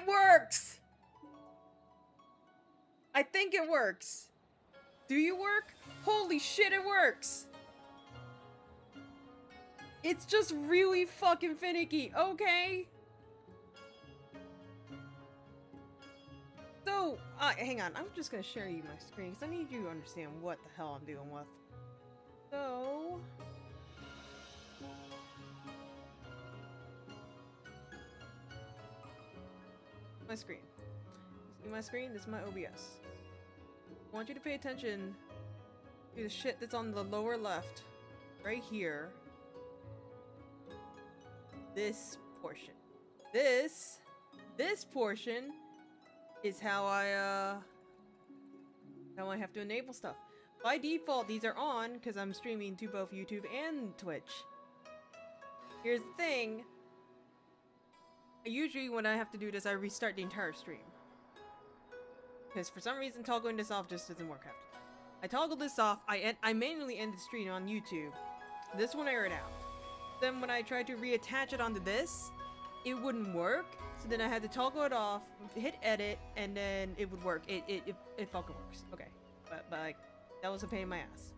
It works! I think it works. Do you work? Holy shit, it works! It's just really fucking finicky, okay? So, hang on, I'm just gonna share you my screen, because I need you to understand what the hell I'm dealing with. So... my screen. See my screen? This is my OBS. I want you to pay attention to the shit that's on the lower left. Right here. This portion. This portion is how I have to enable stuff. By default, these are on because I'm streaming to both YouTube and Twitch. Here's the thing. Usually when I have to do this, I restart the entire stream. Because for some reason, toggling this off just doesn't work out. I toggled this off, I manually ended the stream on YouTube. This one aired out. Then when I tried to reattach it onto this, it wouldn't work. So then I had to toggle it off, hit edit, and then it would work. It fucking works. Okay. But like, that was a pain in my ass.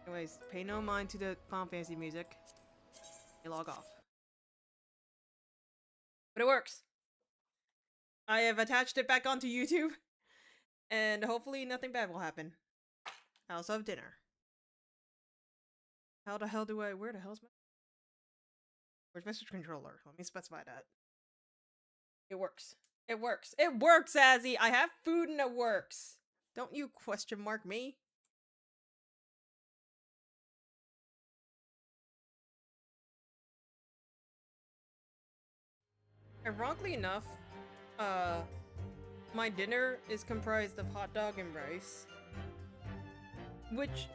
Anyways, pay no mind to the Final Fantasy music. You log off. But it works. I have attached it back onto YouTube. And hopefully nothing bad will happen. I also have dinner. How the hell do I... where the hell's my... where's message controller? Let me specify that. It works. It works. It works, Azzy! I have food and it works! Don't you question mark me. Ironically enough, my dinner is comprised of hot dog and rice. Which,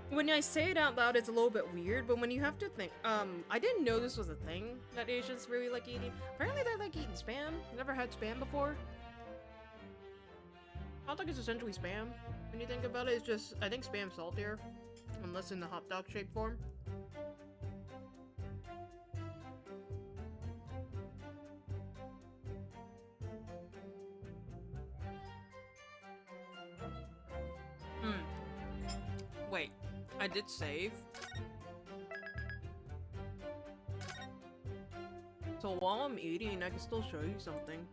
when I say it out loud, it's a little bit weird, but when you have to think, I didn't know this was a thing that Asians really like eating. Apparently they like eating Spam. Never had Spam before. Hot dog is essentially Spam. When you think about it, it's just, I think Spam's saltier. Unless in the hot dog shape form. Wait, I did save. So while I'm eating, I can still show you something.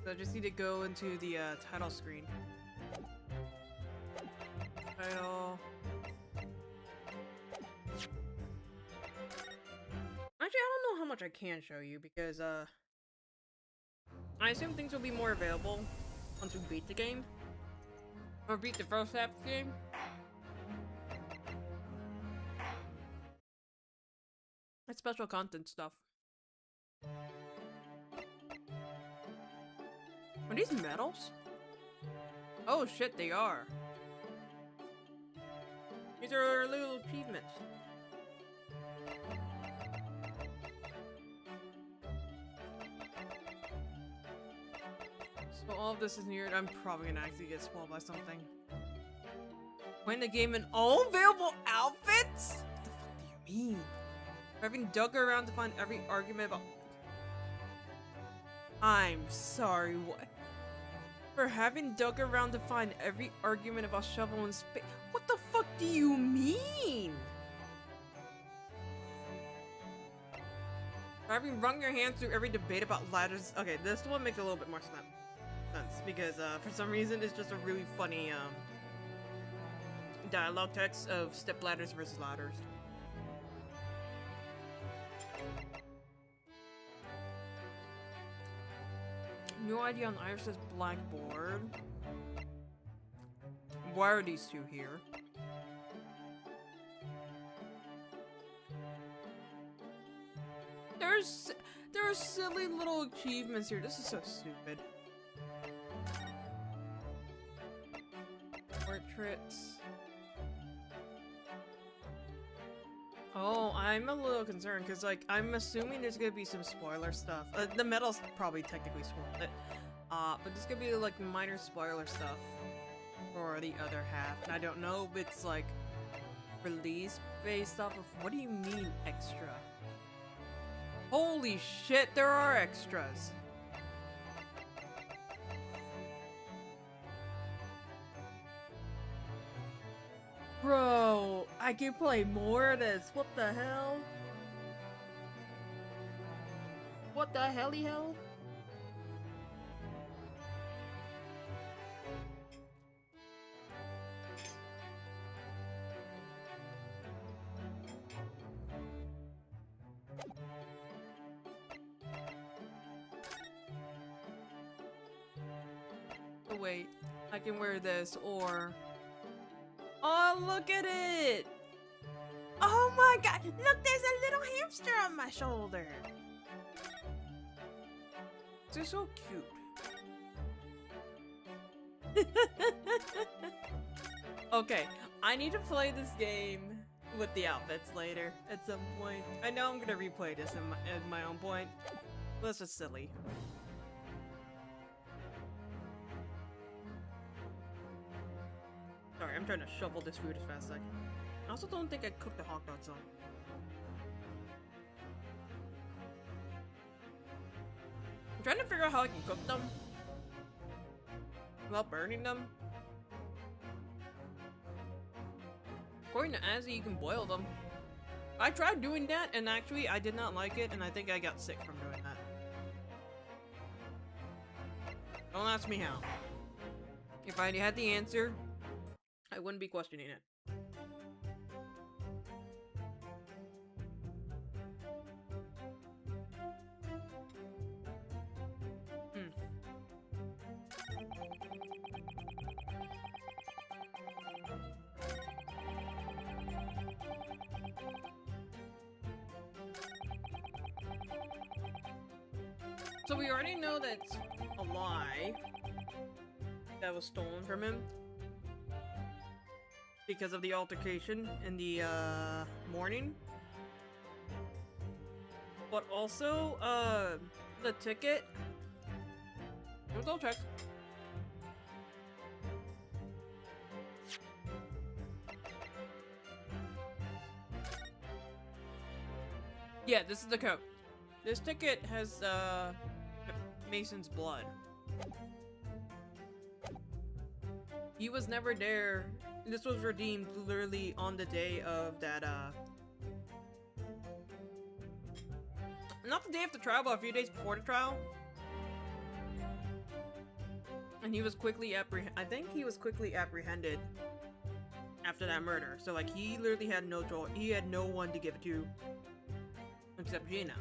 So I just need to go into the title screen. Title. Actually, I don't know how much I can show you because, I assume things will be more available once we beat the game. Or beat the first half of the game. It's special content stuff. Are these medals? Oh shit, they are. These are our little achievements. So all of this is near. I'm probably gonna actually get spoiled by something. Playing the game in all available outfits? What the fuck do you mean? Having dug around to find every argument about... I'm sorry, what? For having dug around to find every argument about shovel and spade. What the fuck do you mean? For having run your hands through every debate about ladders. Okay, this one makes a little bit more sense because for some reason it's just a really funny dialogue text of step ladders versus ladders. New idea on Iris's blackboard. Why are these two here? There are silly little achievements here. This is so stupid. Portraits. Oh, I'm a little concerned because, like, I'm assuming there's gonna be some spoiler stuff. The medal's probably technically spoiled it. But there's gonna be, like, minor spoiler stuff. for the other half. And I don't know if it's like release based off of, what do you mean extra? Holy shit, there are extras. Bro, I can play more of this. What the hell? What the helly hell? Oh, wait, I can wear this, or... Oh, look at it! Oh my god! Look, there's a little hamster on my shoulder! They're so cute. Okay, I need to play this game with the outfits later at some point. I know I'm gonna replay this at my own point. That's just silly. Sorry, I'm trying to shovel this food as fast as I can. I also don't think I cooked the hot dogs on. I'm trying to figure out how I can cook them without burning them. According to Azzy, you can boil them. I tried doing that, and actually, I did not like it, and I think I got sick from doing that. Don't ask me how. If I had the answer, I wouldn't be questioning it. So we already know that's a lie that was stolen from him because of the altercation in the morning. But also, the ticket. Let's go check. Yeah, this is the code. This ticket has Mason's blood. He was never there. This was redeemed literally on the day of that not the day of the trial, but a few days before the trial. And he was quickly I think he was quickly apprehended after that murder. So like he literally had no choice. He had no one to give it to except Gina.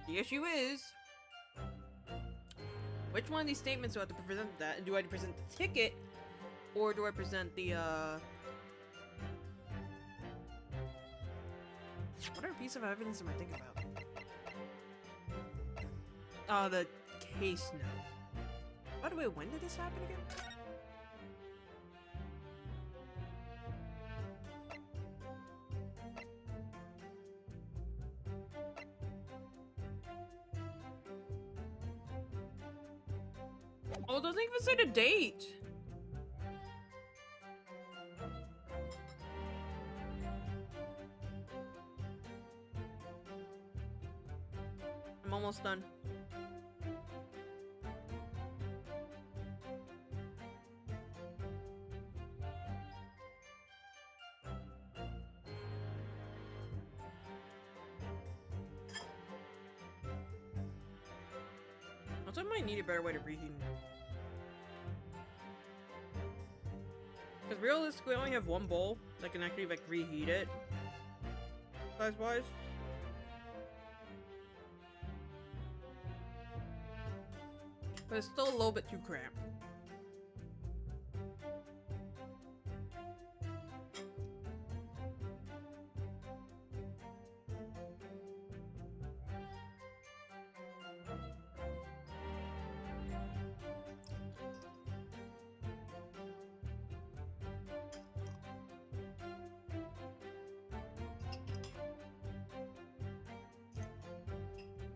The issue is, which one of these statements do I have to present that? Do I present the ticket, or do I present the, what other piece of evidence am I thinking about? The case note. By the way, when did this happen again? Oh, it doesn't even say the date. I'm almost done. Also, I might need a better way to reheat. Because realistically, I only have one bowl that can actually like reheat it, size-wise. But it's still a little bit too cramped.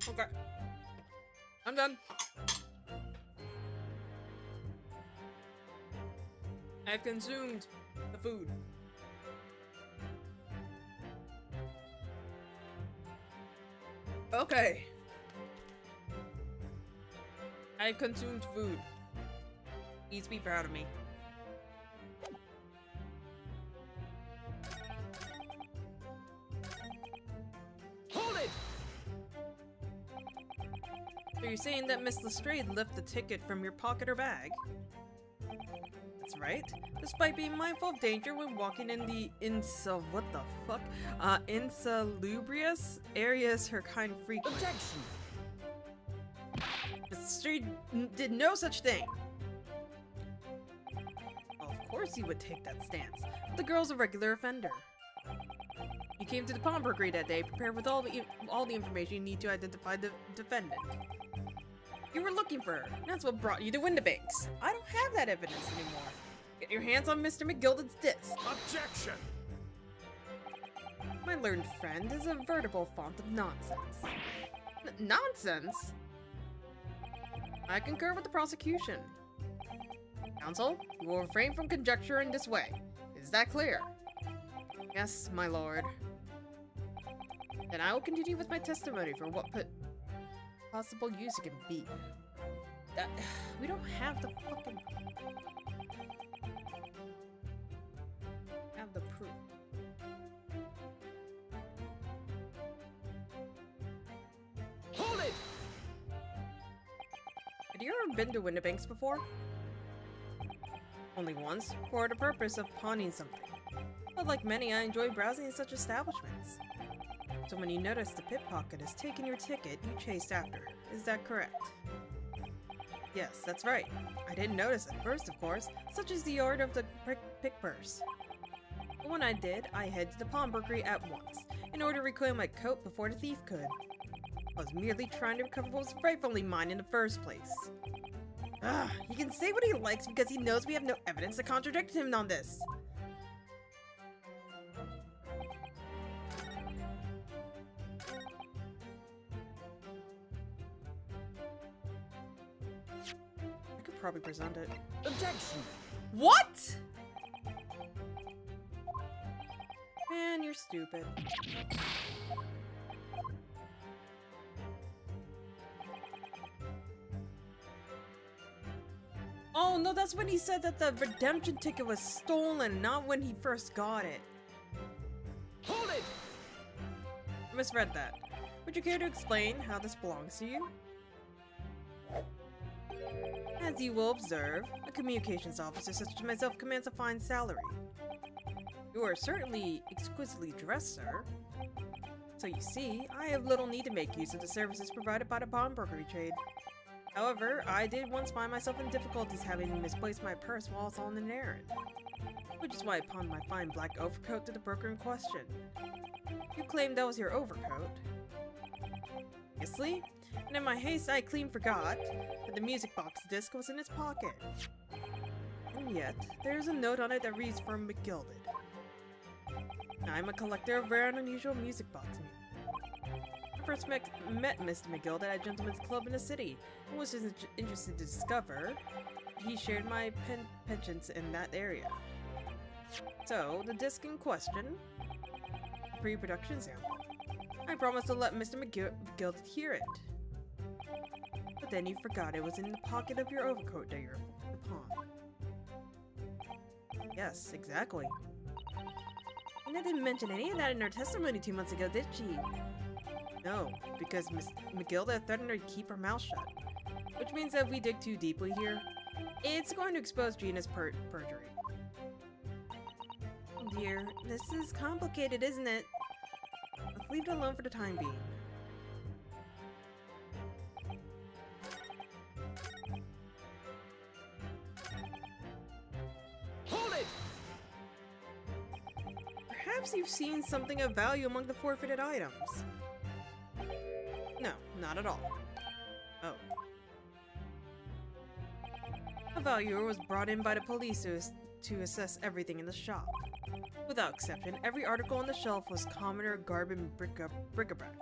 Okay. I'm done. I've consumed the food. Okay. I've consumed food. Please be proud of me. Hold it! So you're saying that Miss Lestrade left the ticket from your pocket or bag? That's right. Despite being mindful of danger when walking in the insalubrious areas her kind frequent. Objection! Miss Lestrade did no such thing. Well, of course he would take that stance. But the girl's a regular offender. You came to the pawnbrokery that day, prepared with all the information you need to identify the defendant. You were looking for her. That's what brought you to Windibanks. I don't have that evidence anymore. Get your hands on Mr. McGilded's disc. Objection! My learned friend is a veritable font of nonsense. Nonsense? I concur with the prosecution. Counsel, you will refrain from conjecture in this way. Is that clear? Yes, my lord. Then I will continue with my testimony for what possible use it can be. We don't have the fucking... have the proof. Hold it! Had you ever been to Windibanks before? Only once, for the purpose of pawning something. But like many, I enjoy browsing in such establishments. So when you notice the pickpocket has taken your ticket, you chased after her. Is that correct? Yes, that's right. I didn't notice at first, of course, such is the art of the pick purse. But when I did, I headed to the pawnbrokery at once, in order to reclaim my coat before the thief could. I was merely trying to recover what was rightfully mine in the first place. He can say what he likes because he knows we have no evidence to contradict him on this. I could probably present it. Objection! What?! Man, you're stupid. Oh no, that's when he said that the redemption ticket was stolen, not when he first got it. Hold it! I misread that. Would you care to explain how this belongs to you? As you will observe, a communications officer such as myself commands a fine salary. You are certainly exquisitely dressed, sir. So you see, I have little need to make use of the services provided by the pawnbrokery trade. However, I did once find myself in difficulties having misplaced my purse while I was on an errand. Which is why I pawned my fine black overcoat to the broker in question. You claimed that was your overcoat. Obviously, and in my haste I clean forgot that the music box disc was in his pocket. And yet, there is a note on it that reads from McGilded. I'm a collector of rare and unusual music box music. I first met Mr. McGill at a gentleman's club in the city, and was just interested to discover he shared my penchants in that area. So, the disc in question, a pre-production sample. I promised to let Mr. McGill hear it. But then you forgot it was in the pocket of your overcoat that you're upon. Yes, exactly. And I didn't mention any of that in her testimony 2 months ago, did she? No, because Miss McGilda threatened her to keep her mouth shut. Which means that if we dig too deeply here, it's going to expose Gina's perjury. Oh dear, this is complicated, isn't it? Let's leave it alone for the time being. Hold it! Perhaps you've seen something of value among the forfeited items. No, not at all. Oh. A valuer was brought in by the police to assess everything in the shop. Without exception, every article on the shelf was common or garbage bric-a-brac.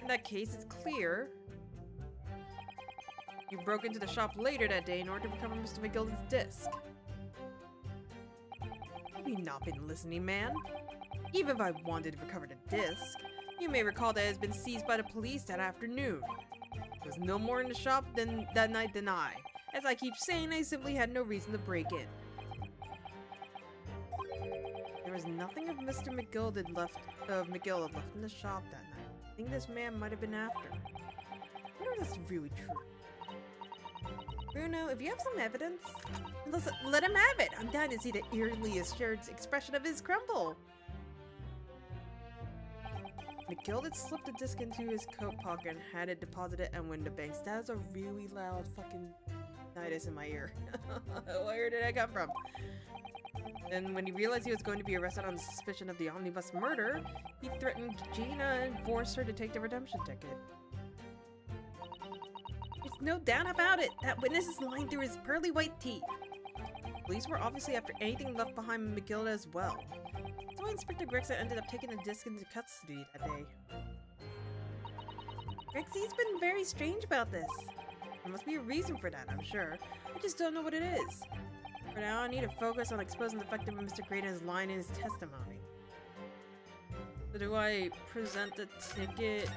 In that case, it's clear you broke into the shop later that day in order to recover Mr. McGilden's disc. Have you not been listening, man? Even if I wanted to recover the disc, you may recall that it has been seized by the police that afternoon. There was no more in the shop that night than I. As I keep saying, I simply had no reason to break in. There was nothing of Mr. McGilded left in the shop that night. I think this man might have been after. I wonder if that's really true. Bruno, if you have some evidence, let him have it. I'm down to see the eerily assured expression of his crumble. McGilded slipped the disc into his coat pocket and had it deposited at window banks. That is a really loud fucking tinnitus in my ear. Where did that come from? And when he realized he was going to be arrested on suspicion of the omnibus murder, he threatened Gina and forced her to take the redemption ticket. There's no doubt about it. That witness is lying through his pearly white teeth. Police were obviously after anything left behind McGilda as well. That's why Inspector Gregson ended up taking the disc into custody that day. Grexy's been very strange about this. There must be a reason for that, I'm sure. I just don't know what it is. For now, I need to focus on exposing the fact that Mr. Great is lying in his testimony. So do I present the ticket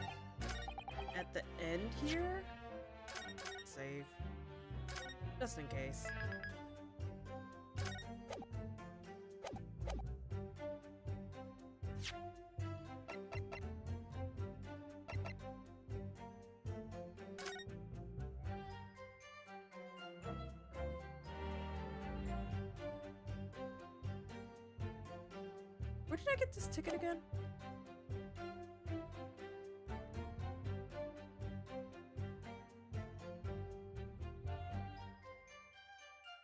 at the end here? Save. Just in case. Where did I get this ticket again?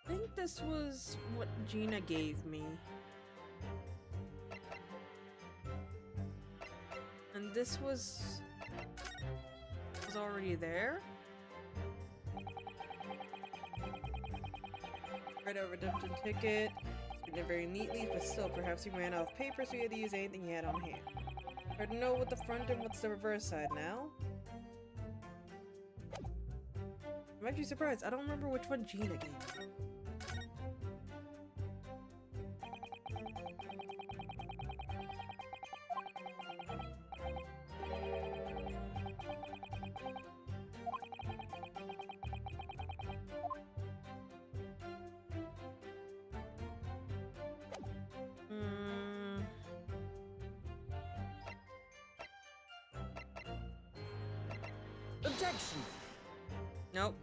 I think this was what Gina gave me. And this was already there? Read a redemption ticket. Written very neatly, but still, perhaps he ran out of paper, so he had to use anything he had on hand. Hard to know what the front and what's the reverse side now. I might be surprised. I don't remember which one Gina gave me. Objection! Nope.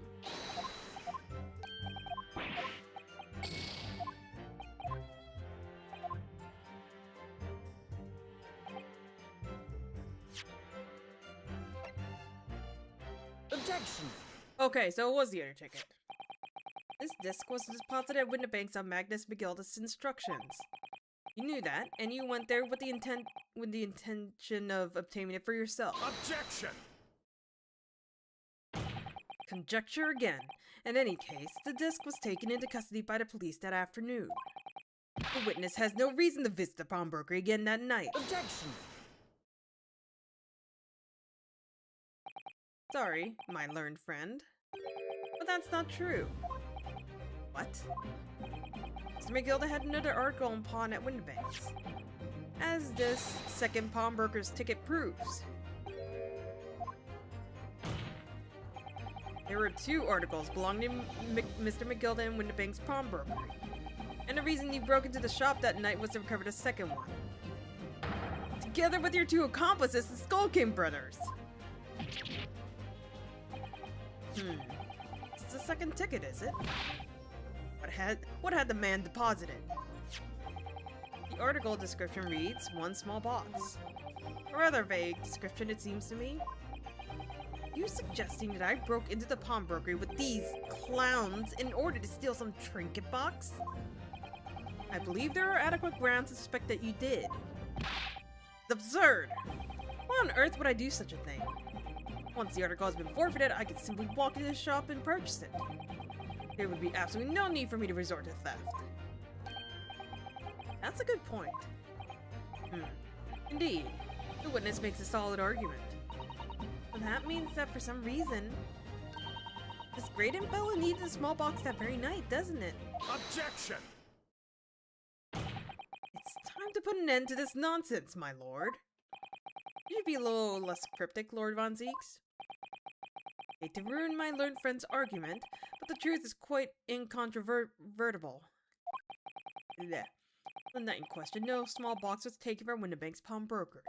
Objection! Okay, so it was the other ticket. This disc was deposited at window banks on Magnus McGilda's instructions. You knew that, and you went there with the intention of obtaining it for yourself. Objection! Conjecture again. In any case, the disc was taken into custody by the police that afternoon. The witness has no reason to visit the pawnbroker again that night. Objection! Sorry, my learned friend. But that's not true. What? Mr. McGilda had another article on pawn at Windbanks, as this second pawnbroker's ticket proves. There were two articles belonging to Mr. McGilda and Winterbank's pawnbroker, and the reason you broke into the shop that night was to recover the second one. Together with your two accomplices, the Skull King brothers. It's the second ticket, is it? What had the man deposited? The article description reads, one small box. A rather vague description, it seems to me. You suggesting that I broke into the pawnbroker with these clowns in order to steal some trinket box? I believe there are adequate grounds to suspect that you did. It's absurd! Why on earth would I do such a thing? Once the article has been forfeited, I could simply walk into the shop and purchase it. There would be absolutely no need for me to resort to theft. That's a good point. Indeed, the witness makes a solid argument. And that means that for some reason, this great fella needed a small box that very night, doesn't it? Objection! Time to put an end to this nonsense, my lord. Could you be a little less cryptic, Lord Von Zeeks? Hate to ruin my learned friend's argument, but the truth is quite incontrovertible. Blech. The night in question, no small box was taken from Windibank's pawnbroker.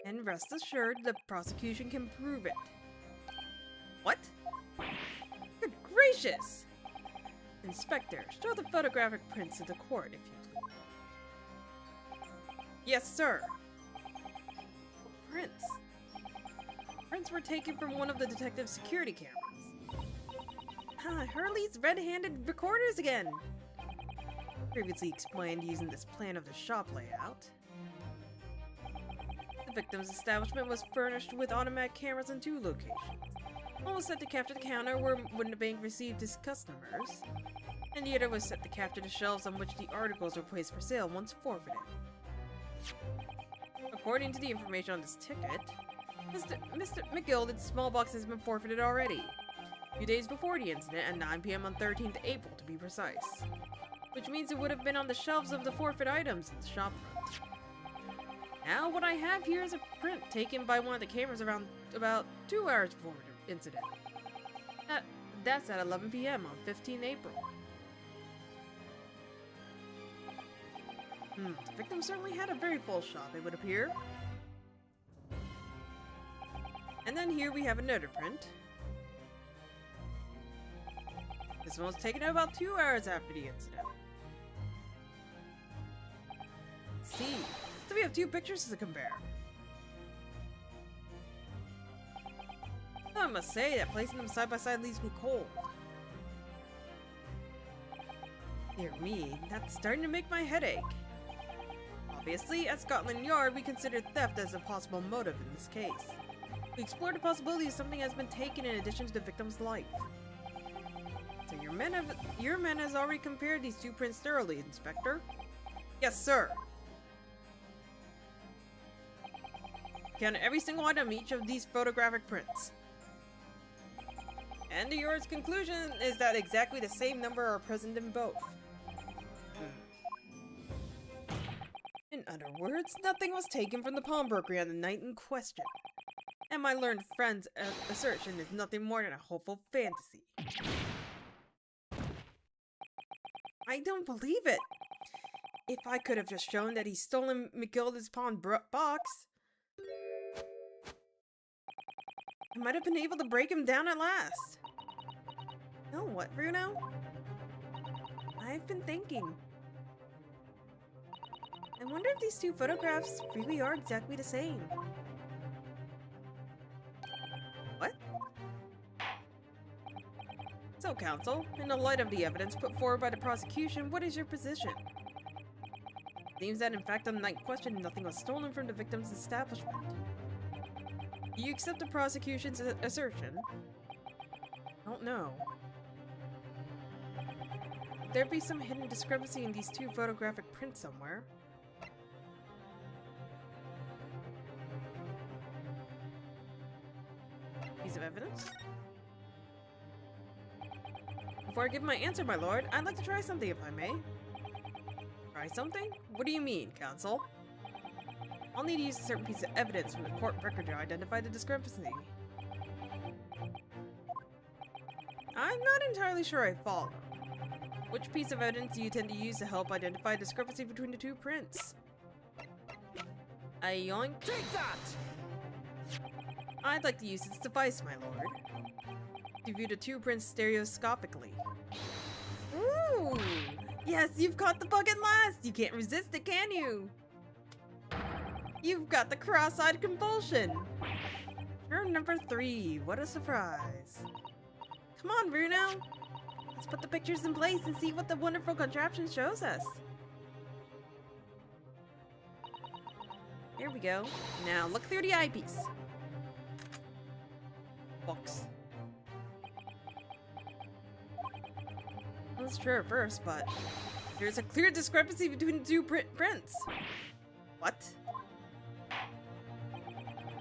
And rest assured, the prosecution can prove it. What? Good gracious! Inspector, show the photographic prints to the court, if you please. Yes, sir. Prints. Prints were taken from one of the detective's security cameras. Hurley's red-handed recorders again! Previously explained using this plan of the shop layout. The victim's establishment was furnished with automatic cameras in 2 locations. One was set to capture the counter where Windibank received his customers, and the other was set to capture the shelves on which the articles were placed for sale once forfeited. According to the information on this ticket, Mr. McGilded's small box has been forfeited already, 2 days before the incident at 9 PM on 13th April to be precise, which means it would have been on the shelves of the forfeit items in the shopfront. Now what I have here is a print taken by one of the cameras around about 2 hours before the incident. That's at 11 PM on 15th April. The victim certainly had a very full shop, it would appear. And then here we have another print. This one was taken about 2 hours after the incident. Let's see. So we have 2 pictures to compare. I must say that placing them side by side leaves me cold. Dear me, that's starting to make my head ache. Obviously, at Scotland Yard, we consider theft as a possible motive in this case. We explored the possibility something has been taken in addition to the victim's life. So your men has already compared these 2 prints thoroughly, Inspector? Yes, sir. Counted every single item in each of these photographic prints. And the yard's conclusion is that exactly the same number are present in both. In other words, nothing was taken from the pawnbroker on the night in question. And my learned friend's assertion is nothing more than a hopeful fantasy. I don't believe it! If I could have just shown that he's stolen McGilded's pawn box, I might have been able to break him down at last. No, what, Bruno? I've been thinking. I wonder if these 2 photographs really are exactly the same. What? So, counsel, in the light of the evidence put forward by the prosecution, what is your position? It seems that in fact on the night in question, nothing was stolen from the victim's establishment. Do you accept the prosecution's assertion? I don't know. Could there be some hidden discrepancy in these 2 photographic prints somewhere? Piece of evidence? Before I give my answer, my lord, I'd like to try something if I may. Try something? What do you mean, counsel? I'll need to use a certain piece of evidence from the court record to identify the discrepancy. I'm not entirely sure I follow. Which piece of evidence do you tend to use to help identify a discrepancy between the 2 prints? A yoink. Take that! I'd like to use this device, my lord. To view the 2 prints stereoscopically. Ooh! Yes, you've caught the bug at last! You can't resist it, can you? You've got the cross-eyed compulsion! Turn number 3, what a surprise. Come on, Bruno! Let's put the pictures in place and see what the wonderful contraption shows us. Here we go. Now look through the eyepiece. Box. That's true at first, but there's a clear discrepancy between the 2 prints. What?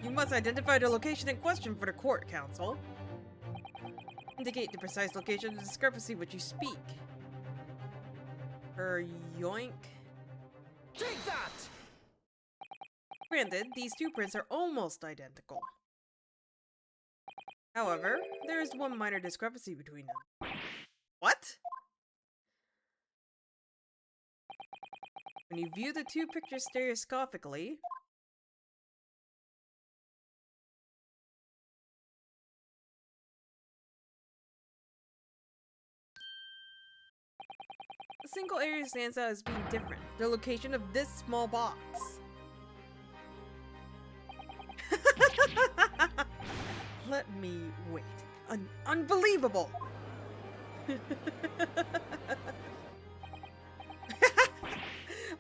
You must identify the location in question for the court, counsel. Indicate the precise location of the discrepancy which you speak. Yoink. Take that! Granted, these two prints are almost identical. However, there is one minor discrepancy between them. What? When you view the two pictures stereoscopically, a single area stands out as being different. The location of this small box. Let me wait. Unbelievable!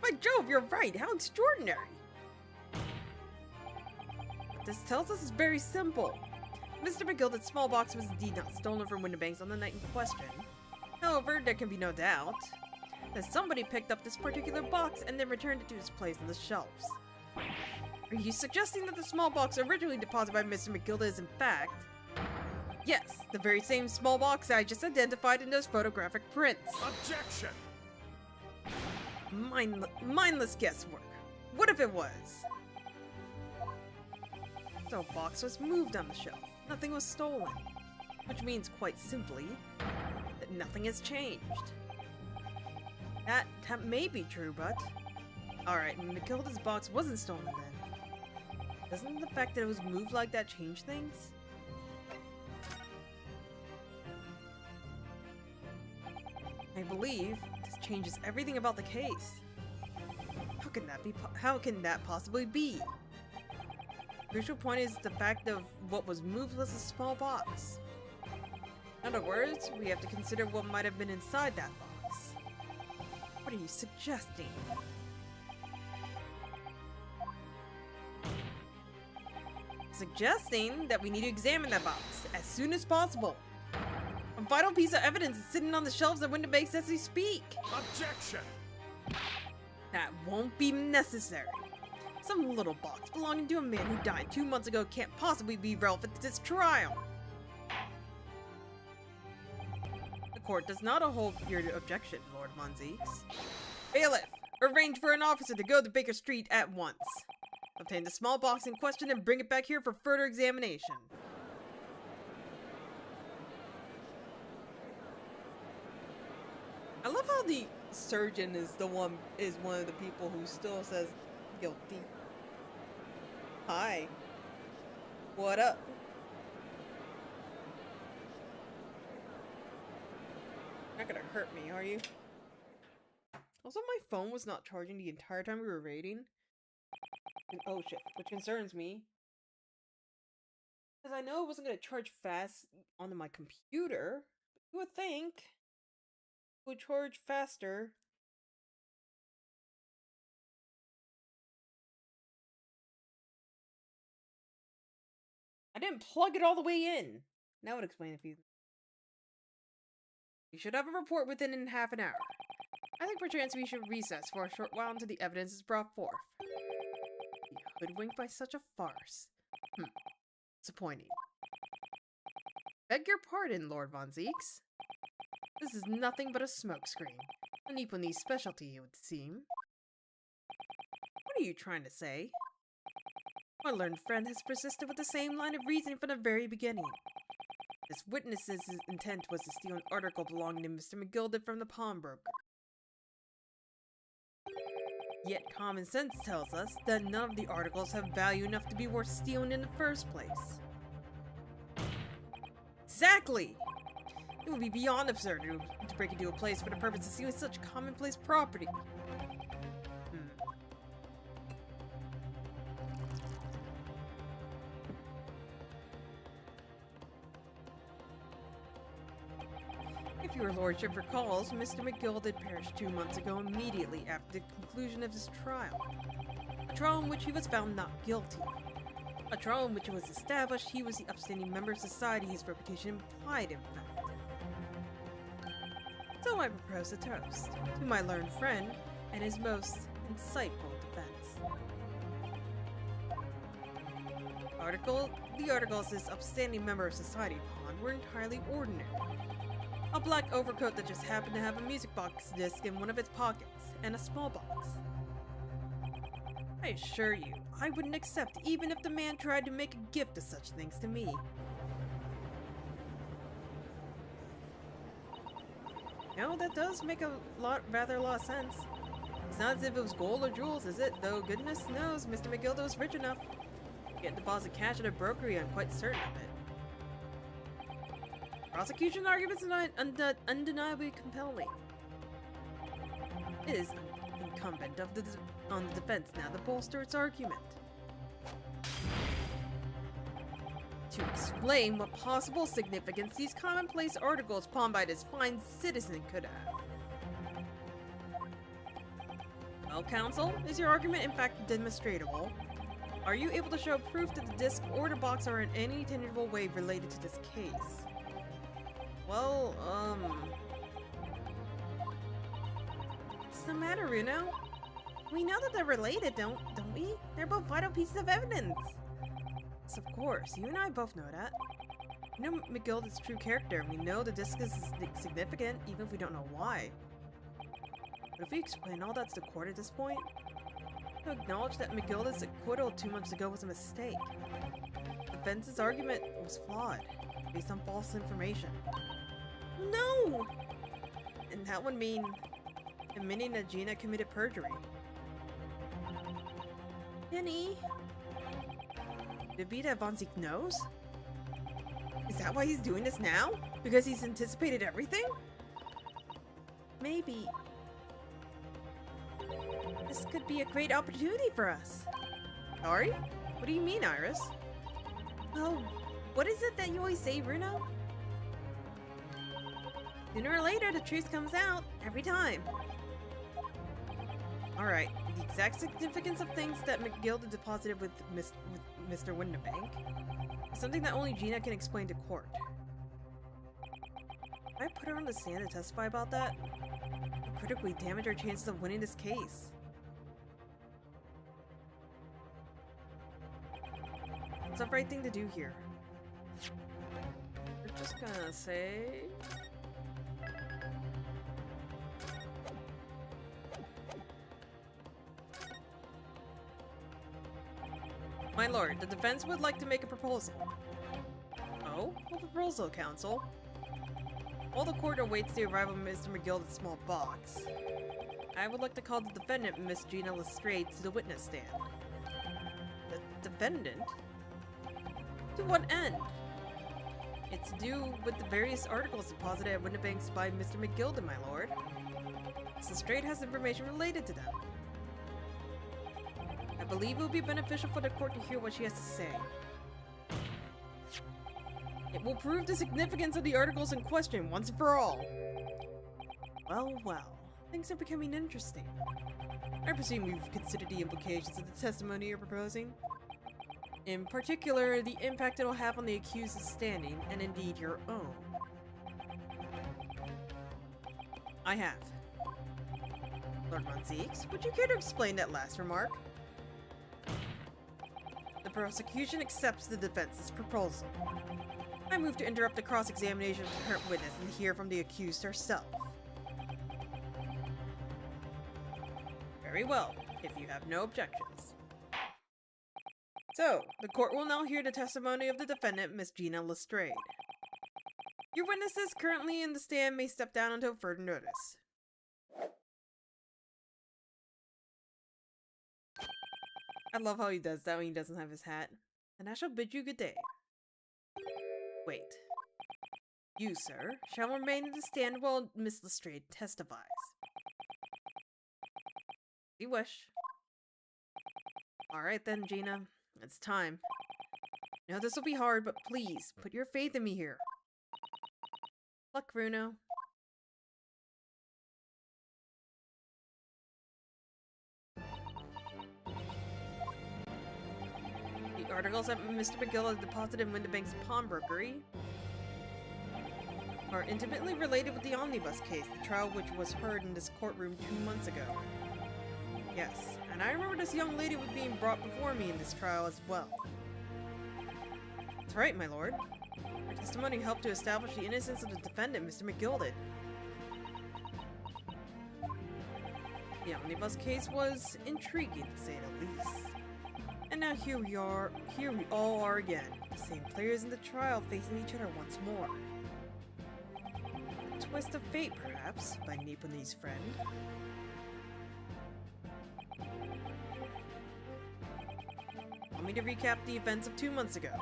By Jove, you're right. How extraordinary. What this tells us is very simple. Mr. McGilda's small box was indeed not stolen from Windibanks on the night in question. However, there can be no doubt that somebody picked up this particular box and then returned it to its place on the shelves. Are you suggesting that the small box originally deposited by Mr. McGilda is in fact... Yes, the very same small box I just identified in those photographic prints. Objection! Mindless guesswork. What if it was? The box was moved on the shelf. Nothing was stolen. Which means, quite simply, that nothing has changed. That may be true, but... Alright, McGilda's box wasn't stolen then. Doesn't the fact that it was moved like that change things? I believe this changes everything about the case. How can that possibly be? The crucial point is the fact of what was moved was a small box. In other words, we have to consider what might have been inside that box. What are you suggesting? Suggesting that we need to examine that box as soon as possible. A vital piece of evidence is sitting on the shelves at Windibanks as we speak. Objection! That won't be necessary. Some little box belonging to a man who died 2 months ago can't possibly be relevant to this trial. The court does not uphold your objection, Lord Von Zeeks. Bailiff, arrange for an officer to go to Baker Street at once. Obtain the small box in question and bring it back here for further examination. I love how the surgeon is one of the people who still says guilty. Hi. What up? Not gonna hurt me, are you? Also, my phone was not charging the entire time we were raiding. And, oh shit, which concerns me. Because I know it wasn't going to charge fast onto my computer. You would think it would charge faster. I didn't plug it all the way in. That would explain a few things. We should have a report within half an hour. I think perchance we should recess for a short while until the evidence is brought forth. Hoodwinked by such a farce. Disappointing. Beg your pardon, Lord Von Zeeks. This is nothing but a smokescreen. A Nipponese specialty, it would seem. What are you trying to say? My learned friend has persisted with the same line of reasoning from the very beginning. This witness's intent was to steal an article belonging to Mr. McGilda from the pawnbroker. Yet common sense tells us that none of the articles have value enough to be worth stealing in the first place. Exactly! It would be beyond absurd to break into a place for the purpose of stealing such commonplace property. If your lordship recalls, Mr. McGilda perished 2 months ago immediately after the conclusion of his trial. A trial in which he was found not guilty. A trial in which it was established he was the upstanding member of society his reputation implied, in fact. So I propose a toast to my learned friend and his most insightful defense. The articles this upstanding member of society pawned were entirely ordinary. A black overcoat that just happened to have a music box disc in one of its pockets, and a small box. I assure you, I wouldn't accept even if the man tried to make a gift of such things to me. No, that does make rather a lot of sense. It's not as if it was gold or jewels, is it? Though goodness knows Mr. McGilda was rich enough to get deposit cash at a brokery, I'm quite certain of it. Prosecution arguments are undeniably compelling. It is incumbent on the defense now to bolster its argument. To explain what possible significance these commonplace articles pawned by this fine citizen could have. Well, counsel, is your argument in fact demonstrable? Are you able to show proof that the disc or the box are in any tangible way related to this case? Well, what's the matter, Runo? We know that they're related, don't we? They're both vital pieces of evidence. Yes, of course. You and I both know that. We know McGilda's true character. We know the disc is significant, even if we don't know why. But if we explain all that to the court at this point, to acknowledge that McGilda's acquittal 2 months ago was a mistake. The defense's argument was flawed, based on false information. No! And that would mean admitting that Gina committed perjury. Jenny? Could it be that Von Zeke knows? Is that why he's doing this now? Because he's anticipated everything? Maybe. This could be a great opportunity for us. Sorry? What do you mean, Iris? Oh, what is it that you always say, Bruno? Sooner or later, the truth comes out. Every time. Alright, the exact significance of things that McGilda deposited with Mr. Winterbank is something that only Gina can explain to court. If I put her on the stand to testify about that, it would critically damage our chances of winning this case. It's the right thing to do here. We're just gonna say... My lord, the defense would like to make a proposal. Oh? What proposal, counsel? While the court awaits the arrival of Mr. McGilda's small box, I would like to call the defendant, Miss Gina Lestrade, to the witness stand. The defendant? To what end? It's due with the various articles deposited at Winterbanks by Mr. McGilda, my lord. Miss Lestrade has information related to them. I believe it will be beneficial for the court to hear what she has to say. It will prove the significance of the articles in question once and for all. Well, well. Things are becoming interesting. I presume you've considered the implications of the testimony you're proposing. In particular, the impact it'll have on the accused's standing, and indeed your own. I have. Lord Von Zeeks, would you care to explain that last remark? The prosecution accepts the defense's proposal. I move to interrupt the cross-examination of the current witness and hear from the accused herself. Very well, if you have no objections. So, the court will now hear the testimony of the defendant, Miss Gina Lestrade. Your witnesses currently in the stand may step down until further notice. I love how he does that when he doesn't have his hat. And I shall bid you good day. Wait. You, sir, shall remain in the stand while Miss Lestrade testifies. You wish. Alright then, Gina. It's time. I know this will be hard, but please, put your faith in me here. Luck, Bruno. The articles that Mr. McGilda deposited in Winterbank's pawnbrokery are intimately related with the omnibus case, the trial which was heard in this courtroom 2 months ago. Yes, and I remember this young lady was being brought before me in this trial as well. That's right, my lord. Her testimony helped to establish the innocence of the defendant, Mr. McGilded. The omnibus case was intriguing, to say the least. And now here we all are again, the same players in the trial facing each other once more. A twist of fate, perhaps, by Nepalese friend. Allow me to recap the events of 2 months ago.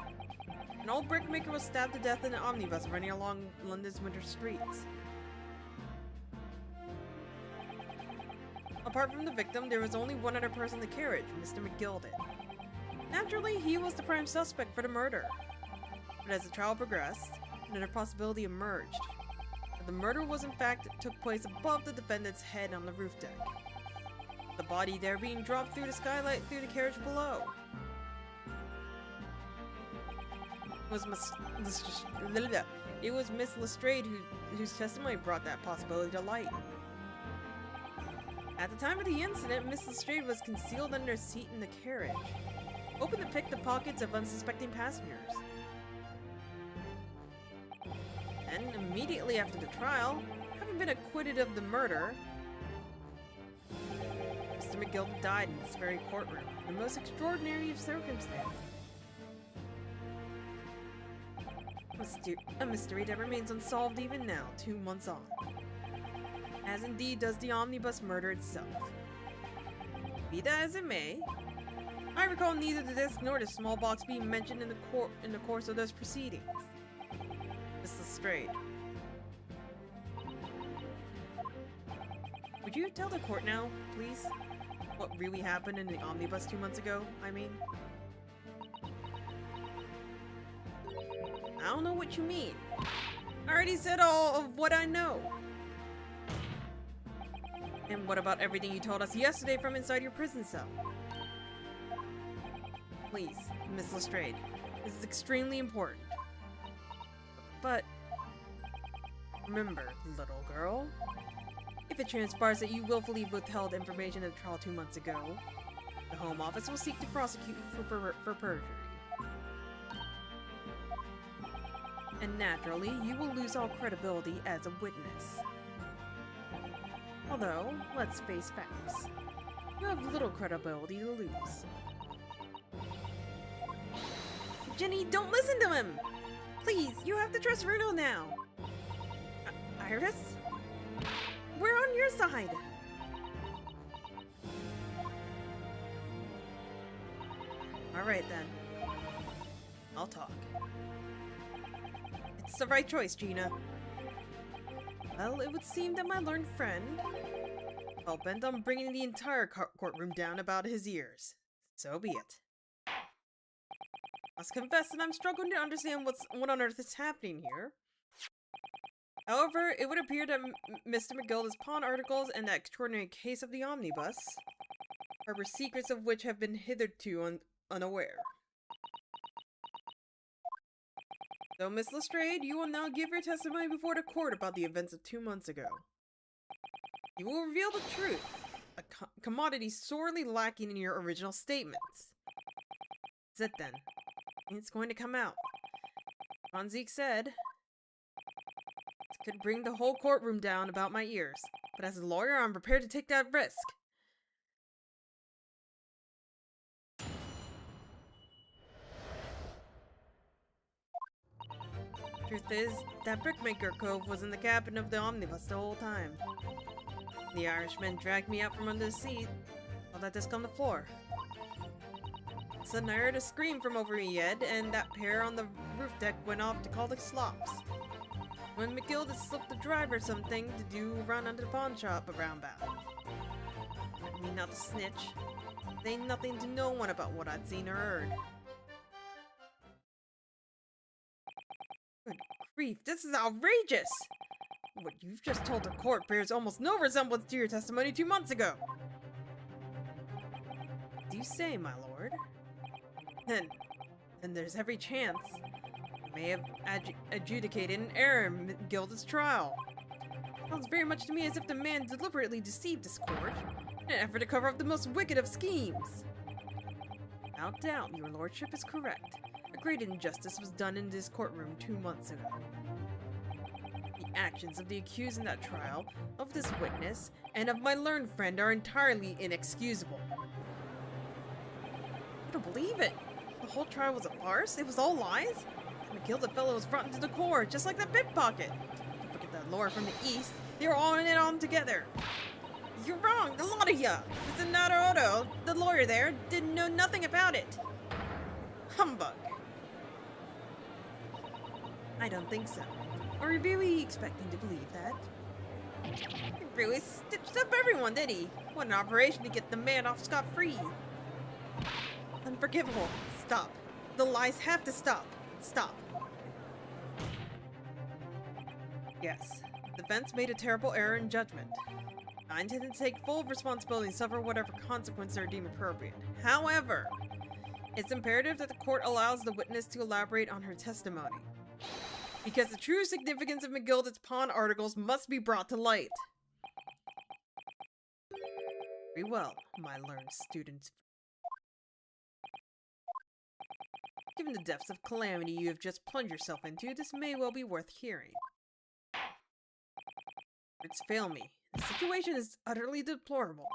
An old brickmaker was stabbed to death in an omnibus running along London's winter streets. Apart from the victim, there was only one other person in the carriage, Mr. McGilded. Naturally, he was the prime suspect for the murder. But as the trial progressed, another possibility emerged. The murder was in fact took place above the defendant's head on the roof deck. The body there being dropped through the skylight through the carriage below. It was Miss Lestrade whose testimony brought that possibility to light. At the time of the incident, Miss Lestrade was concealed under a seat in the carriage, hoping to pick the pockets of unsuspecting passengers. And immediately after the trial, having been acquitted of the murder, Mr. McGill died in this very courtroom, in the most extraordinary of circumstances. A mystery that remains unsolved even now, 2 months on. As indeed does the omnibus murder itself. Be that as it may, I recall neither the disc nor the small box being mentioned in the course of those proceedings. Miss Lestrade. Would you tell the court now, please? What really happened in the omnibus 2 months ago, I mean? I don't know what you mean. I already said all of what I know. And what about everything you told us yesterday from inside your prison cell? Please, Miss Lestrade, this is extremely important. But remember, little girl, if it transpires that you willfully withheld information at the trial 2 months ago, the Home Office will seek to prosecute you for perjury. And naturally, you will lose all credibility as a witness. Although, let's face facts. You have little credibility to lose. Jenny, don't listen to him! Please, you have to trust Runo now! Iris? We're on your side! Alright then. I'll talk. It's the right choice, Gina. Well, it would seem that my learned friend fell bent on bringing the entire courtroom down about his ears. So be it. I must confess that I'm struggling to understand what on earth is happening here. However, it would appear that Mr. McGild's pawn articles and that extraordinary case of the omnibus harbor secrets of which have been hitherto unaware. So, Miss Lestrade, you will now give your testimony before the court about the events of 2 months ago. You will reveal the truth, a commodity sorely lacking in your original statements. That's it then. It's going to come out. Von Zeke said, "This could bring the whole courtroom down about my ears, but as a lawyer, I'm prepared to take that risk." Truth is, that brickmaker cove was in the cabin of the omnibus the whole time. The Irishman dragged me out from under the seat, while that disc on the floor. Suddenly I heard a scream from over my head, and that pair on the roof deck went off to call the slops. When McGill had slipped the driver something to do run under the pawn shop around back. I mean, not to snitch. Say nothing to no one about what I'd seen or heard. Good grief, this is outrageous! What you've just told the court bears almost no resemblance to your testimony 2 months ago. What do you say, my lord? Then there's every chance you may have adjudicated an error in McGild's trial. Sounds very much to me as if the man deliberately deceived his court in an effort to cover up the most wicked of schemes. Without doubt, your lordship is correct. A great injustice was done in this courtroom 2 months ago. The actions of the accused in that trial, of this witness, and of my learned friend are entirely inexcusable. I don't believe it. The whole trial was a farce? It was all lies? The McGilded fellow was rotten to the core, just like that pickpocket. Don't forget that lawyer from the east. They were all in it on together. You're wrong, a lot of ya. Mr. Naruto, the lawyer there, didn't know nothing about it. Humbug. I don't think so. Are you really expecting to believe that? He really stitched up everyone, did he? What an operation to get the man off scot-free. Unforgivable. Stop. The lies have to stop. Stop. Yes, the defense made a terrible error in judgment. I intend to take full responsibility and suffer whatever consequences are deemed appropriate. However, it's imperative that the court allows the witness to elaborate on her testimony, because the true significance of McGilded's pawn articles must be brought to light. Very well, my learned students. Given the depths of calamity you have just plunged yourself into, this may well be worth hearing. Words fail me. The situation is utterly deplorable.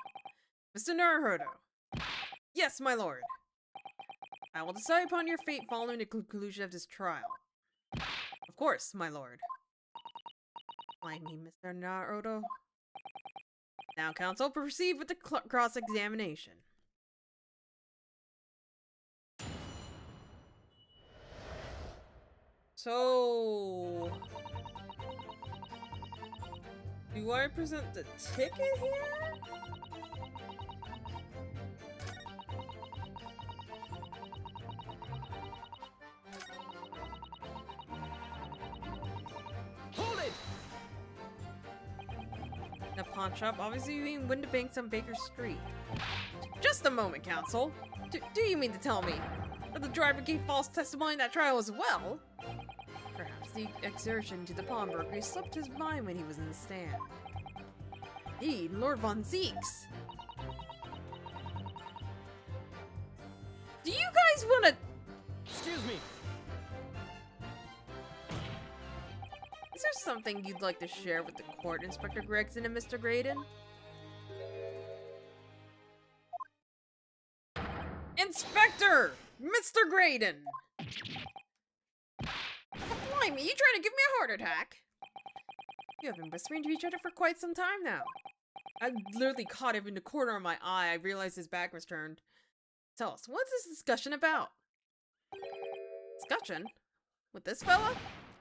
Mr. Naruto. Yes, my lord. I will decide upon your fate following the conclusion of this trial. Of course, my lord. I mean, Mr. Naruto. Now, counsel, proceed with the cross-examination. So... do I present the ticket here? Hold it! The pawn shop, obviously you mean Windibanks on Baker Street. Just a moment, counsel. Do you mean to tell me that the driver gave false testimony in that trial as well? Perhaps the exertion to the pawnbroker slipped his mind when he was in the stand. Indeed, Lord Von Zeeks. Do you guys want to... Excuse me. Is there something you'd like to share with the court, Inspector Gregson and Mr. Graydon? Inspector! Mr. Graydon! Blimey, you trying to give me a heart attack? You have been whispering to each other for quite some time now. I literally caught him in the corner of my eye. I realized his back was turned. Tell us, what's this discussion about? Discussion? With this fella?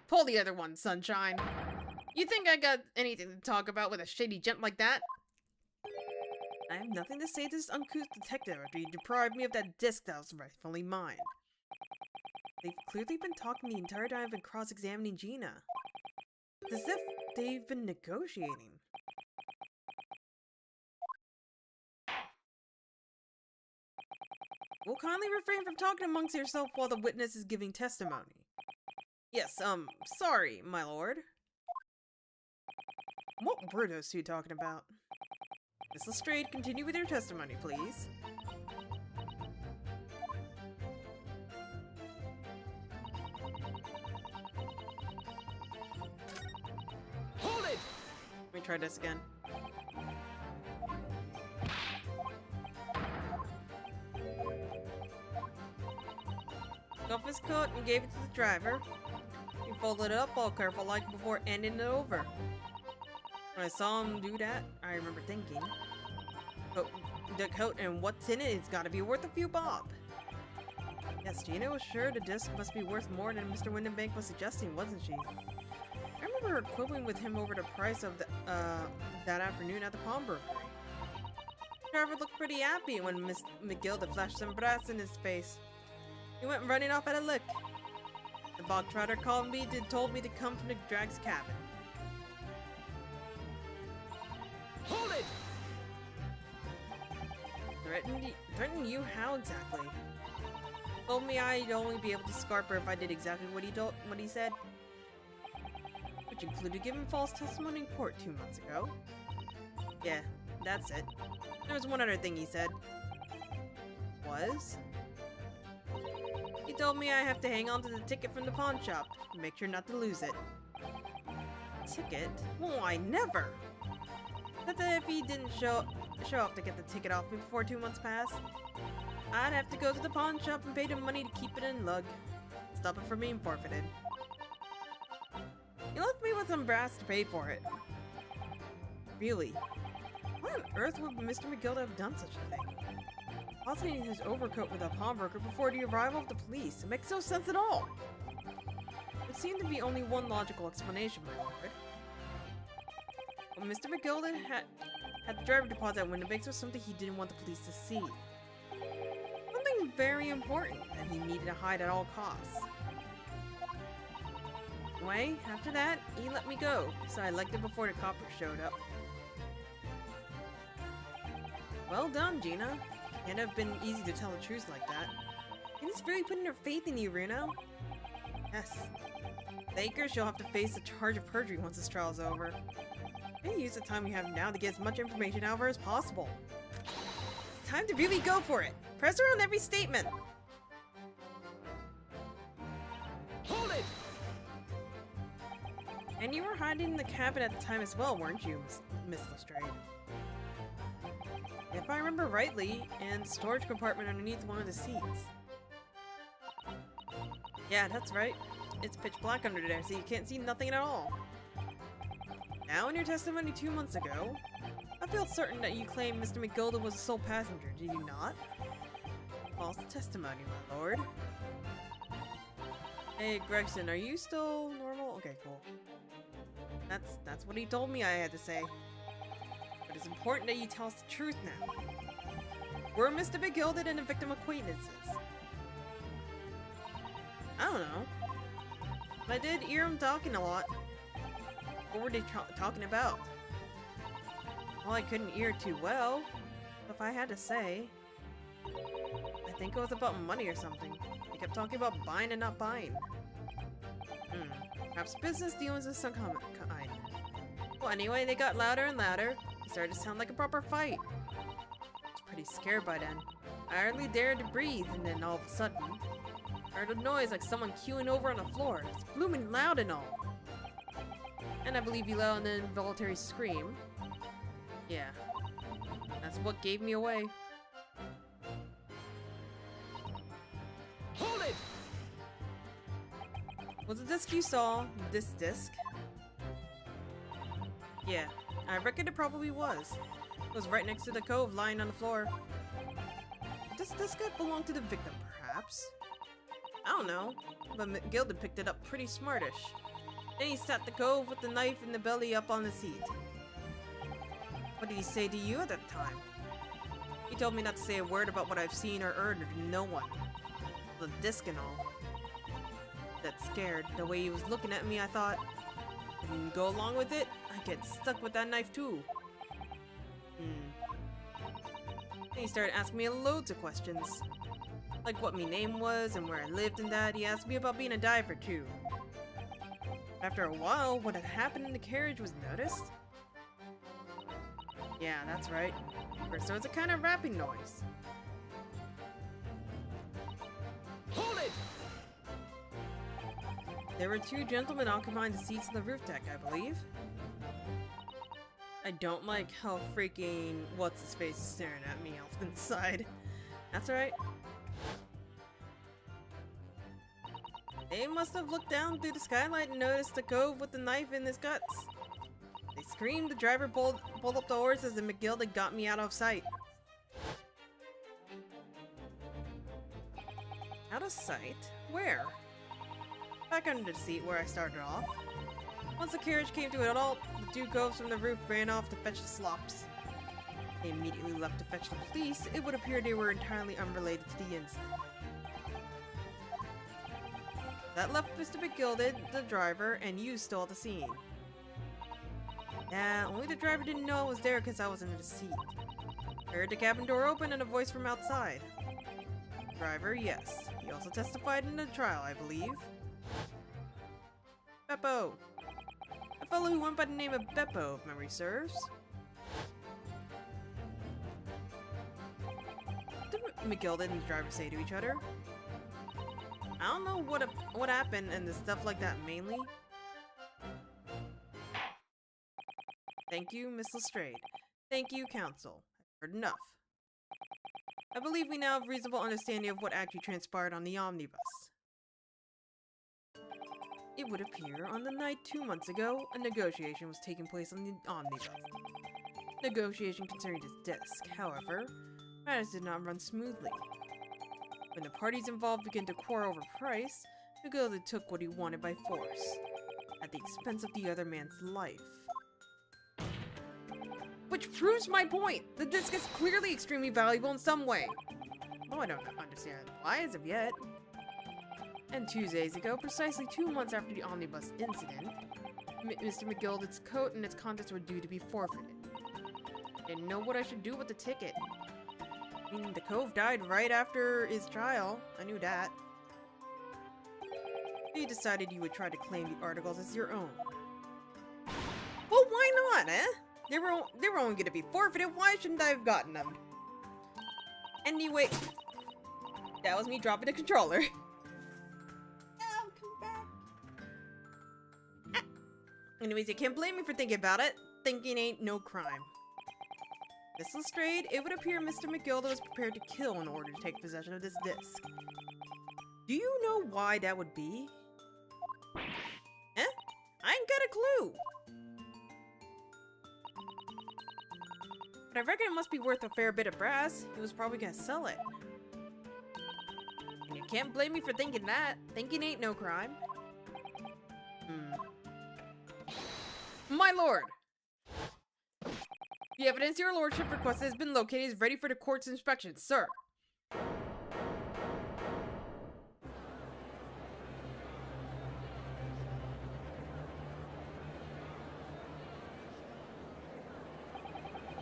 Pull the other one, sunshine. You think I got anything to talk about with a shady gent like that? I have nothing to say to this uncouth detective after you deprived me of that disc that was rightfully mine. They've clearly been talking the entire time I've been cross-examining Gina. It's as if they've been negotiating. Well, kindly refrain from talking amongst yourself while the witness is giving testimony. Yes, sorry, my lord. What were those two talking about? Miss Lestrade, continue with your testimony, please. Hold it! Let me try this again. Took off his coat and gave it to the driver. He folded it up all careful like before handing it over. When I saw him do that, I remember thinking, the coat and what's in it is gotta be worth a few bob. Yes, Gina was sure the disc must be worth more than Mr. Windibank was suggesting, wasn't she? I remember her quibbling with him over the price of the, that afternoon at the pawnbroker. The driver looked pretty happy when Miss McGilda flashed some brass in his face. He went running off at a lick. The bog trotter called me and told me to come from the drag's cabin. Hold it! Threaten you? How exactly? Told me I'd only be able to scarp her if I did exactly what he said. Which included giving false testimony in court 2 months ago. Yeah, that's it. There was one other thing he said. Was? He told me I have to hang on to the ticket from the pawn shop. Make sure not to lose it. Ticket? Oh, I never! But if he didn't show up to get the ticket off me before 2 months passed, I'd have to go to the pawn shop and pay the money to keep it in lug. Stop it from being forfeited. He left me with some brass to pay for it. Really? Why on earth would Mr. McGilda have done such a thing? Depositing his overcoat with a pawnbroker before the arrival of the police. It makes no sense at all. There seemed to be only one logical explanation, my lord. When Mr. McGilda had the driver deposit at Winnebags was something he didn't want the police to see. Something very important that he needed to hide at all costs. Anyway, after that, he let me go, so I legged it before the coppers showed up. Well done, Gina. Can't have been easy to tell the truth like that. Gina's really putting her faith in you, Runo. Yes. Baker, she'll have to face the charge of perjury once this trial's over. Maybe use the time we have now to get as much information out of her as possible. It's time to really go for it. Press her on every statement. Hold it! And you were hiding in the cabin at the time as well, weren't you, Miss Lestrade? If I remember rightly, in the storage compartment underneath one of the seats. Yeah, that's right. It's pitch black under there, so you can't see nothing at all. Now, in your testimony 2 months ago, I feel certain that you claimed Mr. McGilda was the sole passenger, did you not? False testimony, my lord. Hey, Gregson, are you still normal? Okay, cool. That's what he told me I had to say. But it's important that you tell us the truth now. Were Mr. McGilda and the victim acquaintances? I don't know. But I did hear him talking a lot. What were they talking about? Well, I couldn't hear too well. But if I had to say, I think it was about money or something. They kept talking about buying and not buying. Perhaps business dealings of some kind. Well, anyway, they got louder and louder. It started to sound like a proper fight. I was pretty scared by then. I hardly dared to breathe, and then all of a sudden, I heard a noise like someone queuing over on the floor. It's blooming loud and all. And I believe you let out an involuntary scream. Yeah. That's what gave me away. Hold it! Was the disc you saw this disc? Yeah, I reckon it probably was. It was right next to the cove lying on the floor. Does this guy belong to the victim, perhaps? I don't know, but McGilda picked it up pretty smartish. Then he sat the cove with the knife in the belly up on the seat. What did he say to you at that time? He told me not to say a word about what I've seen or heard to no one. The disc and all. That scared. The way he was looking at me, I thought, if I didn't go along with it, I'd get stuck with that knife too. Then he started asking me loads of questions. Like what my name was and where I lived and that. He asked me about being a diver too. After a while, what had happened in the carriage was noticed. Yeah, that's right. First there was a kind of rapping noise. Hold it! There were 2 gentlemen occupying the seats on the roof deck, I believe. I don't like how freaking what's-his-face is staring at me off to the side. That's alright. They must have looked down through the skylight and noticed the cove with the knife in his guts. They screamed, the driver pulled up the horses, and McGilda got me out of sight. Out of sight? Where? Back under the seat where I started off. Once the carriage came to a halt, the 2 goves from the roof ran off to fetch the slops. They immediately left to fetch the police. It would appear they were entirely unrelated to the incident. That left Mr. McGilda, the driver, and you still at the scene. Yeah, only the driver didn't know I was there because I was under the seat. I heard the cabin door open and a voice from outside. Driver, yes. He also testified in the trial, I believe. Beppo! A fellow who went by the name of Beppo, if memory serves. What did McGilda and the driver say to each other? I don't know what happened and the stuff like that mainly. Thank you, Miss Lestrade. Thank you, Counsel. I've heard enough. I believe we now have reasonable understanding of what actually transpired on the omnibus. It would appear on the night 2 months ago, a negotiation was taking place on the omnibus. Negotiation concerning his disc, however, matters did not run smoothly. When the parties involved began to quarrel over price, Magilda took what he wanted by force, at the expense of the other man's life. Which proves my point! The disc is clearly extremely valuable in some way. Oh, I don't understand why as of yet. And 2 days ago, precisely 2 months after the omnibus incident, Mr. Magilda's coat and its contents were due to be forfeited. I didn't know what I should do with the ticket. I mean, the Cove died right after his trial. I knew that. You decided you would try to claim the articles as your own. Well, why not, eh? They were only going to be forfeited. Why shouldn't I have gotten them? Anyway, that was me dropping the controller. Oh, come back. Anyways, you can't blame me for thinking about it. Thinking ain't no crime. Miss Lestrade, it would appear Mr. Magilda was prepared to kill in order to take possession of this disc. Do you know why that would be? Eh? I ain't got a clue. But I reckon it must be worth a fair bit of brass. He was probably gonna sell it. And you can't blame me for thinking that. Thinking ain't no crime. My lord! The evidence your lordship requested has been located is ready for the court's inspection, sir.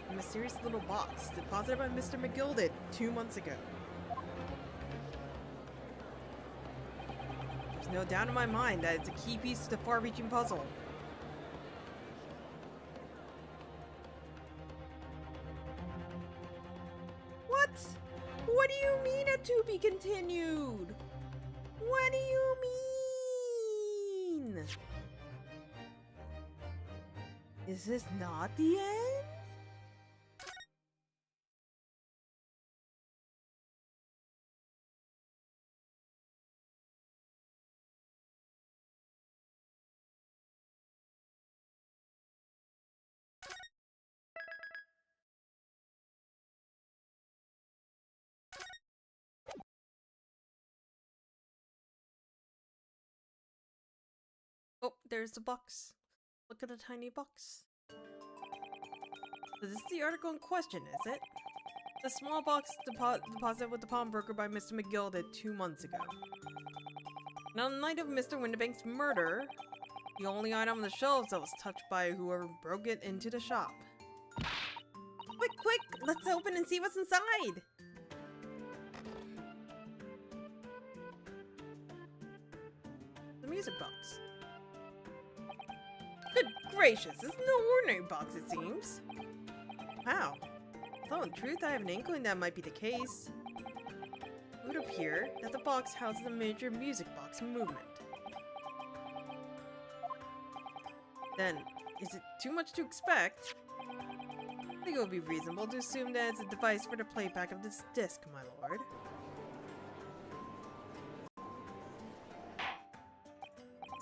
A mysterious little box deposited by Mr. Magilda 2 months ago. There's no doubt in my mind that it's a key piece to the far-reaching puzzle. What? What do you mean a to be continued? What do you mean? Is this not the end? Oh, there's the box. Look at the tiny box. This is the article in question, is it? The small box deposited with the pawnbroker by Mr. Magilda 2 months ago. And on the night of Mr. Windibank's murder, the only item on the shelves that was touched by whoever broke it into the shop. Quick, quick! Let's open and see what's inside! The music box. Good gracious, this is no ordinary box, it seems. Wow. Though in truth, I have an inkling that might be the case. It would appear that the box houses a major music box movement. Then, is it too much to expect? I think it would be reasonable to assume that it's a device for the playback of this disc, my lord.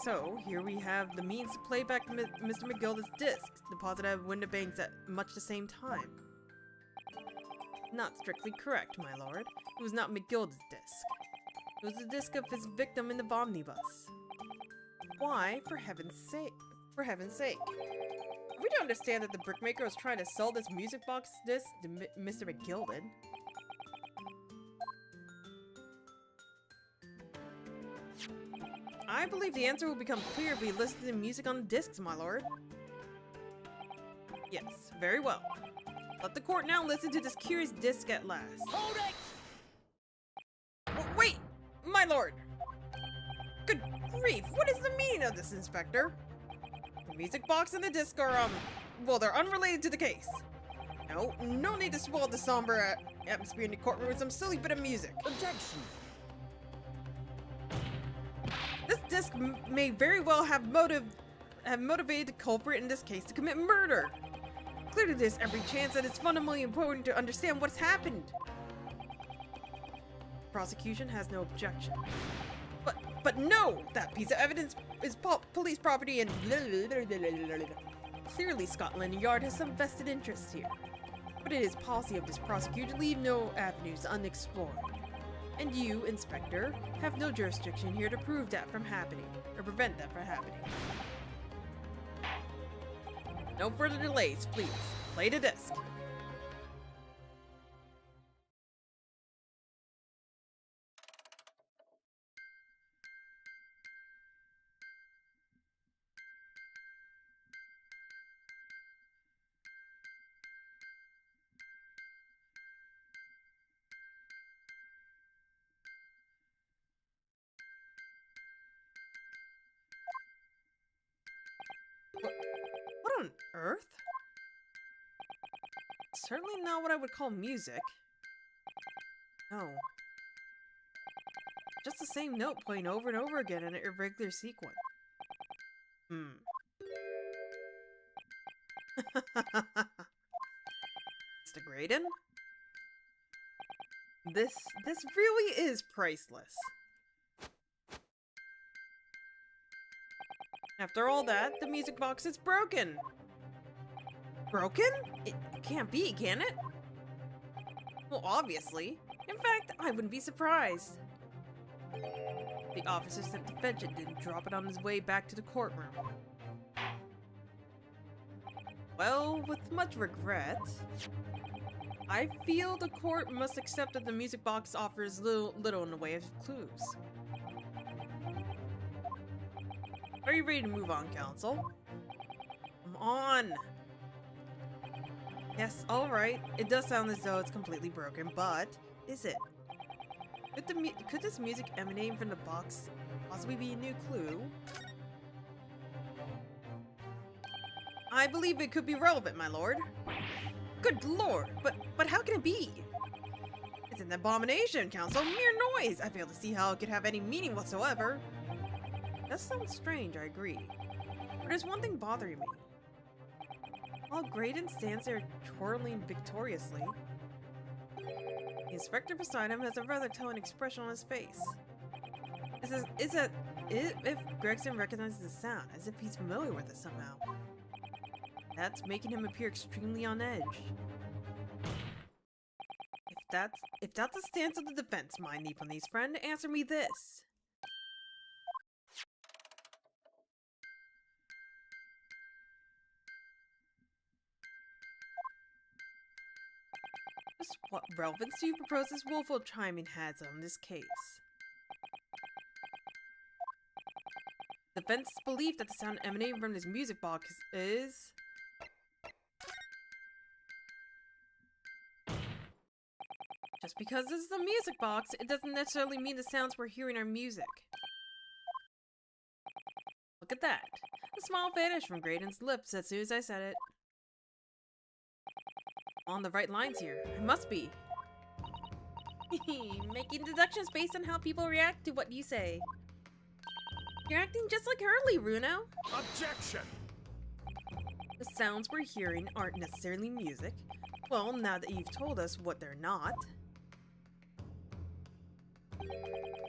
So, here we have the means to play back Mr. Magilda's disc, deposited at Windibank's at much the same time. Not strictly correct, my lord. It was not Magilda's disc. It was the disc of his victim in the omnibus. Why, for heaven's sake? For heaven's sake. Are we to understand that the brickmaker was trying to sell this music box disc to Mr. Magilda? I believe the answer will become clear if we listen to the music on the discs, my lord. Yes, very well. Let the court now listen to this curious disc at last. Hold it! Wait! My lord! Good grief, what is the meaning of this, Inspector? The music box and the disc are, well, they're unrelated to the case. No need to spoil the somber atmosphere in the courtroom with some silly bit of music. Objection! This disc may very well have motivated the culprit in this case to commit murder. Clearly there's every chance that it's fundamentally important to understand what's happened. The prosecution has no objection. But no! That piece of evidence is police property and clearly Scotland Yard has some vested interest here. But it is policy of this prosecutor to leave no avenues unexplored. And you, Inspector, have no jurisdiction here to prove that from happening, or prevent that from happening. No further delays, please. Play the disc. What on earth? Certainly not what I would call music. No. Just the same note playing over and over again in an irregular sequence. Mr. Graydon? This really is priceless. After all that, the music box is broken. Broken? It can't be, can it? Well, obviously. In fact, I wouldn't be surprised. The officer sent to fetch it didn't drop it on his way back to the courtroom. Well, with much regret, I feel the court must accept that the music box offers little in the way of clues. Are you ready to move on, counsel? Come on! Yes, alright. It does sound as though it's completely broken, but is it? Could this music emanating from the box possibly be a new clue? I believe it could be relevant, my lord. Good lord, but how can it be? It's an abomination, counsel. Mere noise! I fail to see how it could have any meaning whatsoever. That sounds strange, I agree. But there's one thing bothering me. While Graydon stands there twirling victoriously, the inspector beside him has a rather telling expression on his face. If Gregson recognizes the sound, as if he's familiar with it somehow. That's making him appear extremely on edge. If that's the stance of the defense, my Nepalese friend, answer me this. Just what relevance do you propose this woeful chiming has on this case? Defense's belief that the sound emanating from this music box is... Just because this is a music box, it doesn't necessarily mean the sounds we're hearing are music. Look at that. The smile vanished from Graydon's lips as soon as I said it. On the right lines here. I must be. Making deductions based on how people react to what you say. You're acting just like Hurley, Runo. Objection! The sounds we're hearing aren't necessarily music. Well, now that you've told us what they're not.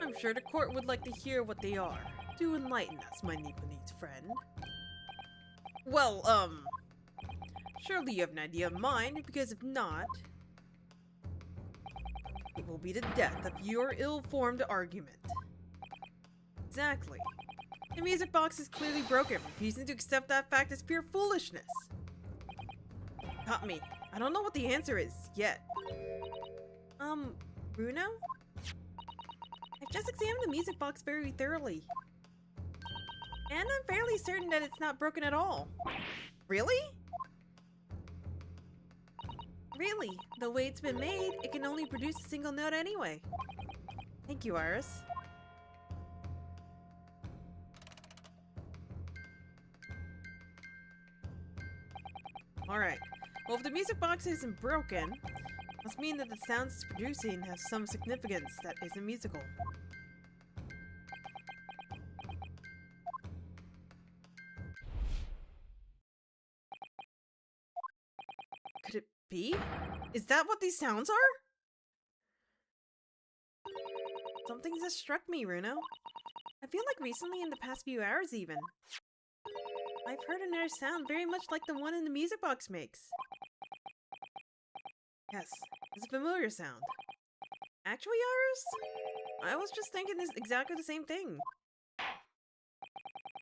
I'm sure the court would like to hear what they are. Do enlighten us, my Nepalese friend. Well, surely you have an idea of mine, because if not, it will be the death of your ill-formed argument. Exactly. The music box is clearly broken. Refusing to accept that fact is pure foolishness. Got me. I don't know what the answer is, yet. Bruno? I've just examined the music box very thoroughly. And I'm fairly certain that it's not broken at all. Really? Really, the way it's been made, it can only produce a single note anyway. Thank you, Iris. Alright, well if the music box isn't broken, it must mean that the sounds it's producing have some significance that isn't musical. be? Is that what these sounds are? Something just struck me, Runo. I feel like recently, in the past few hours even, I've heard another sound very much like the one in the music box makes. Yes, it's a familiar sound. Actually, Iris? I was just thinking this exactly the same thing.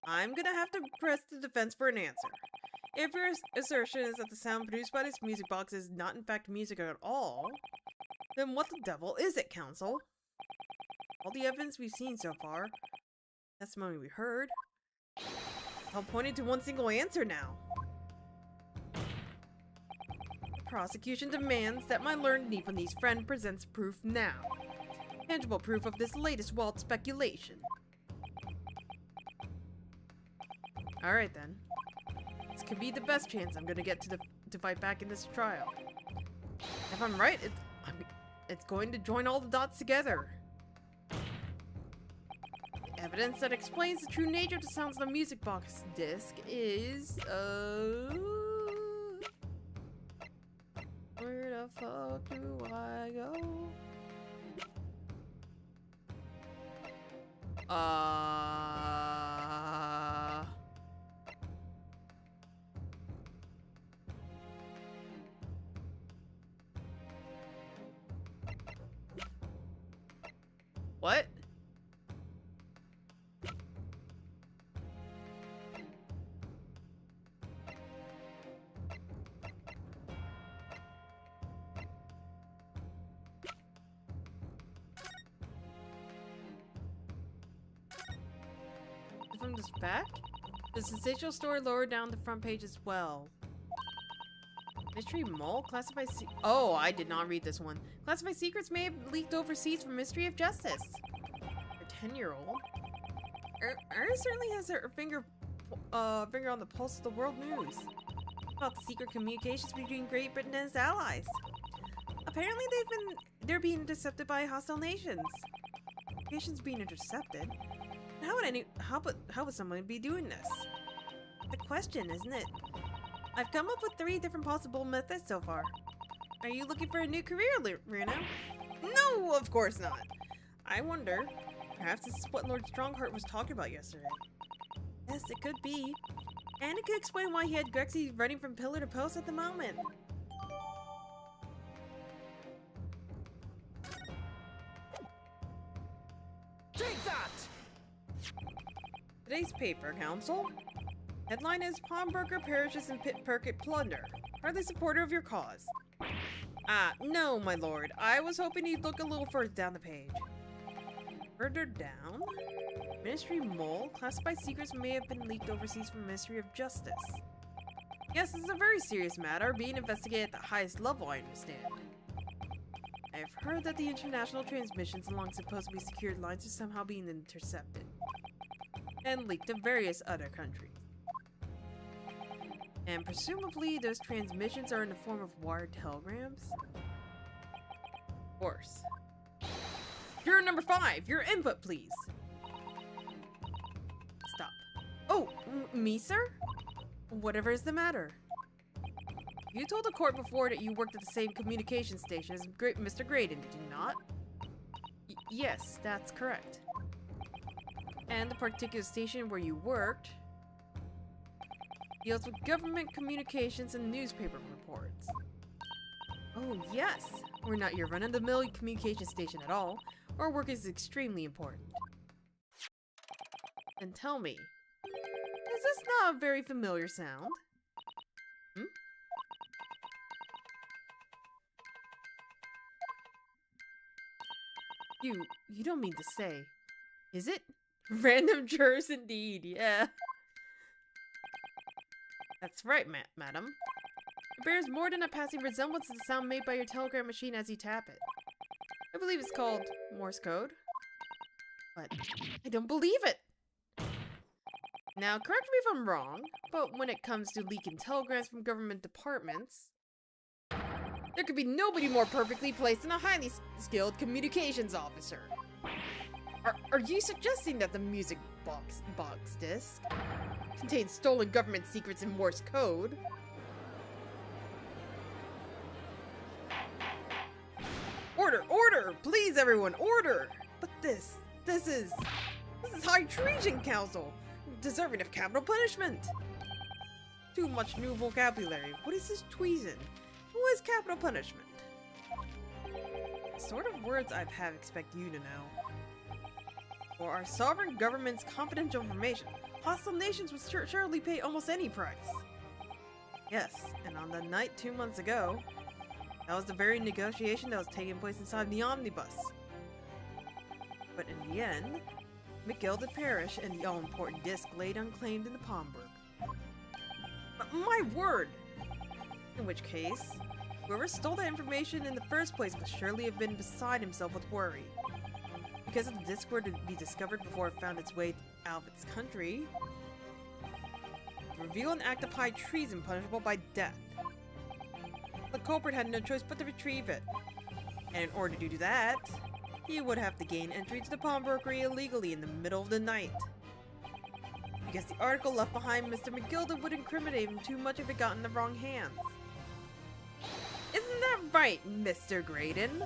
I'm gonna have to press the defense for an answer. If your assertion is that the sound produced by this music box is not in fact music at all, then what the devil is it, Counsel? All the evidence we've seen so far, testimony we heard, all pointed to one single answer now. The prosecution demands that my learned Nipponese friend presents proof now. Tangible proof of this latest wild speculation. Alright then. This could be the best chance I'm gonna get to fight back in this trial. If I'm right, it's going to join all the dots together. The evidence that explains the true nature of the sounds of the music box disc is, where the fuck do I go? What? From this back? The sensational story lower down the front page as well. Mystery Mole? Classified Oh, I did not read this one. Classified secrets may have leaked overseas from Mystery of Justice. Her 10-year-old? Iris certainly has her finger on the pulse of the world news. About the secret communications between Great Britain and its allies. Apparently they're being intercepted by hostile nations. Nations being intercepted? How would someone be doing this? The question, isn't it? I've come up with 3 different possible methods so far. Are you looking for a new career, Runo? No, of course not. I wonder, perhaps this is what Lord Strongheart was talking about yesterday. Yes, it could be. And it could explain why he had Grexy running from pillar to post at the moment. Take that! Today's paper, Counsel. Headline is Pawnbroker perishes in pickpocket plunder. Hardly supporter of your cause. No, my lord. I was hoping you'd look a little further down the page. Further down? Ministry Mole? Classified secrets may have been leaked overseas from Ministry of Justice. Yes, this is a very serious matter, being investigated at the highest level, I understand. I've heard that the international transmissions along supposedly secured lines are somehow being intercepted and leaked to various other countries. And presumably those transmissions are in the form of wired telegrams? Of course. Juror number 5, your input please. Stop. Oh, me sir? Whatever is the matter? You told the court before that you worked at the same communication station as Mr. Graydon, did you not? Yes, that's correct. And the particular station where you worked deals with government communications and newspaper reports. Oh yes, we're not your run-of-the-mill communication station at all. Our work is extremely important. And tell me, is this not a very familiar sound? Hmm? You don't mean to say, is it? Random jurors indeed, yeah. That's right, madam. It bears more than a passing resemblance to the sound made by your telegram machine as you tap it. I believe it's called Morse code. But I don't believe it! Now, correct me if I'm wrong, but when it comes to leaking telegrams from government departments, there could be nobody more perfectly placed than a highly skilled communications officer. Are you suggesting that the music box disc contains stolen government secrets in Morse code? please everyone, order! But this is high treason, council! Deserving of capital punishment! Too much new vocabulary. What is this treason? Who is capital punishment? The sort of words I'd have expect you to know. For our sovereign government's confidential information, hostile nations would surely pay almost any price. Yes, and on the night 2 months ago, that was the very negotiation that was taking place inside the omnibus. But in the end, McGilded Parish and the all-important disc laid unclaimed in the Palmberg. My word! In which case, whoever stole that information in the first place must surely have been beside himself with worry. Because if the disc were to be discovered before it found its way out of its country, reveal an act of high treason punishable by death. The culprit had no choice but to retrieve it. And in order to do that, he would have to gain entry to the pawnbrokery illegally in the middle of the night. Because the article left behind Mr. McGilded would incriminate him too much if it got in the wrong hands. Isn't that right, Mr. Graydon?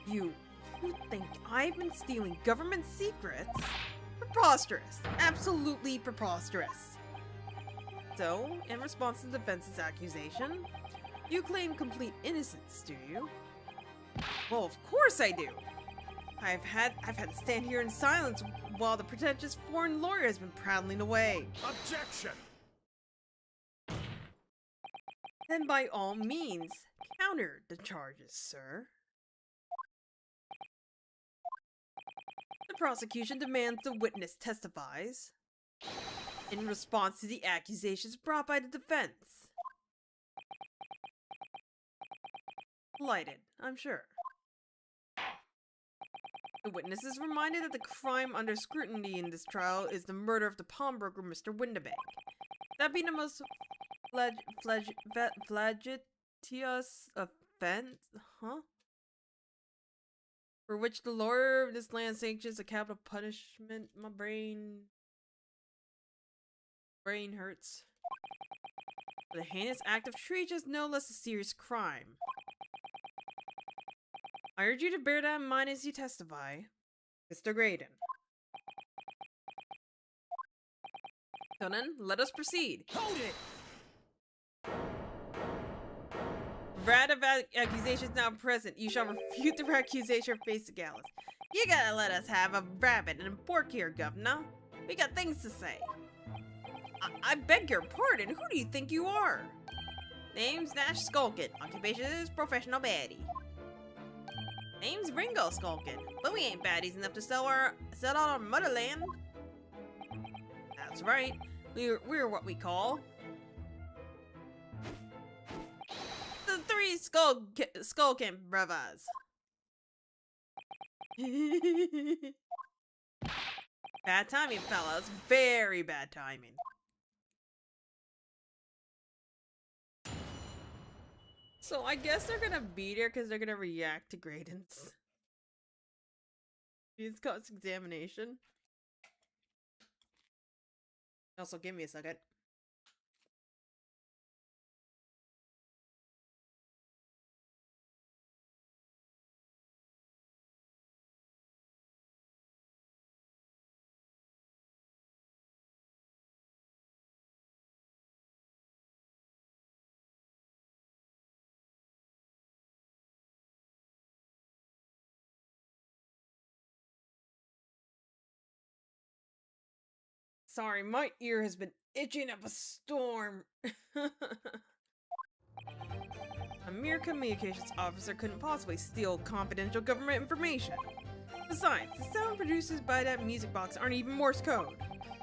You think I've been stealing government secrets? Preposterous. Absolutely preposterous. So, in response to the defense's accusation, you claim complete innocence, do you? Well, of course I do. I've had to stand here in silence while the pretentious foreign lawyer has been prattling away. Objection! Then by all means, counter the charges, sir. The prosecution demands the witness testifies in response to the accusations brought by the defense. Lighted, I'm sure. The witness is reminded that the crime under scrutiny in this trial is the murder of the pawnbroker, Mr. Windibank. That being the most flagitious offense, for which the lawyer of this land sanctions a capital punishment. My brain hurts. The heinous act of treason is no less a serious crime. I urge you to bear that in mind as you testify, Mr. Graydon. So then, let us proceed. Hold it! Wrath of accusations now present, you shall refute the accusation or face the gallows. You gotta let us have a rabbit and a pork here, governor. We got things to say. I beg your pardon, who do you think you are? Name's Nash Skulkin, occupation is professional baddie. Name's Ringo Skulkin, but we ain't baddies enough to sell out our motherland. That's right, we're what we call the Three Skulkin Brothers. Bad timing, fellas. Very bad timing. So I guess they're gonna be there because they're gonna react to Graydon's cross-examination. Also, give me a second. Sorry, my ear has been itching up a storm. A mere communications officer couldn't possibly steal confidential government information. Besides, the sound produced by that music box aren't even Morse code.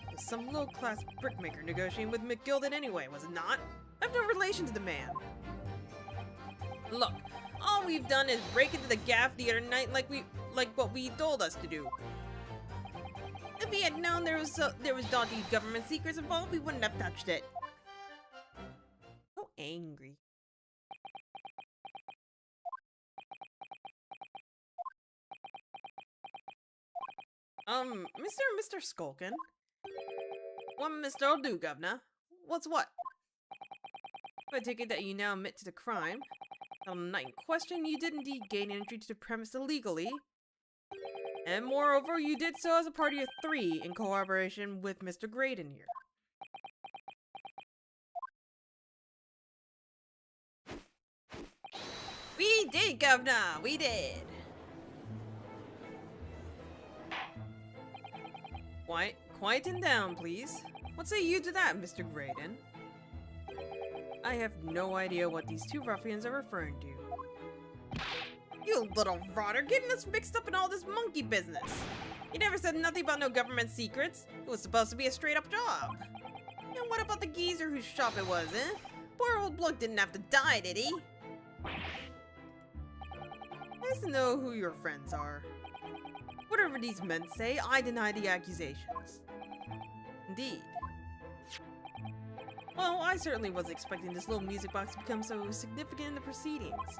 It was some low-class brickmaker negotiating with McGilded anyway, was it not? I have no relation to the man. Look, all we've done is break into the gaff the other night like what we told us to do. If we had known there was dodgy government secrets involved, we wouldn't have touched it. So angry. Mr. Skulkin? What Mr. will do, governor? What's what? I take it that you now admit to the crime. On the night in question, you did indeed gain entry to the premise illegally. And moreover, you did so as a party of 3 in cooperation with Mr. Graydon here. We did, Governor! We did! Quieten down, please. What say you to that, Mr. Graydon? I have no idea what these 2 ruffians are referring to. You little rotter, getting us mixed up in all this monkey business. You never said nothing about no government secrets. It was supposed to be a straight-up job. And what about the geezer whose shop it was, eh? Poor old bloke didn't have to die, did he? Nice to know who your friends are. Whatever these men say, I deny the accusations. Indeed. Well, I certainly wasn't expecting this little music box to become so significant in the proceedings.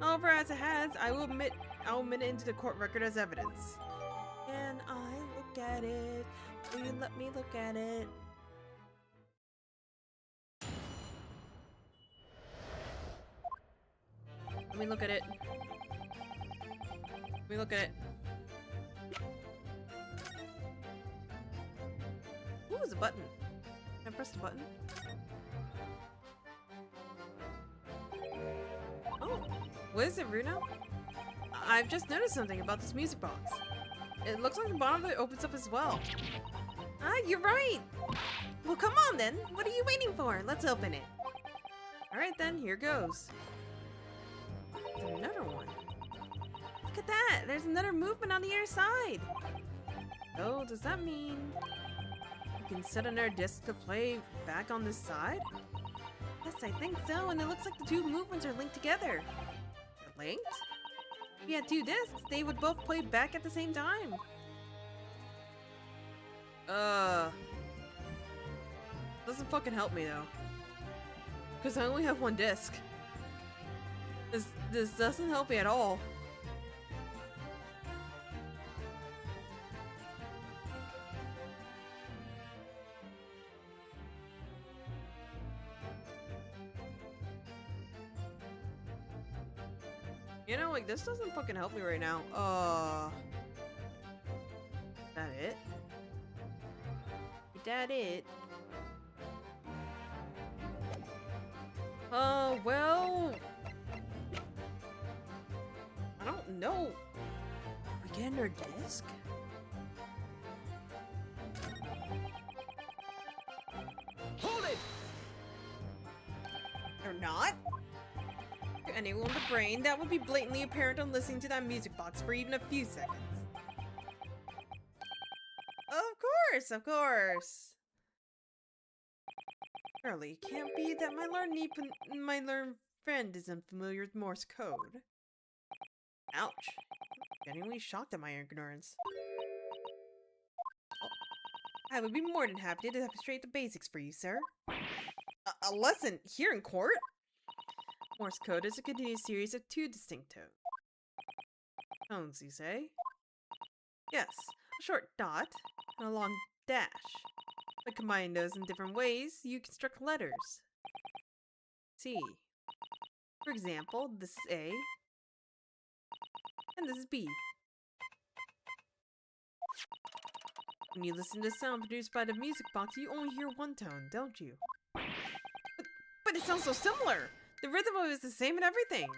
However, as it has, I'll admit it into the court record as evidence. Can I look at it? Will you let me look at it? Let me look at it. Let me look at it. Ooh, there's a button. Can I press the button? Oh, what is it, Bruno? I've just noticed something about this music box. It looks like the bottom of it opens up as well. Ah, you're right! Well, come on then! What are you waiting for? Let's open it. Alright then, here goes. There's another one. Look at that! There's another movement on the other side! Oh, does that mean we can set another disc to play back on this side? Yes, I think so, and it looks like the 2 movements are linked together. They're linked? If you had 2 discs, they would both play back at the same time. Doesn't fucking help me though. Because I only have 1 disc. This doesn't help me at all. You know, like, this doesn't fucking help me right now. Is that it? Is that it? Well... I don't know. We getting our disc? Hold it! Or not? To anyone with a brain, that would be blatantly apparent on listening to that music box for even a few seconds. Of course! Surely, it can't be that my learned friend isn't familiar with Morse code. Ouch. I'm genuinely shocked at my ignorance. I would be more than happy to demonstrate the basics for you, sir. A lesson here in court? Morse code is a continuous series of 2 distinct tones, you say? Yes, a short dot and a long dash. By combining those in different ways, you construct letters. See. For example, this is A, and this is B. When you listen to the sound produced by the music box, you only hear 1 tone, don't you? But it sounds so similar! The rhythm of it is the same and everything!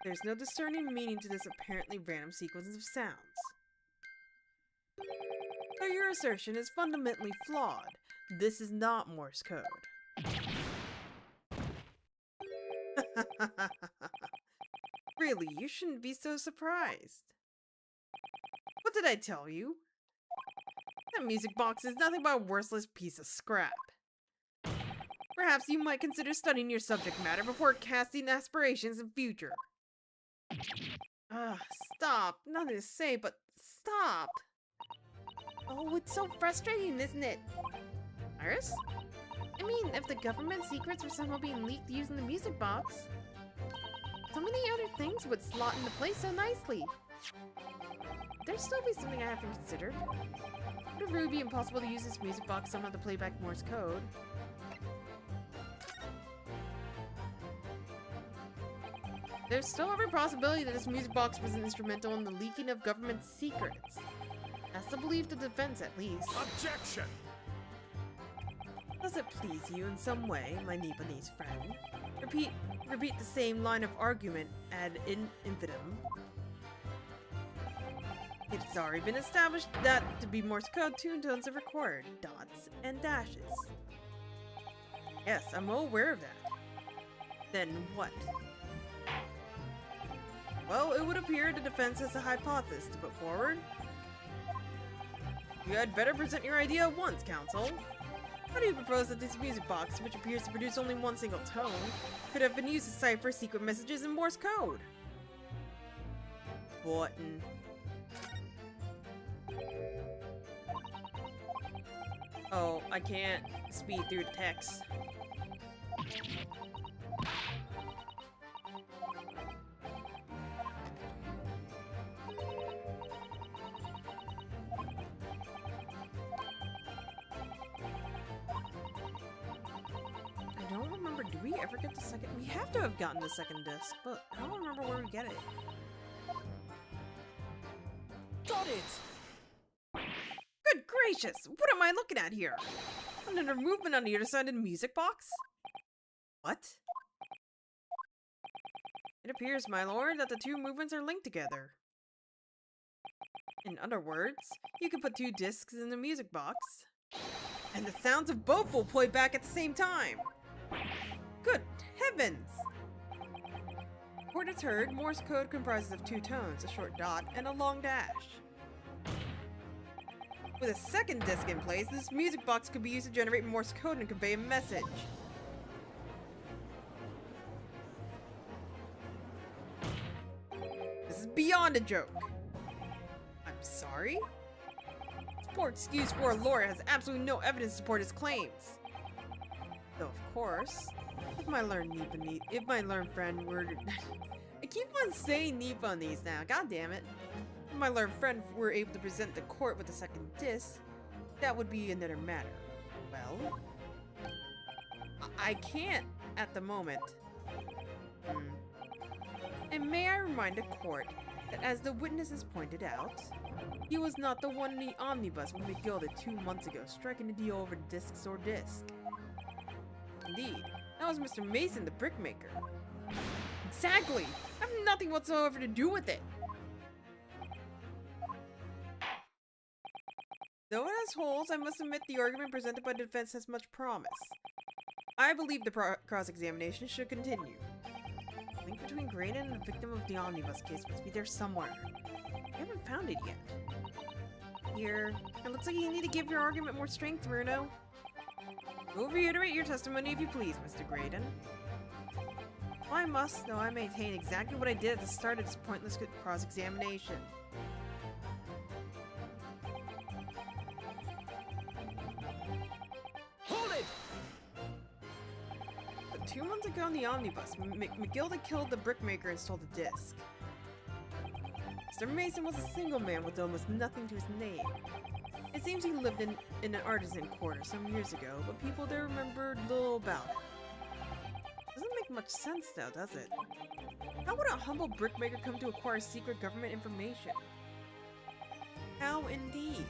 There's no discerning meaning to this apparently random sequence of sounds. So your assertion is fundamentally flawed. This is not Morse code. Really, you shouldn't be so surprised. What did I tell you? That music box is nothing but a worthless piece of scrap. Perhaps you might consider studying your subject matter before casting aspirations in future. Stop. Nothing to say, but stop. Oh, it's so frustrating, isn't it? Iris? I mean, if the government secrets were somehow being leaked using the music box, so many other things would slot into place so nicely. There'd still be something I haven't considered. Would it really be impossible to use this music box somehow to play back Morse code? There's still every possibility that this music box was instrumental in the leaking of government secrets. That's the belief of the defense, at least. Objection! Does it please you in some way, my Nepalese friend? Repeat the same line of argument ad infinitum. It's already been established that to be Morse code, 2 tones are required, dots and dashes. Yes, I'm well aware of that. Then what? Well, it would appear the defense has a hypothesis to put forward. You had better present your idea at once, counsel. How do you propose that this music box, which appears to produce only one single tone, could have been used to cipher secret messages in Morse code? Button. Oh, I can't speed through the text. I don't remember, do we ever get the second? We have to have gotten the second disc, but I don't remember where we get it. Got it! Good gracious! What am I looking at here? Another movement on the other side of the music box? What? It appears, my lord, that the two movements are linked together. In other words, you can put two discs in the music box, and the sounds of both will play back at the same time! Good heavens! What it's heard, Morse code comprises of 2 tones, a short dot, and a long dash. With a second disc in place, this music box could be used to generate Morse code and convey a message. This is beyond a joke. I'm sorry? This poor excuse for a lawyer has absolutely no evidence to support his claims. Though, of course, if my learned friend were to... I keep on saying Nepalese now, god damn it. If my learned friend were able to present the court with a second disc, that would be another matter. Well, I can't at the moment. And may I remind the court that, as the witnesses pointed out, he was not the one in the omnibus when we gilded 2 months ago, striking a deal over discs or disc. Indeed, that was Mr. Mason, the brickmaker. Exactly! I have nothing whatsoever to do with it! Though it has holes, I must admit the argument presented by the defense has much promise. I believe the cross-examination should continue. The link between Great and the victim of the omnibus case must be there somewhere. I haven't found it yet. Here, it looks like you need to give your argument more strength, Bruno. We'll reiterate your testimony if you please, Mr. Graydon. Well, I must, though I maintain exactly what I did at the start of this pointless cross-examination. Hold it! But 2 months ago in the omnibus, McGilda killed the brickmaker and stole the disc. Mr. Mason was a single man with almost nothing to his name. It seems he lived in an artisan quarter some years ago, but people there remembered little about it. Doesn't make much sense though, does it? How would a humble brickmaker come to acquire secret government information? How indeed?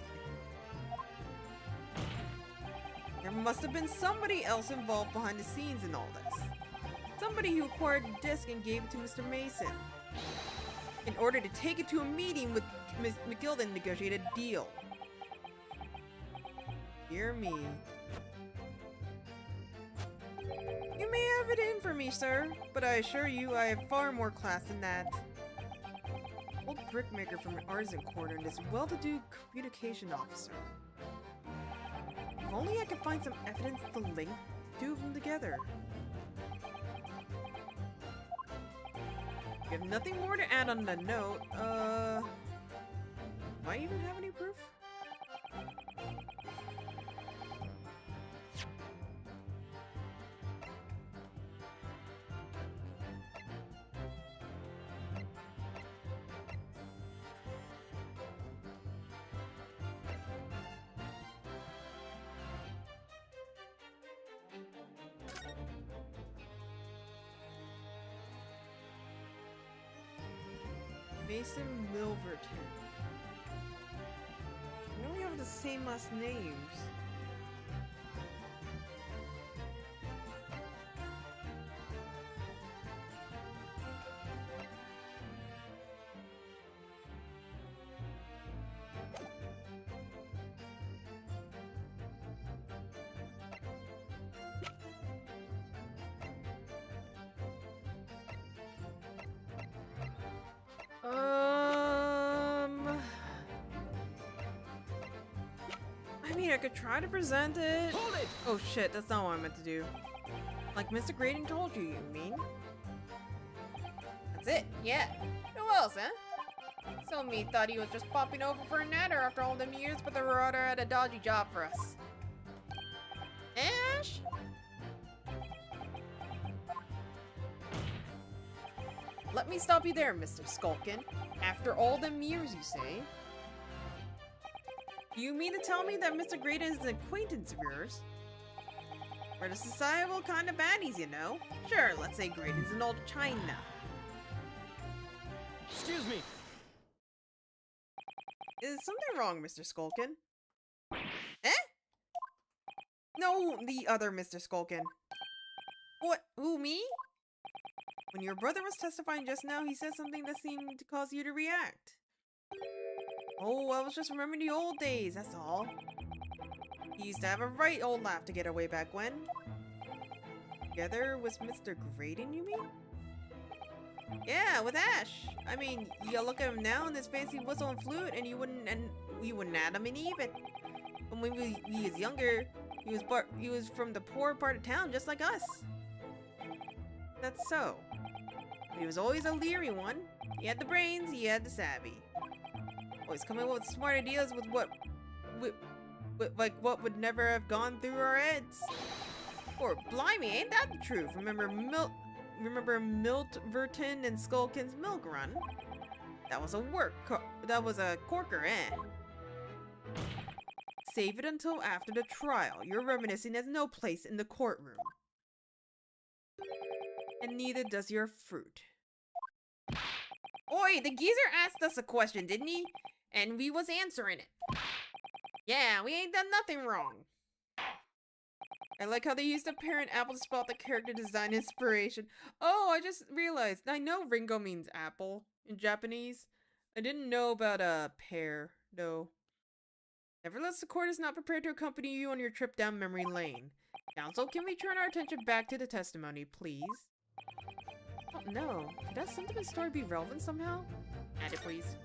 There must have been somebody else involved behind the scenes in all this. Somebody who acquired the disc and gave it to Mr. Mason, in order to take it to a meeting with Ms. McGilda and negotiate a deal. Dear me. You may have it in for me, sir, but I assure you I have far more class than that. Old brickmaker from an artisan quarter and this well-to-do communication officer. If only I could find some evidence to link the two of them together. You have nothing more to add on the note, do I even have any proof? Mason Milverton. I know we have the same last names. I mean, I could try to present it. Hold it! Oh shit, that's not what I meant to do. Like Mr. Graydon told you mean? That's it, yeah. Who else, huh? So me thought he was just popping over for a natter after all them years, but the Marauder had a dodgy job for us. Ash? Let me stop you there, Mr. Skulkin. After all them years, you say? You mean to tell me that Mr. Graydon is an acquaintance of yours? We're the societal kind of baddies, you know? Sure, let's say Graydon's an old China. Excuse me. Is something wrong, Mr. Skulkin? Eh? No, the other Mr. Skulkin. What? Who, me? When your brother was testifying just now, he said something that seemed to cause you to react. Oh, I was just remembering the old days, that's all. He used to have a right old laugh to get away back when. Together with Mr. Graydon, you mean? Yeah, with Ash. I mean, you look at him now in his fancy whistle and flute, and you wouldn't add him in even. But when he was younger, he was from the poor part of town, just like us. That's so. But he was always a leery one. He had the brains, he had the savvy. Always coming up with smart ideas with what would never have gone through our heads. Or blimey, ain't that the truth? Remember Miltverton and Skulkin's milk run? That was a corker, eh? Save it until after the trial. Your reminiscing has no place in the courtroom. And neither does your fruit. Oi, the geezer asked us a question, didn't he? And we was answering it. Yeah, we ain't done nothing wrong. I like how they used a parent apple to spell out the character design inspiration. Oh, I just realized. I know Ringo means apple in Japanese. I didn't know about a pear, though. Nevertheless, the court is not prepared to accompany you on your trip down memory lane. Counsel, can we turn our attention back to the testimony, please? Oh, no. Could that sentiment story be relevant somehow? Add it, please.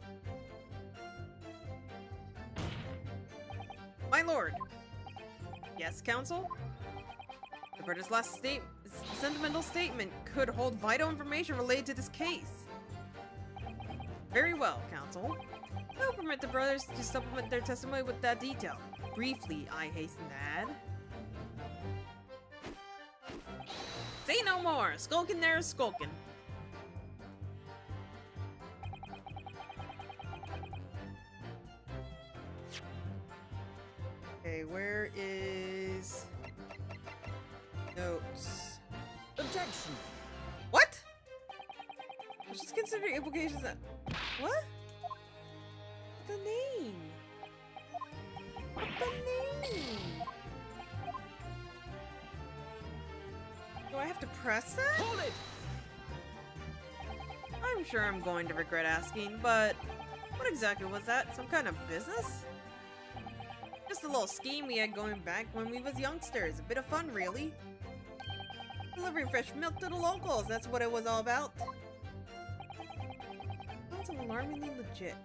My lord. Yes, counsel? The British last sentimental statement could hold vital information related to this case. Very well, counsel. We'll permit the brothers to supplement their testimony with that detail. Briefly, I hasten to add. Say no more! Skulkin' there is skulkin'. Okay, where is... notes? Objection. What? Let's just consider implications that... What? The name. What the name? Do I have to press that? Hold it! I'm sure I'm going to regret asking, but what exactly was that? Some kind of business? Just a little scheme we had going back when we was youngsters. A bit of fun, really. Delivering fresh milk to the locals, that's what it was all about. Sounds alarmingly legit.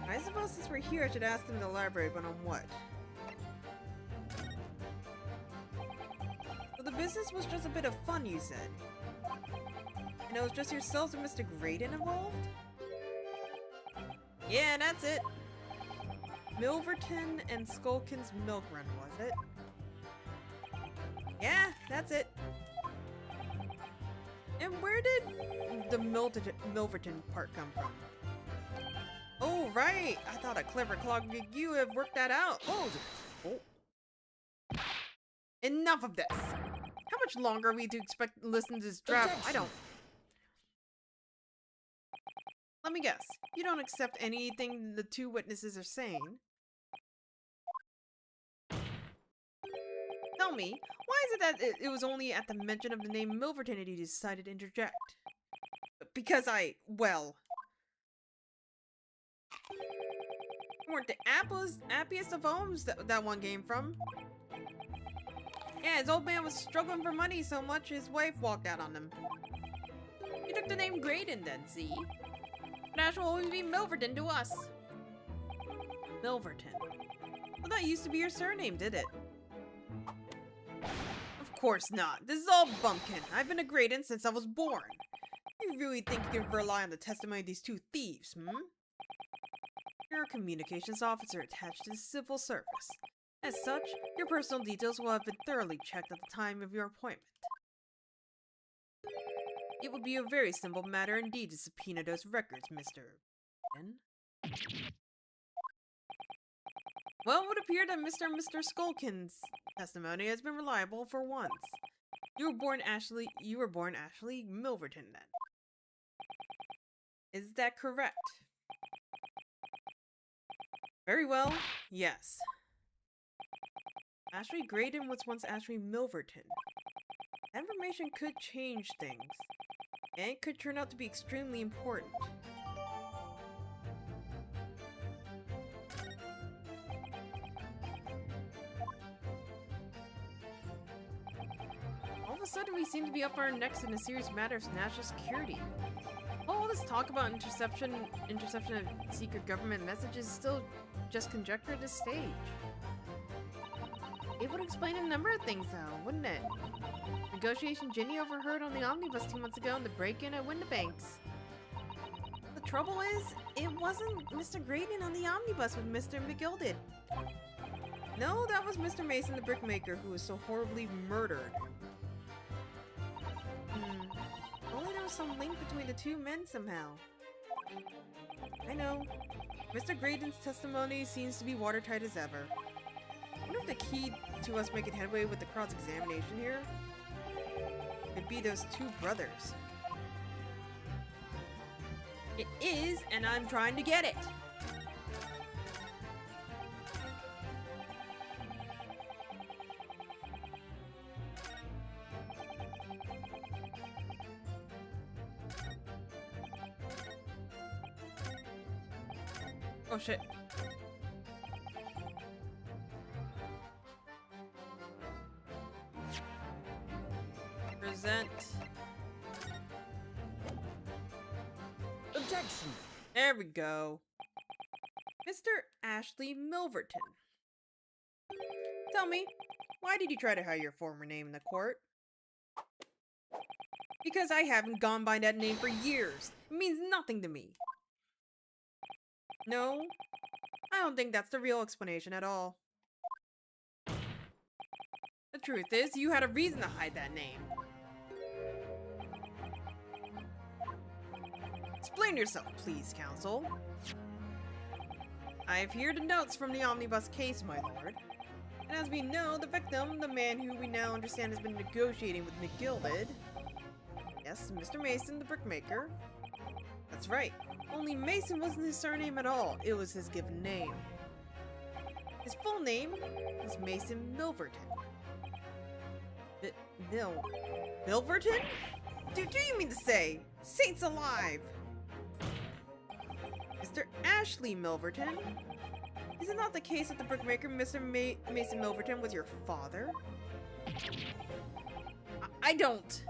I suppose since we're here, I should ask them to elaborate, but on what? So the business was just a bit of fun, you said? And it was just yourselves and Mr. Graydon involved? Yeah, that's it. Milverton and Skulkin's milk run, was it? Yeah, that's it. And where did the Milverton part come from? Oh, right! I thought a clever clog like you have worked that out. Hold it! Oh. Enough of this! How much longer are we to expect to listen to this draft? I don't. Let me guess. You don't accept anything the two witnesses are saying. Tell me, why is it that it was only at the mention of the name Milverton that you decided to interject? Because well... weren't the happiest of homes that one came from. Yeah, his old man was struggling for money so much his wife walked out on him. He took the name Graydon then, see? But Ash will always be Milverton to us. Milverton. Well, that used to be your surname, did it? Of course not. This is all bumpkin. I've been a Graydon since I was born. You really think you can rely on the testimony of these two thieves, You're a communications officer attached to the civil service. As such, your personal details will have been thoroughly checked at the time of your appointment. It would be a very simple matter indeed to subpoena those records, Mr. N. Well, it would appear that Mr. and Mr. Skulkin's testimony has been reliable for once. You were born Ashley Milverton then. Is that correct? Very well, yes. Ashley Graydon was once Ashley Milverton. That information could change things, and it could turn out to be extremely important. All of a sudden, we seem to be up our necks in a serious matter of national security. All this talk about interception of secret government messages is still just conjecture at this stage. It would explain a number of things, though, wouldn't it? Negotiation Ginny overheard on the omnibus 2 months ago and the break-in at Windibanks. The trouble is, it wasn't Mr. Graydon on the omnibus with Mr. McGilded. No, that was Mr. Mason the brickmaker who was so horribly murdered. Only there was some link between the two men somehow. I know. Mr. Graydon's testimony seems to be watertight as ever. I wonder if the key to us making headway with the cross-examination here could be those two brothers. It is, and I'm trying to get it! Oh shit. Present. Objection! There we go. Mr. Ashley Milverton. Tell me, why did you try to hide your former name in the court? Because I haven't gone by that name for years. It means nothing to me. No, I don't think that's the real explanation at all. The truth is, you had a reason to hide that name. Explain yourself, please, counsel. I have here the notes from the omnibus case, my lord. And as we know, the victim, the man who we now understand has been negotiating with McGilded. Yes, Mr. Mason, the brickmaker. That's right. Only Mason wasn't his surname at all. It was his given name. His full name was Mason Milverton. Milverton? Do you mean to say? Saints alive! Mr. Ashley Milverton? Is it not the case that the brickmaker, Mr. Mason Milverton, was your father? I don't!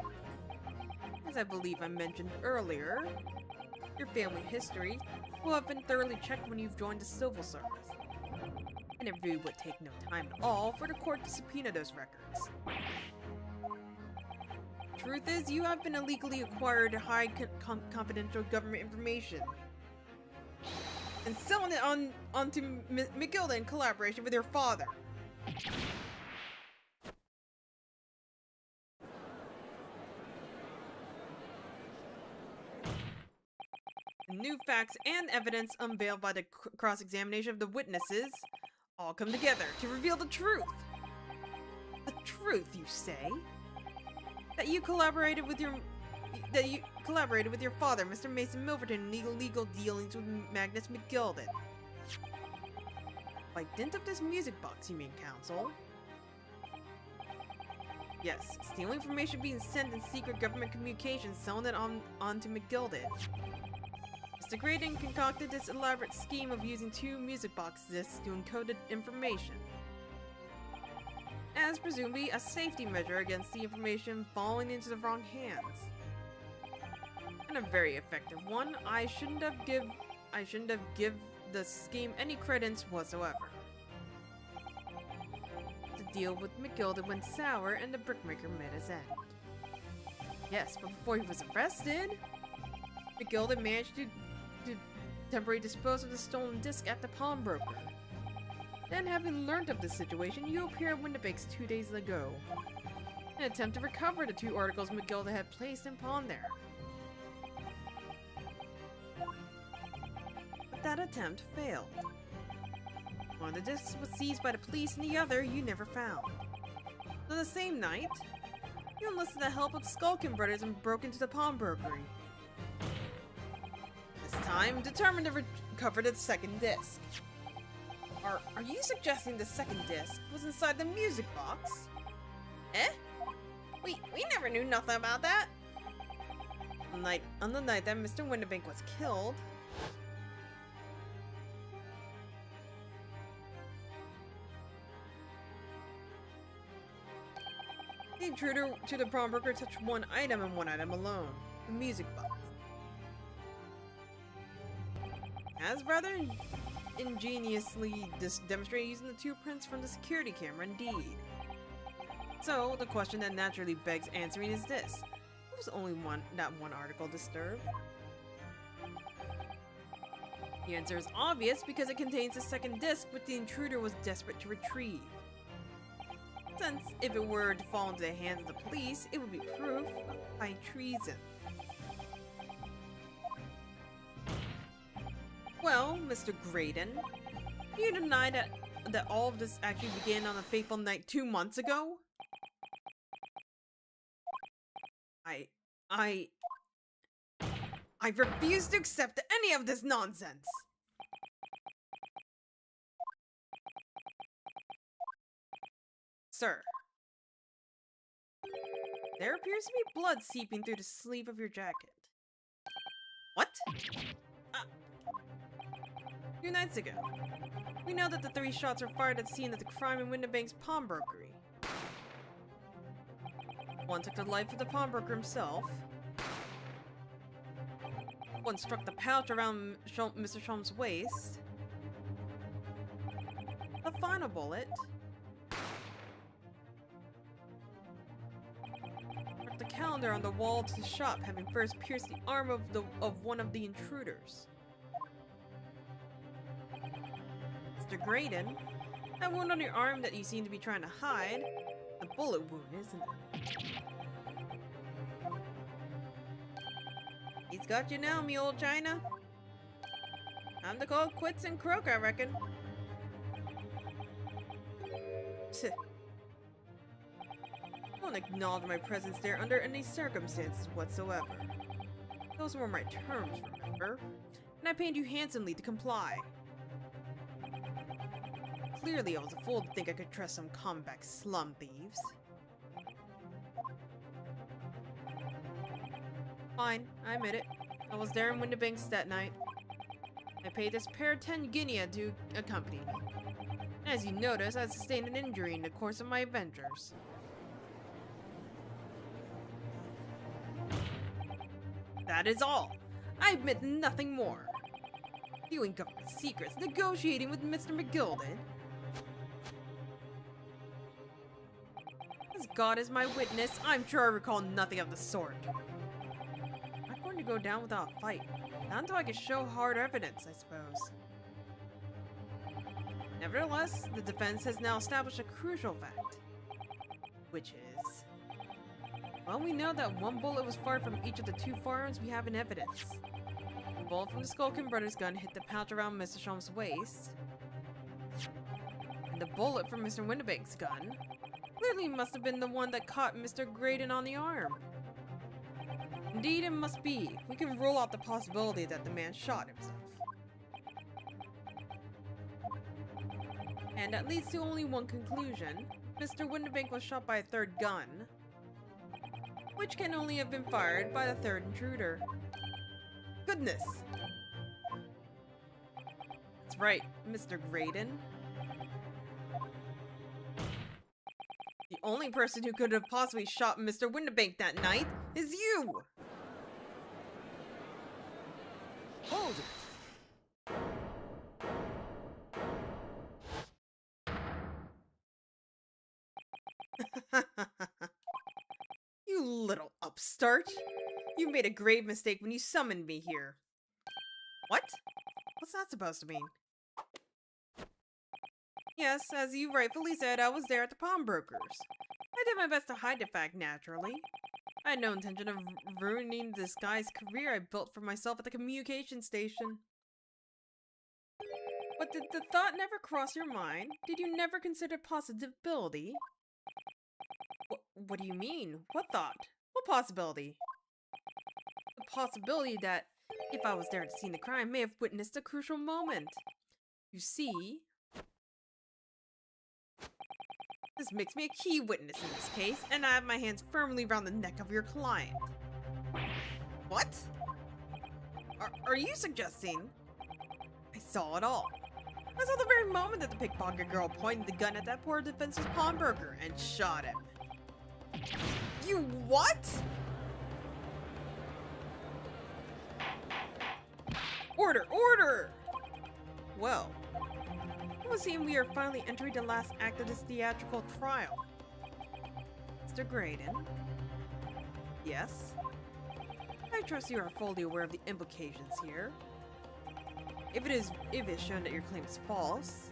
As I believe I mentioned earlier, your family history will have been thoroughly checked when you've joined the civil service. And it really would take no time at all for the court to subpoena those records. Truth is, you have been illegally acquired to hide confidential government information. And selling it onto McGilda in collaboration with your father. New facts and evidence unveiled by the cross-examination of the witnesses all come together to reveal the truth. The truth, you say? that you collaborated with your father, Mr. Mason Milverton, in illegal dealings with Magnus McGilden. By dint of this music box, you mean, Counsel? Yes, stealing information being sent in secret government communications, selling it onto McGilden. Mr. Graydon concocted this elaborate scheme of using 2 music box discs to encode information, as presumably a safety measure against the information falling into the wrong hands. And a very effective one. I shouldn't have give the scheme any credence whatsoever. The deal with McGilden went sour and the brickmaker met his end. Yes, but before he was arrested, McGilden managed to temporarily dispose of the stolen disc at the pawnbroker. Then, having learned of the situation, you appear at Windibanks 2 days ago, in an attempt to recover the 2 articles McGilden had placed in pawn there. But that attempt failed. One of the discs was seized by the police and the other you never found. So the same night, you enlisted the help of the Skulkin brothers and broke into the pawnbrokery. This time, determined to recover the second disc. Are you suggesting the second disc was inside the music box? Eh? We never knew nothing about that. On the night that Mr. Windibank was killed, the intruder to the pawnbroker touched one item and one item alone, the music box. As rather ingeniously demonstrated using the 2 prints from the security camera, indeed. So, the question that naturally begs answering is this. What was only that one article disturbed? The answer is obvious because it contains a second disc which the intruder was desperate to retrieve. Since, if it were to fall into the hands of the police, it would be proof of high treason. Well, Mr. Graydon, you deny that all of this actually began on a fateful night 2 months ago? I refuse to accept any of this nonsense! Sir, there appears to be blood seeping through the sleeve of your jacket. What? 2 nights ago, we know that the 3 shots were fired at the scene of the crime in Windibank's pawnbrokery. One took the life of the pawnbroker himself. One struck the pouch around Mr. Shum's waist. The final bullet struck the calendar on the wall to the shop, having first pierced the arm of one of the intruders. Mr. Graydon, that wound on your arm that you seem to be trying to hide, a bullet wound, isn't it? He's got you now, me old China. Time to call quits and croak, I reckon. Psst. Don't acknowledge my presence there under any circumstances whatsoever. Those were my terms, remember? And I paid you handsomely to comply. Clearly, I was a fool to think I could trust some comeback slum thieves. Fine, I admit it. I was there in Windibanks that night. I paid this pair 10 guinea to accompany me. And as you notice, I sustained an injury in the course of my adventures. That is all. I admit nothing more. Stealing government secrets, negotiating with Mr. McGilden. As God is my witness, I'm sure I recall nothing of the sort. I'm not going to go down without a fight. Not until I can show hard evidence, I suppose. Nevertheless, the defense has now established a crucial fact. Which is... well, we know that one bullet was fired from each of the 2 firearms we have in evidence. The bullet from the Skulkin brothers' gun hit the pouch around Mr. Shum's waist. And the bullet from Mr. Windibank's gun Clearly must have been the one that caught Mr. Graydon on the arm. Indeed, it must be. We can rule out the possibility that the man shot himself. And that leads to only one conclusion. Mr. Winterbank was shot by a third gun, which can only have been fired by the third intruder. Goodness! That's right, Mr. Graydon. The only person who could have possibly shot Mr. Winterbank that night is you! Hold it! You little upstart! You made a grave mistake when you summoned me here. What? What's that supposed to mean? Yes, as you rightfully said, I was there at the pawnbroker's. I did my best to hide the fact, naturally. I had no intention of ruining this guy's career I built for myself at the communication station. But did the thought never cross your mind? Did you never consider possibility? What do you mean? What thought? What possibility? The possibility that, if I was there at the scene of the crime, may have witnessed a crucial moment. You see, this makes me a key witness in this case, and I have my hands firmly around the neck of your client. What? Are you suggesting? I saw it all. I saw the very moment that the pickpocket girl pointed the gun at that poor defenseless pawnbroker and shot him. You what? Order! Order! Well, it would seem we are finally entering the last act of this theatrical trial. Mr. Graydon? Yes? I trust you are fully aware of the implications here. If it is shown that your claim is false,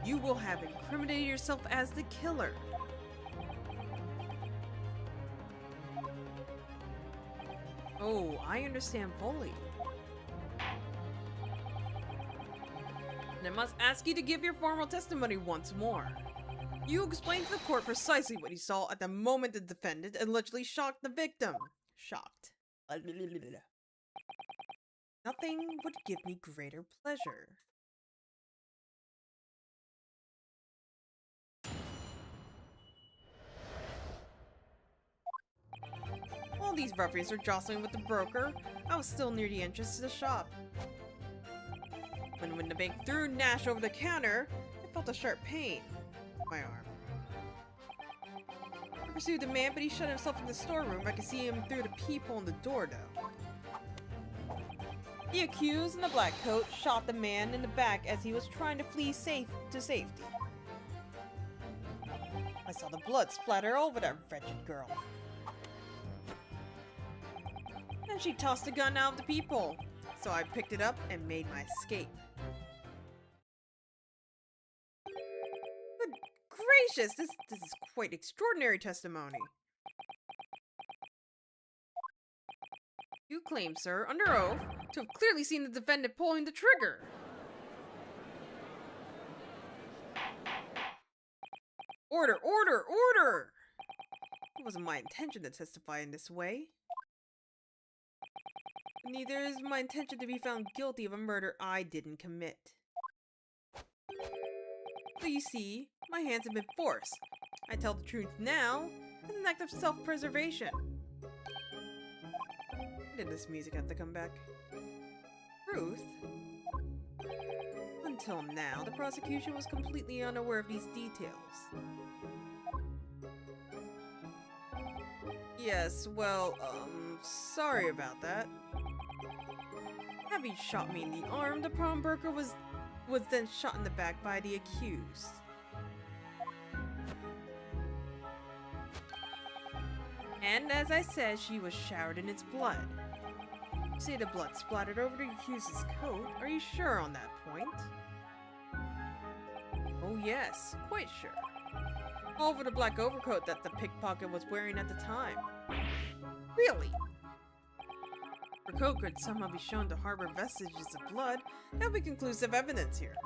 you will have incriminated yourself as the killer. Oh, I understand fully. And I must ask you to give your formal testimony once more. You explained to the court precisely what you saw at the moment the defendant allegedly shocked the victim. Shocked. Nothing would give me greater pleasure. While these ruffians were jostling with the broker, I was still near the entrance to the shop. When the bank threw Nash over the counter, I felt a sharp pain in my arm. I pursued the man, but he shut himself in the storeroom. I could see him through the peephole in the door, though. The accused in the black coat shot the man in the back as he was trying to flee to safety. I saw the blood splatter over that wretched girl. Then she tossed the gun out of the peephole, so I picked it up and made my escape. Good gracious, this is quite extraordinary testimony. You claim, sir, under oath, to have clearly seen the defendant pulling the trigger. Order, order, order! It wasn't my intention to testify in this way. Neither is my intention to be found guilty of a murder I didn't commit. So you see, my hands have been forced. I tell the truth now as an act of self-preservation. Did this music have to come back? Truth? Until now, the prosecution was completely unaware of these details. Yes, well, sorry about that. Having shot me in the arm, the pawnbroker was then shot in the back by the accused. And as I said, she was showered in its blood. You say the blood splattered over the accused's coat? Are you sure on that point? Oh yes, quite sure. All over the black overcoat that the pickpocket was wearing at the time. Really? If the coat could somehow be shown to harbor vestiges of blood, that would be conclusive evidence here.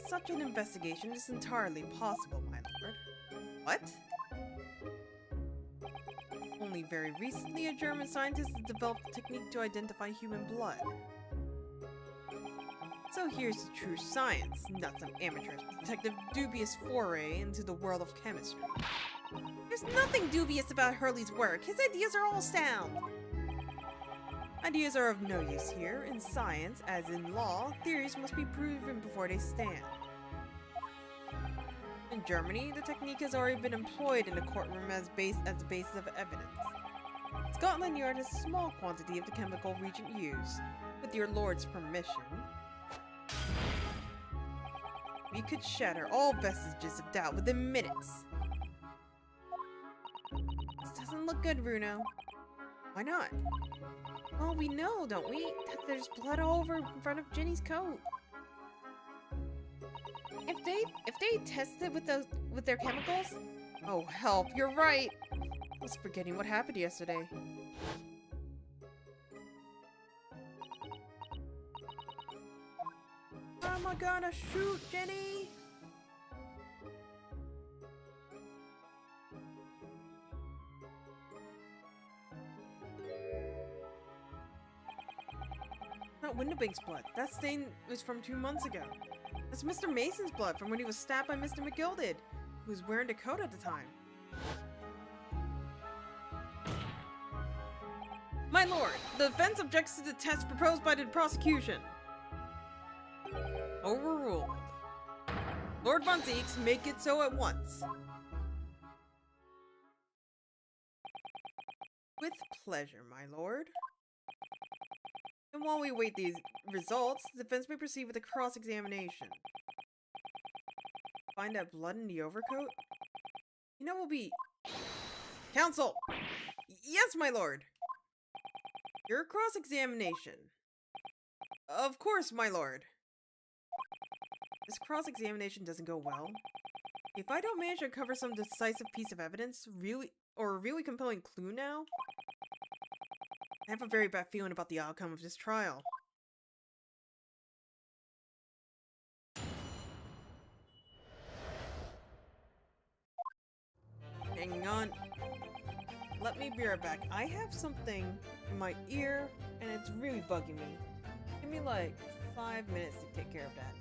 such an investigation is entirely possible, my lord. What? Only very recently, a German scientist has developed a technique to identify human blood. So here's the true science, not some amateur detective dubious foray into the world of chemistry. There's nothing dubious about Hurley's work. His ideas are all sound. Ideas are of no use here. In science, as in law, theories must be proven before they stand. In Germany, the technique has already been employed in a courtroom as the basis of evidence. Scotland Yard has a small quantity of the chemical Regent used. With your lord's permission, we could shatter all vestiges of doubt within minutes. This doesn't look good, Bruno. Why not? Well, we know, don't we, that there's blood all over in front of Jenny's coat. If they tested with their chemicals? Oh, help, you're right. I was forgetting what happened yesterday. Am I gonna shoot, Jenny? Not Windibank's blood. That stain was from 2 months ago. That's Mr. Mason's blood from when he was stabbed by Mr. McGilded, who was wearing a coat at the time. My lord, the defense objects to the test proposed by the prosecution. Overruled. Lord Von Zeeks, make it so at once. With pleasure, my lord. And while we await these results, the defense may proceed with a cross-examination. Find that blood in the overcoat? You know, we'll be... Counsel! Yes, my lord! Your cross-examination. Of course, my lord. This cross-examination doesn't go well. If I don't manage to uncover some decisive piece of evidence, a really compelling clue now, I have a very bad feeling about the outcome of this trial. Hang on. Let me be right back. I have something in my ear, and it's really bugging me. Give me like 5 minutes to take care of that.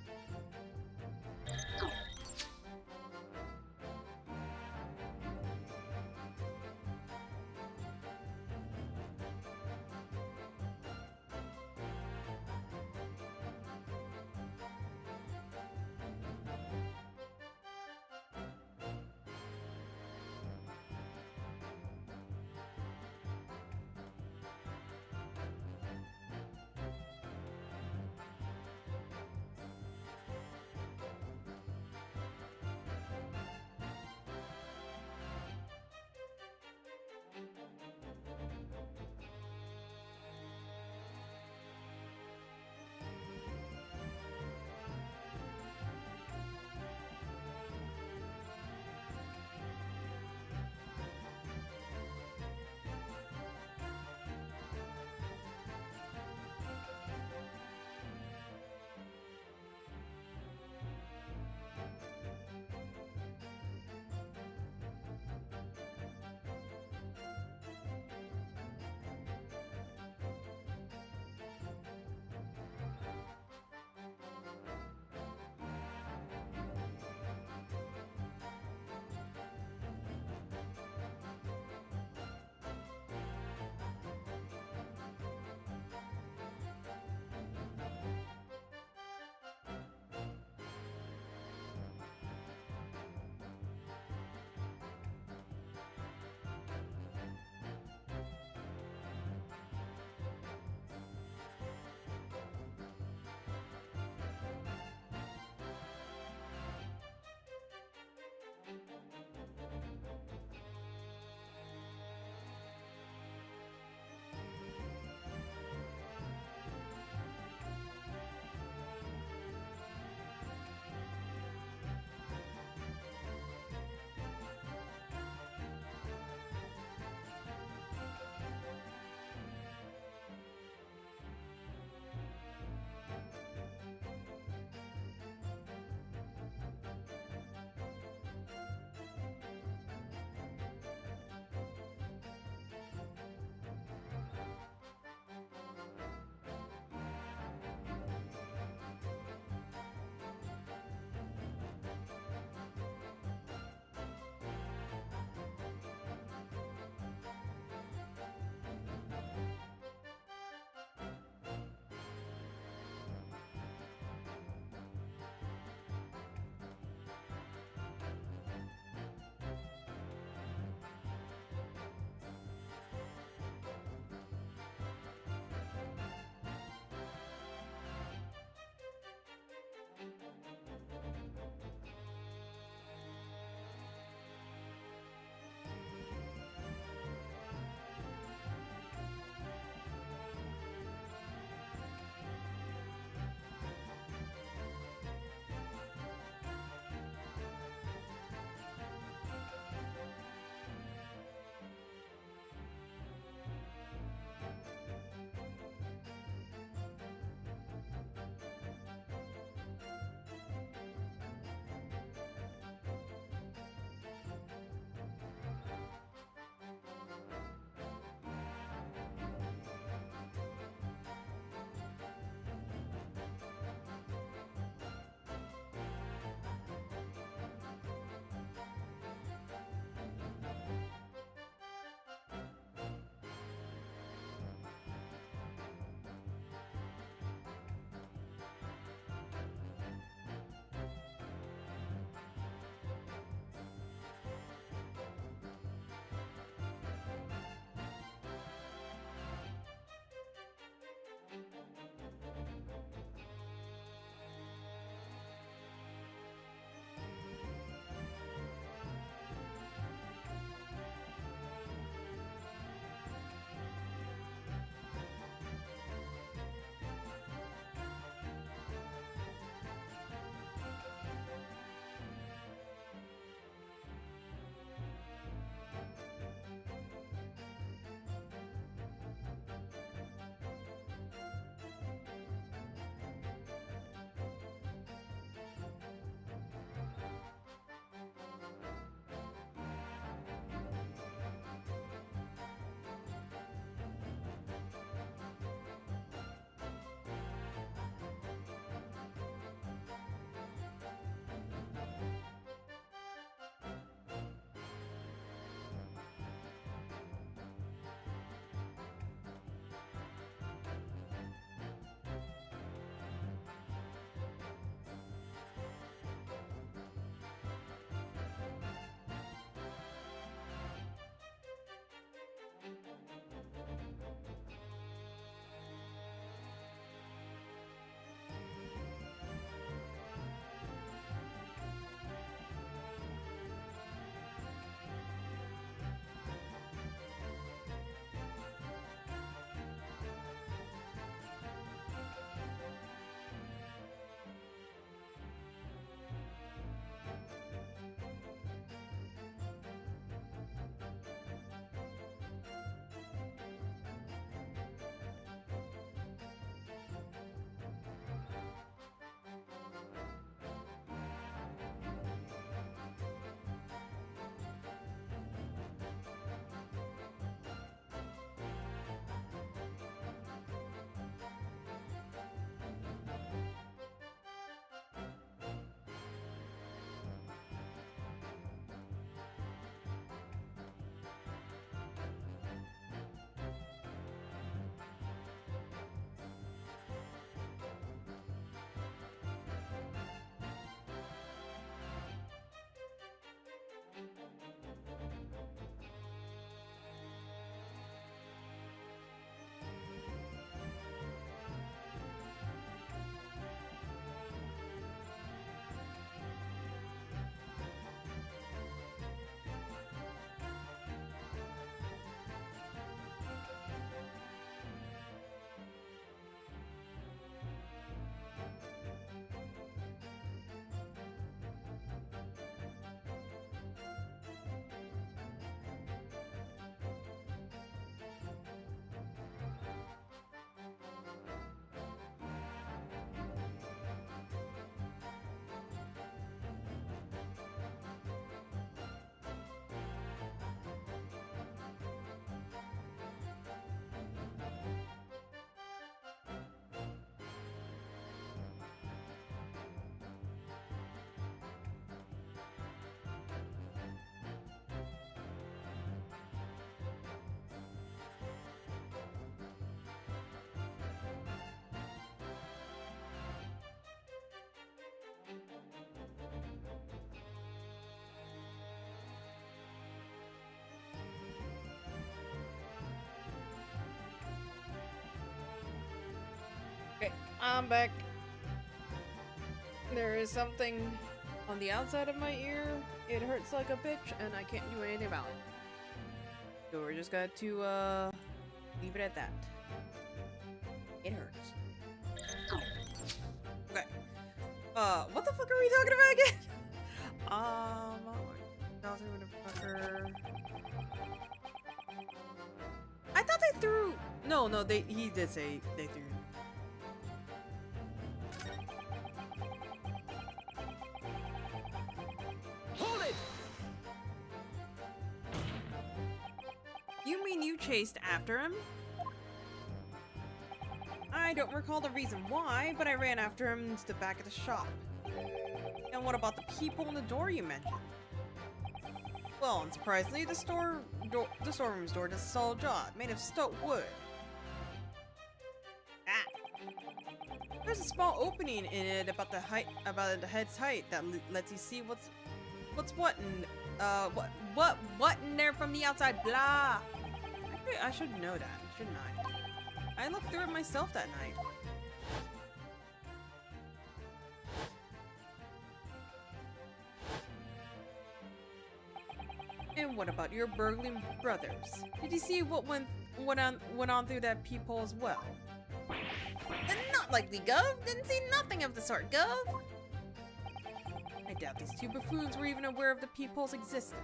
I'm back. There is something on the outside of my ear. It hurts like a bitch, and I can't do anything about it. So we're just got to leave it at that. It hurts. Okay. What the fuck are we talking about again? I thought they threw. No, he did say they threw. Hold it! You mean you chased after him? I don't recall the reason why, but I ran after him to the back of the shop. And what about the people in the door you mentioned? Well, unsurprisingly, the storeroom's door does a solid job, made of stout wood. Ah! There's a small opening in it about the head's height that lets you see what's what in what in there from the outside. Blah. I should know that, shouldn't I? I looked through it myself that night. And what about your burgling brothers? Did you see what went on through that peephole as well? Not likely, Gov. Didn't see nothing of the sort, Gov. I doubt these two buffoons were even aware of the peephole's existence.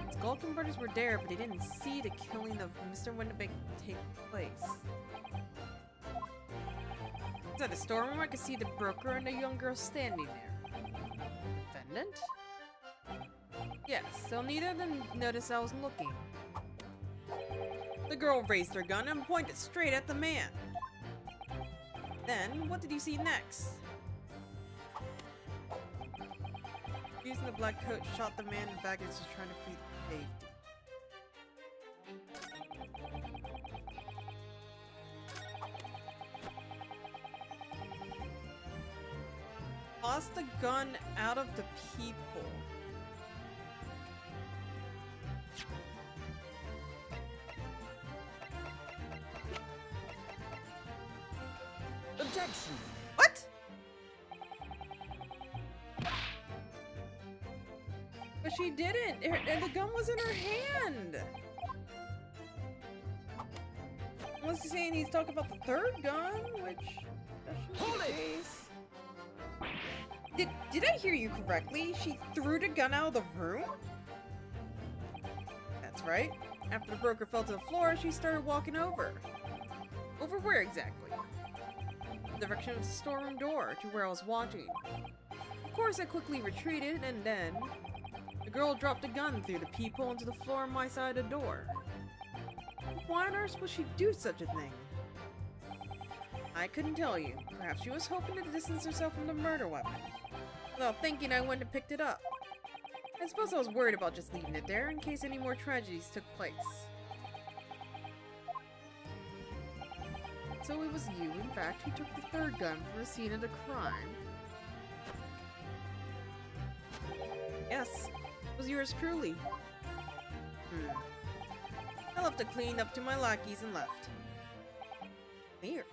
The Skulkin brothers were there, but they didn't see the killing of Mr. Winnebago take place. Inside the storeroom, I could see the broker and a young girl standing there. Defendant? Yes, so neither of them noticed I was looking. The girl raised her gun and pointed straight at the man. Then, what did you see next? Using the black coat, shot the man in the back and was trying to flee safety. Tossed the gun out of the peephole. Objection! What? But she didn't, and the gun was in her hand. Unless he's saying he's talking about the third gun, which that shouldn't be the case. Did I hear you correctly? She threw the gun out of the room? That's right. After the broker fell to the floor, she started walking over. Over where exactly? The direction of the storeroom door, to where I was watching. Of course, I quickly retreated, and then the girl dropped a gun through the peephole into the floor on my side of the door. Why on earth would she do such a thing? I couldn't tell you. Perhaps she was hoping to distance herself from the murder weapon. Without thinking, I went and picked it up. I suppose I was worried about just leaving it there in case any more tragedies took place. So it was you, in fact, who took the third gun from the scene of the crime. Yes, it was yours truly. I left it cleaned up to my lackeys and left.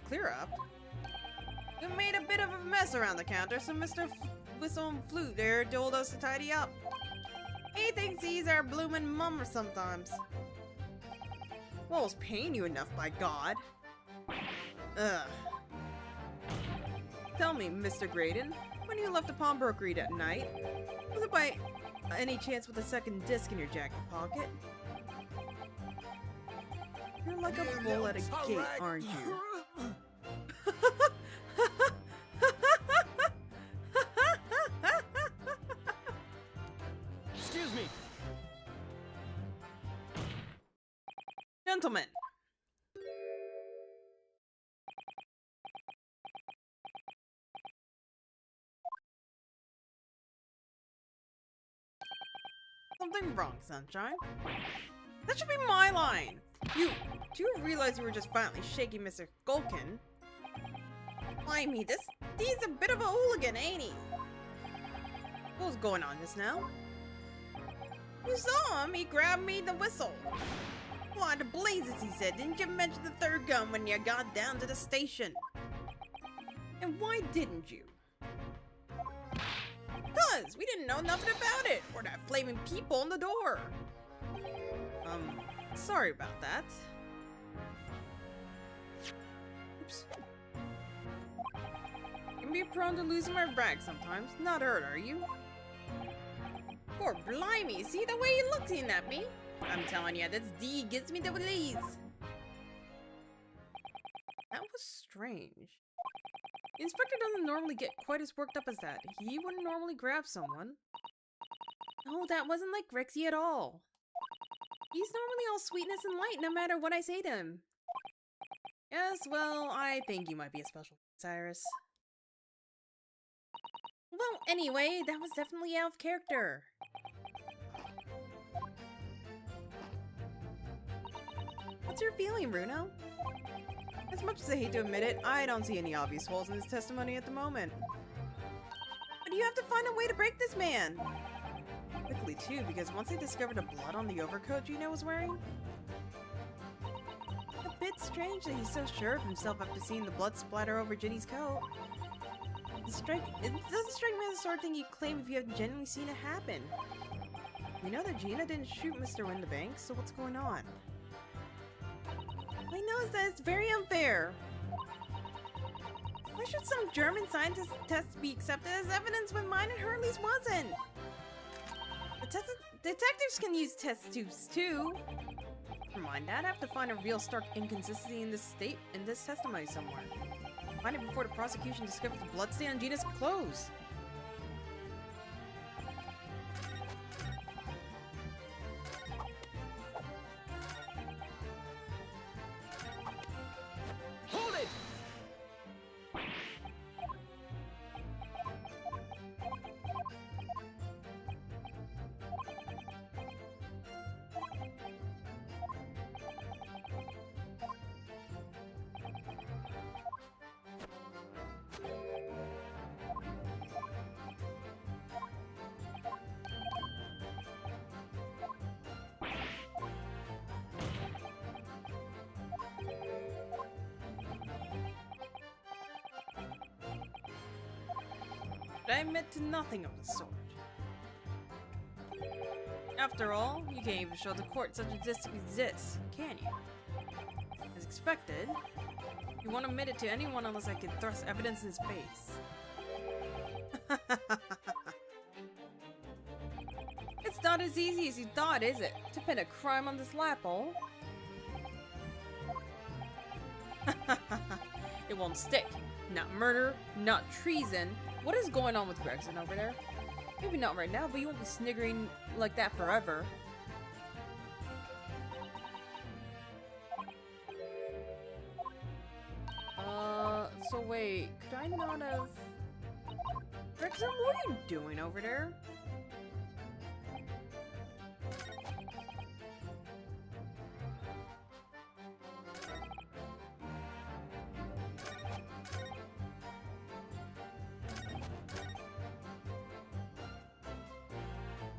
Clear up? You made a bit of a mess around the counter, so Mr. Whistle and Flute there told us to tidy up. He thinks he's our bloomin' mum sometimes. Well, it's paying you enough, by God. Ugh. Tell me, Mr. Graydon, when you left the pawnbrokery that night, was it by any chance with a second disc in your jacket pocket? You're like a bull at a gate, aren't you? Excuse me. Gentlemen. Something wrong, Sunshine. That should be my line. Do you realize you were just violently shaking Mr. Skulkin? Blimey, he's a bit of a hooligan, ain't he? What was going on just now? You saw him, he grabbed me the whistle. Why, the blazes, he said, didn't you mention the third gun when you got down to the station? And why didn't you? Because we didn't know nothing about it, or that flaming people on the door. Sorry about that. Oops. I can be prone to losing my rag sometimes. Not hurt, are you? Poor blimey, see the way you're looking at me? I'm telling you, this D gives me the willies. That was strange. The inspector doesn't normally get quite as worked up as that. He wouldn't normally grab someone. No, that wasn't like Rexy at all. He's normally all sweetness and light no matter what I say to him. Yes, well, I think you might be a special Cyrus. Well, anyway, that was definitely out of character. What's your feeling, Bruno? As much as I hate to admit it, I don't see any obvious holes in his testimony at the moment. But you have to find a way to break this man! Quickly too, because once they discovered the blood on the overcoat Gina was wearing... A bit strange that he's so sure of himself after seeing the blood splatter over Ginny's coat. It doesn't strike me as the sort of thing you'd claim if you had genuinely seen it happen. We know that Gina didn't shoot Mr. Windibank, so what's going on? I know that it's very unfair. Why should some German scientist test be accepted as evidence when mine and Hurley's wasn't? Detectives can use test tubes too. Never mind that, I have to find a real stark inconsistency in this testimony somewhere. Find it before the prosecution discovers the bloodstain on Gina's clothes. Hold it! But I admit to nothing of the sort. After all, you can't even show the court such a disc exists, can you? As expected, you won't admit it to anyone unless I can thrust evidence in his face. It's not as easy as you thought, is it? To pin a crime on this lapel. It won't stick. Not murder, not treason. What is going on with Gregson over there? Maybe not right now, but you won't be sniggering like that forever. So wait, could I not have... Gregson, what are you doing over there?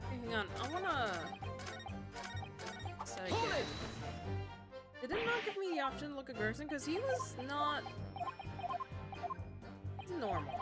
Hang on, I wanna... Say Hold again. it! Did it not give me the option to look at Gerson? Because he was not... normal.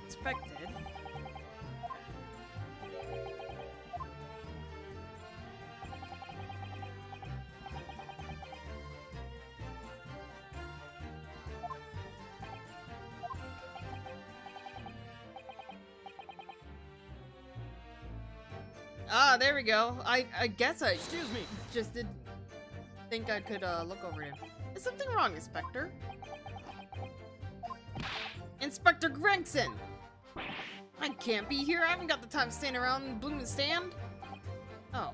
Expected. Ah, there we go. I guess I Excuse me. just didn't think I could look over him. Is something wrong, Inspector? Inspector Gregson! I can't be here. I haven't got the time to stand around and bloom and stand. Oh.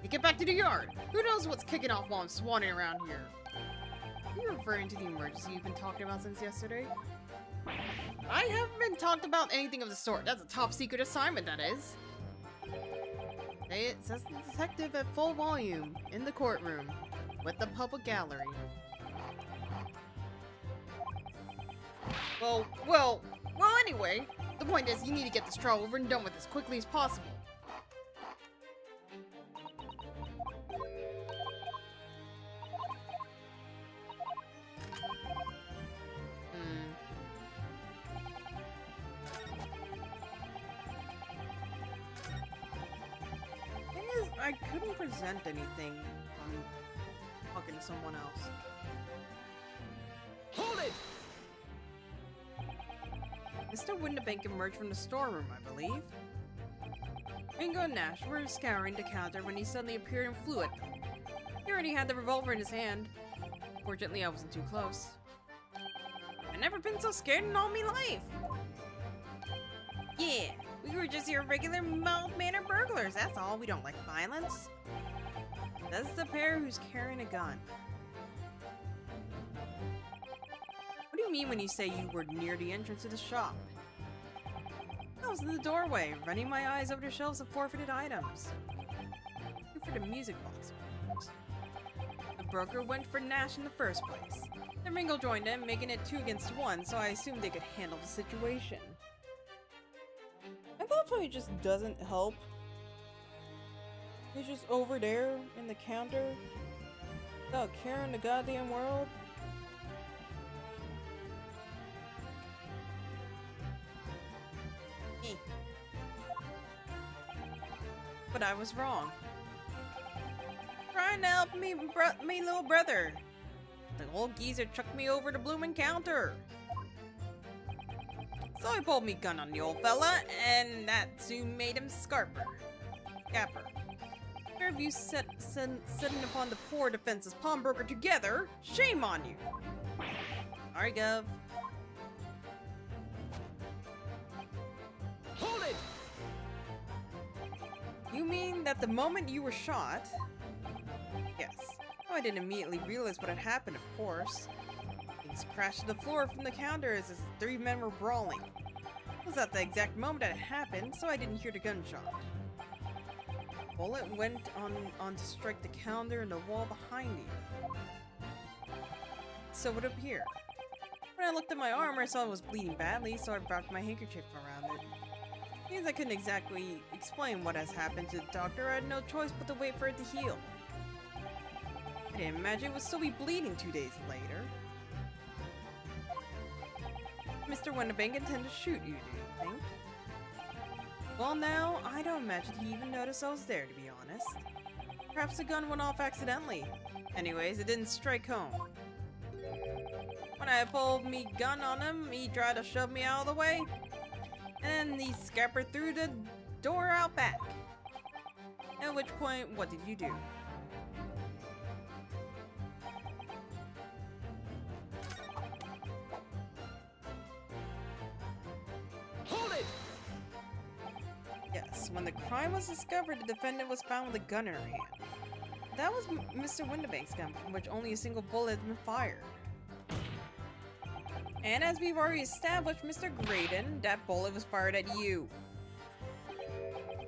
You get back to the yard. Who knows what's kicking off while I'm swanning around here? Are you referring to the emergency you've been talking about since yesterday? I haven't been talked about anything of the sort. That's a top secret assignment, that is. Hey, it says the detective at full volume in the courtroom. with the public gallery. Well, anyway, the point is you need to get this trial over and done with as quickly as possible. Thing is, I couldn't present anything on talking to someone else. Hold it! Mr. Windibank emerged from the storeroom, I believe. Ringo and Nash were scouring the counter when he suddenly appeared and flew at them. He already had the revolver in his hand. Fortunately, I wasn't too close. I've never been so scared in all my life. Yeah, we were just your regular mild-mannered burglars, that's all. We don't like violence. That's the pair who's carrying a gun. What do you mean when you say you were near the entrance to the shop? I was in the doorway, running my eyes over the shelves of forfeited items. Looking for the music box. The broker went for Nash in the first place. Then Ringo joined him, making it 2 against 1, so I assumed they could handle the situation. I love how he just doesn't help. He's just over there in the counter, without caring the goddamn world. But I was wrong. Trying to help me little brother. The old geezer chucked me over the bloomin' counter. So I pulled me gun on the old fella, and that soon made him Scapper. Pair of you setting upon the poor defenseless pawnbroker together, shame on you. Sorry, Gov. Hold it! You mean that the moment you were shot? Yes. Oh, I didn't immediately realize what had happened, of course. Things crashed to the floor from the counter as 3 men were brawling. It was at the exact moment that it happened, so I didn't hear the gunshot. The bullet went on to strike the counter and the wall behind you. So it would appear. When I looked at my arm, I saw it was bleeding badly, so I wrapped my handkerchief around it. Means I couldn't exactly explain what has happened to the doctor. I had no choice but to wait for it to heal. I didn't imagine it would still be bleeding 2 days later. Mr. Windibank intended to shoot you, do you think? Well now, I don't imagine he even noticed I was there, to be honest. Perhaps the gun went off accidentally. Anyways, it didn't strike home. When I pulled me gun on him, he tried to shove me out of the way. And then he scampered through the door out back. At which point, what did you do? Hold it! Yes, when the crime was discovered, the defendant was found with a gun in her hand. That was Mr. Windibank's gun, from which only a single bullet had been fired. And as we've already established, Mr. Graydon, that bullet was fired at you.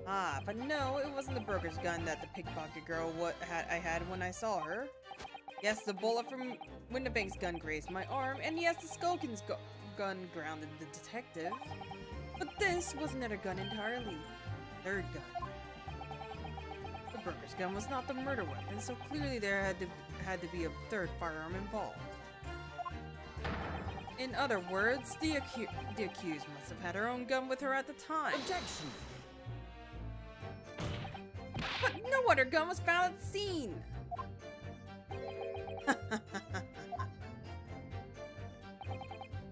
Ah, but no, it wasn't the broker's gun that the pickpocket girl I had when I saw her. Yes, the bullet from Windibank's gun grazed my arm, and yes, the Skulkin's gun grounded the detective. But this was another gun entirely. Third gun. The broker's gun was not the murder weapon, so clearly there had to be a third firearm involved. In other words, the accused must have had her own gun with her at the time. Objection! But no other gun was found at the scene!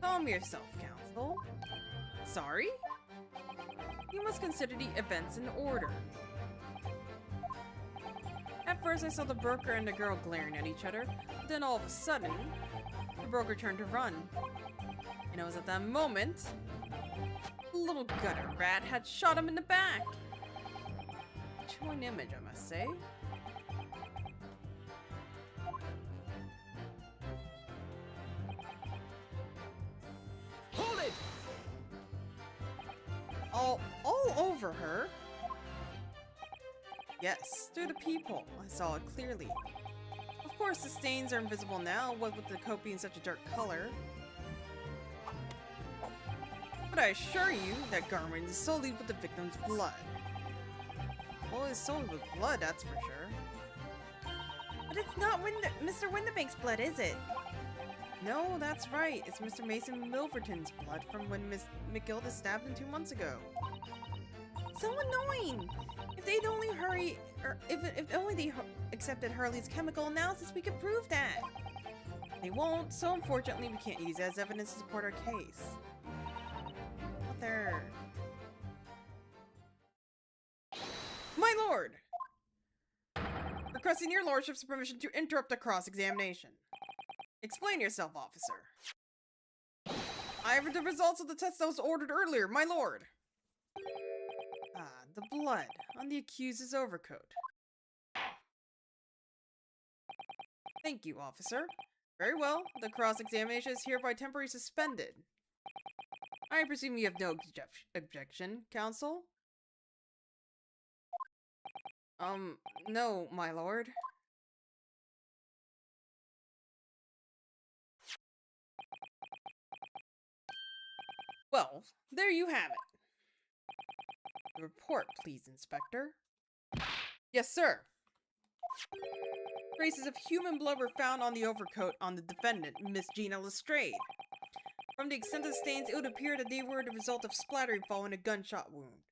Calm yourself, counsel. Sorry? You must consider the events in order. At first I saw the broker and the girl glaring at each other, but then all of a sudden, the broker turned to run. And it was at that moment, the little gutter rat had shot him in the back. A chilling image, I must say. Hold it! All over her? Yes, through the peephole. I saw it clearly. Of Of course, the stains are invisible now, what with the coat being such a dark color. But I assure you, that garment is solely with the victim's blood. Well, it's solely with blood, that's for sure. But it's not Mr. Windibank's blood, is it? No, that's right. It's Mr. Mason Milverton's blood from when Miss McGilda stabbed him 2 months ago. So annoying! If they'd only hurry, or if only they accepted Hurley's chemical analysis, we could prove that. They won't, so unfortunately we can't use it as evidence to support our case. There. My lord! Requesting your lordship's permission to interrupt the cross-examination. Explain yourself, officer. I have the results of the test that was ordered earlier, my lord. Ah, the blood on the accused's overcoat. Thank you, officer. Very well, the cross-examination is hereby temporarily suspended. I presume you have no objection, counsel? No, my lord. Well, there you have it. The report, please, Inspector. Yes, sir. Traces of human blood were found on the overcoat on the defendant, Miss Gina Lestrade. From the extent of stains, it would appear that they were the result of splattering following a gunshot wound.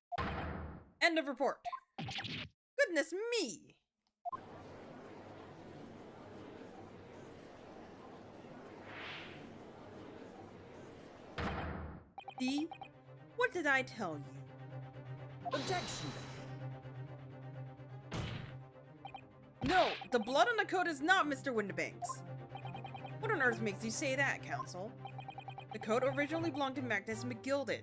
End of report. Goodness me! See? What did I tell you? Objection! No, the blood on the coat is not Mr. Windibank's. What on earth makes you say that, counsel? The coat originally belonged to Magnus McGilded.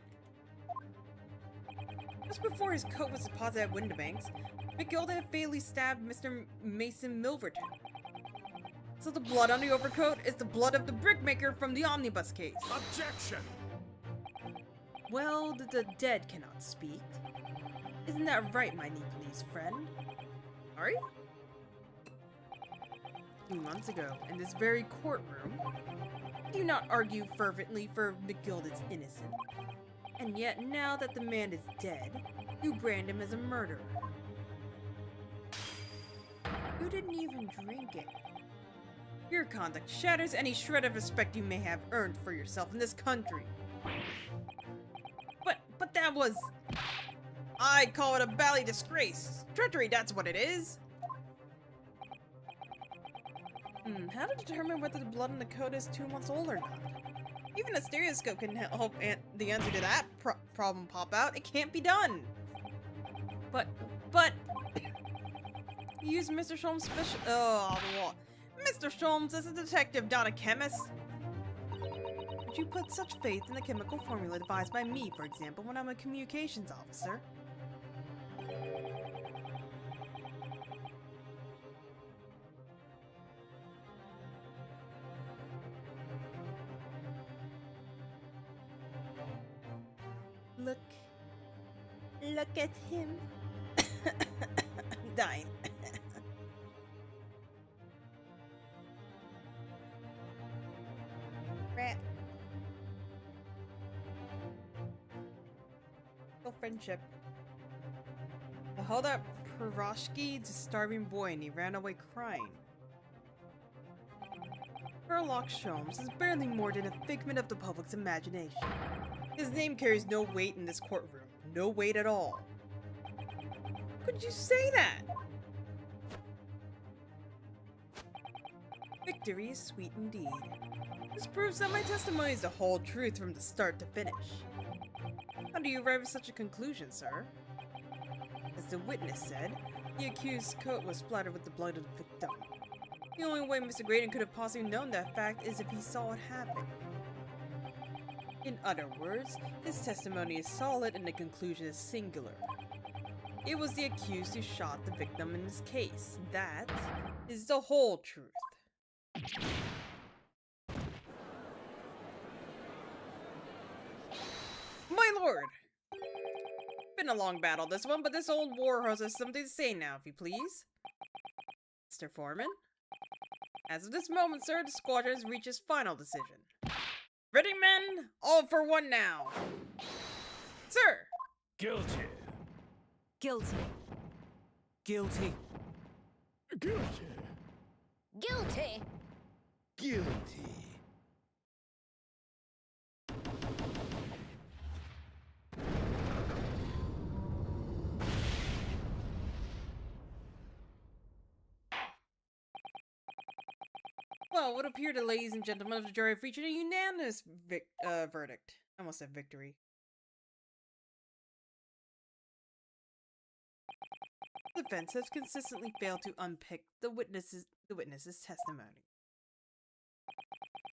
Just before his coat was deposited at Windibank's, McGilded had fatally stabbed Mr. Mason Milverton. So the blood on the overcoat is the blood of the brickmaker from the omnibus case. Objection! Well, the dead cannot speak. Isn't that right, my Nepalese friend? Sorry? 2 months ago, in this very courtroom, do you not argue fervently for McGilded's innocence? And yet, now that the man is dead, you brand him as a murderer. You didn't even drink it. Your conduct shatters any shred of respect you may have earned for yourself in this country. But that was... I call it a bally disgrace. Treachery, that's what it is. How to determine whether the blood in the coat is 2 months old or not? Even a stereoscope can help the answer to that problem pop out. It can't be done. But... Use Mr. Sholmes' special... Oh, Mr. Sholmes is a detective, not a chemist. Would you put such faith in the chemical formula devised by me, for example, when I'm a communications officer? Look at him. I'm dying. Rat. No friendship. I held up Piroshki, the starving boy, and he ran away crying. Sherlock Sholmes is barely more than a figment of the public's imagination. His name carries no weight in this courtroom. No weight at all. Could you say that? Victory is sweet indeed. This proves that my testimony is the whole truth from the start to finish. How do you arrive at such a conclusion, sir? As the witness said, the accused's coat was splattered with the blood of the victim. The only way Mr. Graydon could have possibly known that fact is if he saw it happen. In other words, his testimony is solid and the conclusion is singular. It was the accused who shot the victim in this case. That is the whole truth. My lord! Been a long battle this one, but this old war horse has something to say now, if you please. Mr. Foreman? As of this moment, sir, the squadron has reached its final decision. Ready, men? All for one now. Sir! Guilty. Guilty. Guilty. Guilty. Guilty. Guilty. Well, it would appear the ladies and gentlemen of the jury have reached a unanimous verdict. I almost said victory. The defense has consistently failed to unpick the witness's testimony.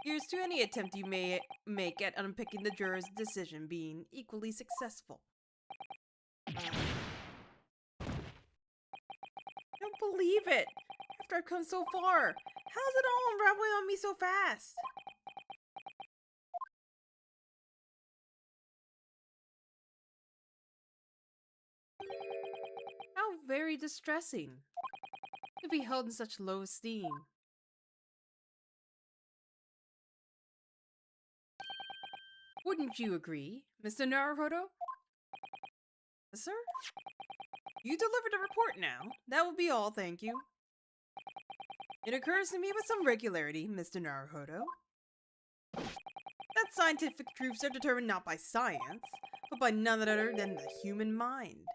Here's to any attempt you may make at unpicking the juror's decision being equally successful. I don't believe it! After I've come so far, how's it all unraveling on me so fast? How very distressing to be held in such low esteem. Wouldn't you agree, Mr. Naruhodo? Sir? You delivered a report now. That will be all, thank you. It occurs to me with some regularity, Mr. Naruhodo, that scientific truths are determined not by science, but by none other than the human mind.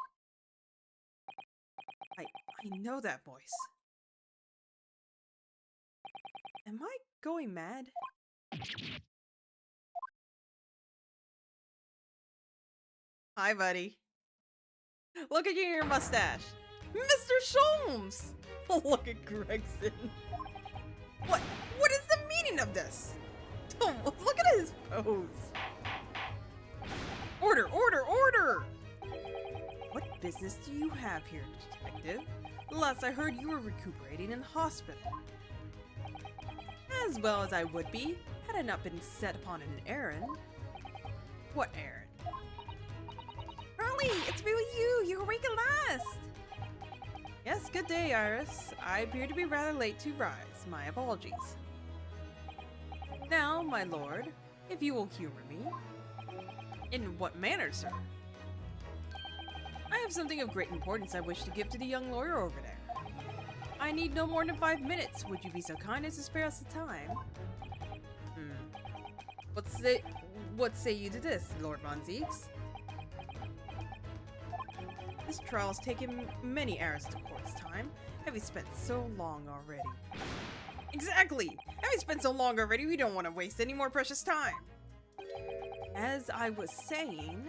I know that voice. Am I going mad? Hi, buddy. Look at you and your mustache. Mr. Sholmes! Look at Gregson. What is the meaning of this? Oh, look at his pose. Order, order, order! What business do you have here, detective? Last I heard, you were recuperating in hospital. As well as I would be, had I not been set upon an errand. What errand? Early, it's really you! You're awake at last! Yes, good day, Iris. I appear to be rather late to rise. My apologies. Now, my lord, if you will humor me. In what manner, sir? I have something of great importance I wish to give to the young lawyer over there. I need no more than 5 minutes. Would you be so kind as to spare us the time? What say you to this, Lord Von Zeeks? This trial's taken many hours to court's time. Have we spent so long already? Exactly! Having spent so long already, we don't want to waste any more precious time. As I was saying,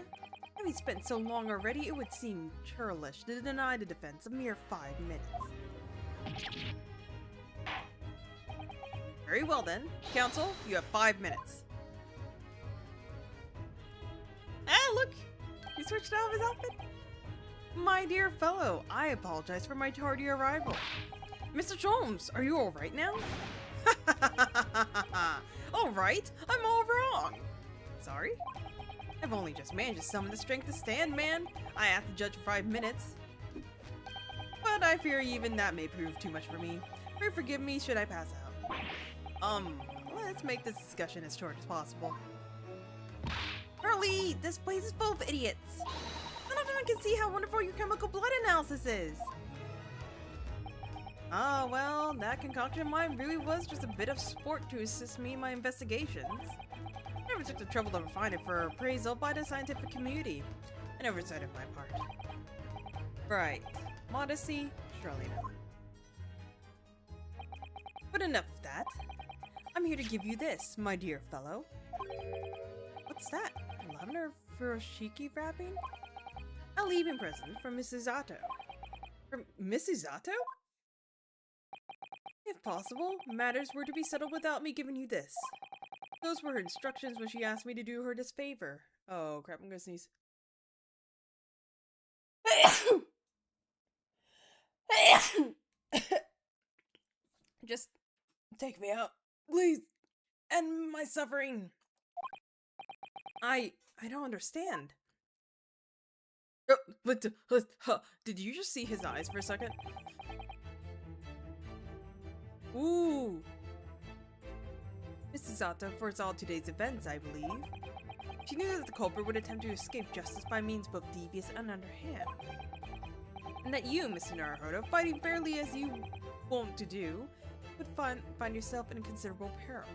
having spent so long already, it would seem churlish to deny the defense a mere 5 minutes. Very well then. Counsel, you have 5 minutes. Ah, look! He switched out of his outfit. My dear fellow, I apologize for my tardy arrival. Mr. Sholmes, are you alright now? Alright? I'm all wrong. Sorry? I've only just managed to summon the strength to stand, man. I have to judge for 5 minutes. But I fear even that may prove too much for me. Forgive me should I pass out. Let's make this discussion as short as possible. Hurley, this place is full of idiots. None of them can see how wonderful your chemical blood analysis is. Ah, well, that concoction of mine really was just a bit of sport to assist me in my investigations. I never took the trouble to refine it for appraisal by the scientific community. An oversight of my part. Right. Modesty? Surely not. But enough of that. I'm here to give you this, my dear fellow. What's that? Lavender furoshiki wrapping? A leave-in present from Mrs. Zato. From Mrs. Zato? If possible, matters were to be settled without me giving you this. Those were her instructions when she asked me to do her this favor. Oh crap, I'm gonna sneeze. Just take me out, please. End my suffering. I don't understand. Did you just see his eyes for a second? Ooh, Mrs. Sato foresaw today's events, I believe. She knew that the culprit would attempt to escape justice by means both devious and underhand. And that you, Mr. Naruhodo, fighting fairly as you wont to do, would find yourself in considerable peril.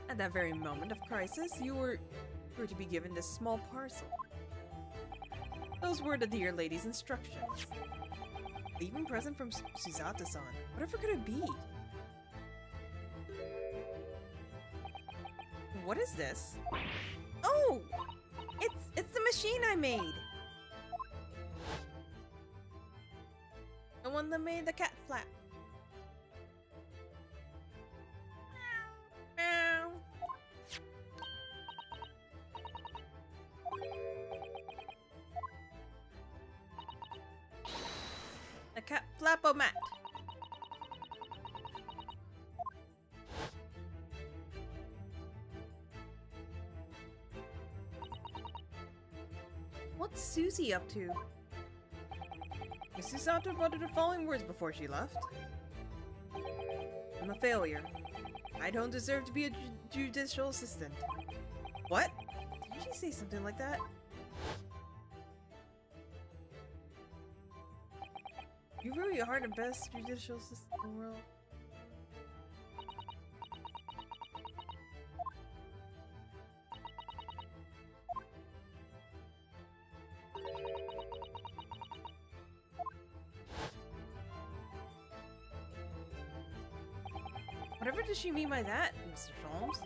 At that very moment of crisis, you were to be given this small parcel. Those were the dear lady's instructions. A even present from Suzato-san. Whatever could it be? What is this? Oh! It's the machine I made! The one that made the cat flap. Meow. The cat flap-o-mat. What's Susie up to? Mrs. Sato uttered the following words before she left. I'm a failure. I don't deserve to be a judicial assistant. What? Did she say something like that? You really are the best judicial assistant in the world. Whatever does she mean by that, Mr. Sholmes?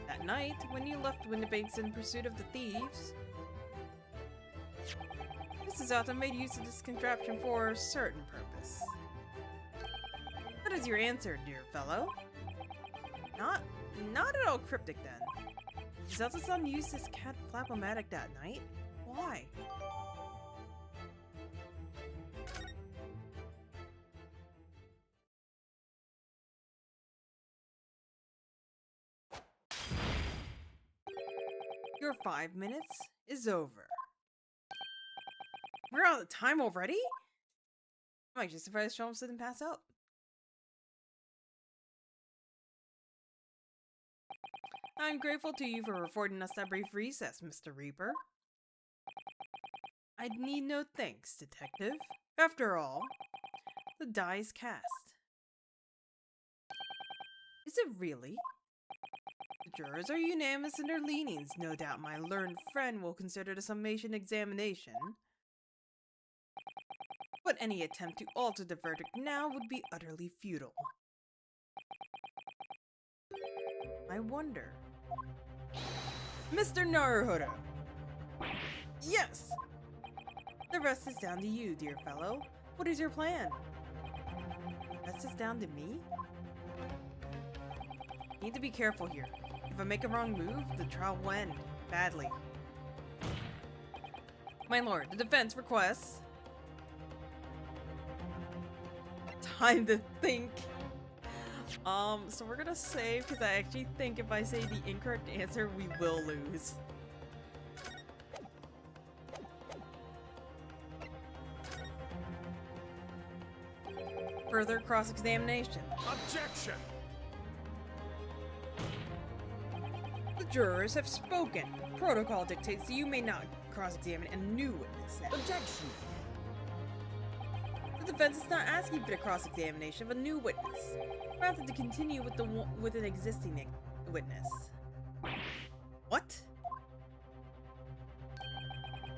That night, when you left Windibanks in pursuit of the thieves, Mrs. Sato made use of this contraption for a certain purpose. That is your answer, dear fellow. Not at all cryptic, then. Sato-san used this cat flap-o-matic that night? Why? Your 5 minutes is over. We're out of time already? I'm actually surprised Sholmes didn't pass out. I'm grateful to you for affording us that brief recess, Mr. Reaper. I'd need no thanks, Detective. After all, the die is cast. Is it really? The jurors are unanimous in their leanings. No doubt my learned friend will consider the summation examination. But any attempt to alter the verdict now would be utterly futile. I wonder. Mr. Naruhodo! Yes! The rest is down to you, dear fellow. What is your plan? The rest is down to me? Need to be careful here. If I make a wrong move, the trial will end badly. My lord, the defense requests time to think. So we're gonna save because I actually think if I say the incorrect answer, we will lose. Further cross-examination. Objection! The jurors have spoken. Protocol dictates that you may not cross-examine a new witness. Objection! The defense is not asking for the cross-examination of a new witness, rather to continue with an existing witness. What?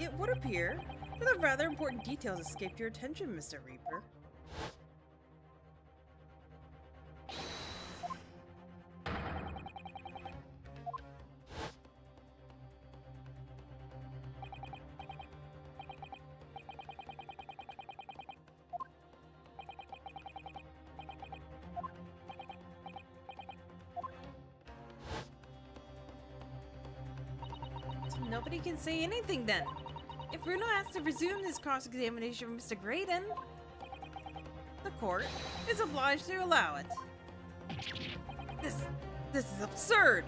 It would appear that rather important details escaped your attention, Mr. Reaper. Nobody can say anything then. If Bruno asks to resume this cross-examination from Mr. Graydon, the court is obliged to allow it. This is absurd!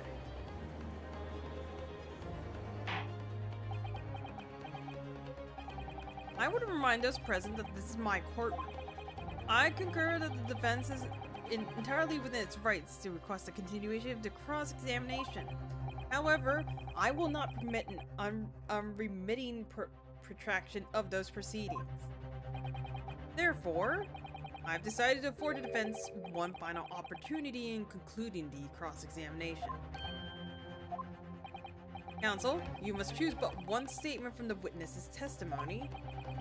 I would remind those present that this is my courtroom. I concur that the defense entirely within its rights to request a continuation of the cross-examination. However, I will not permit an unremitting protraction of those proceedings. Therefore, I've decided to afford the defense one final opportunity in concluding the cross-examination. Counsel, you must choose but one statement from the witness's testimony,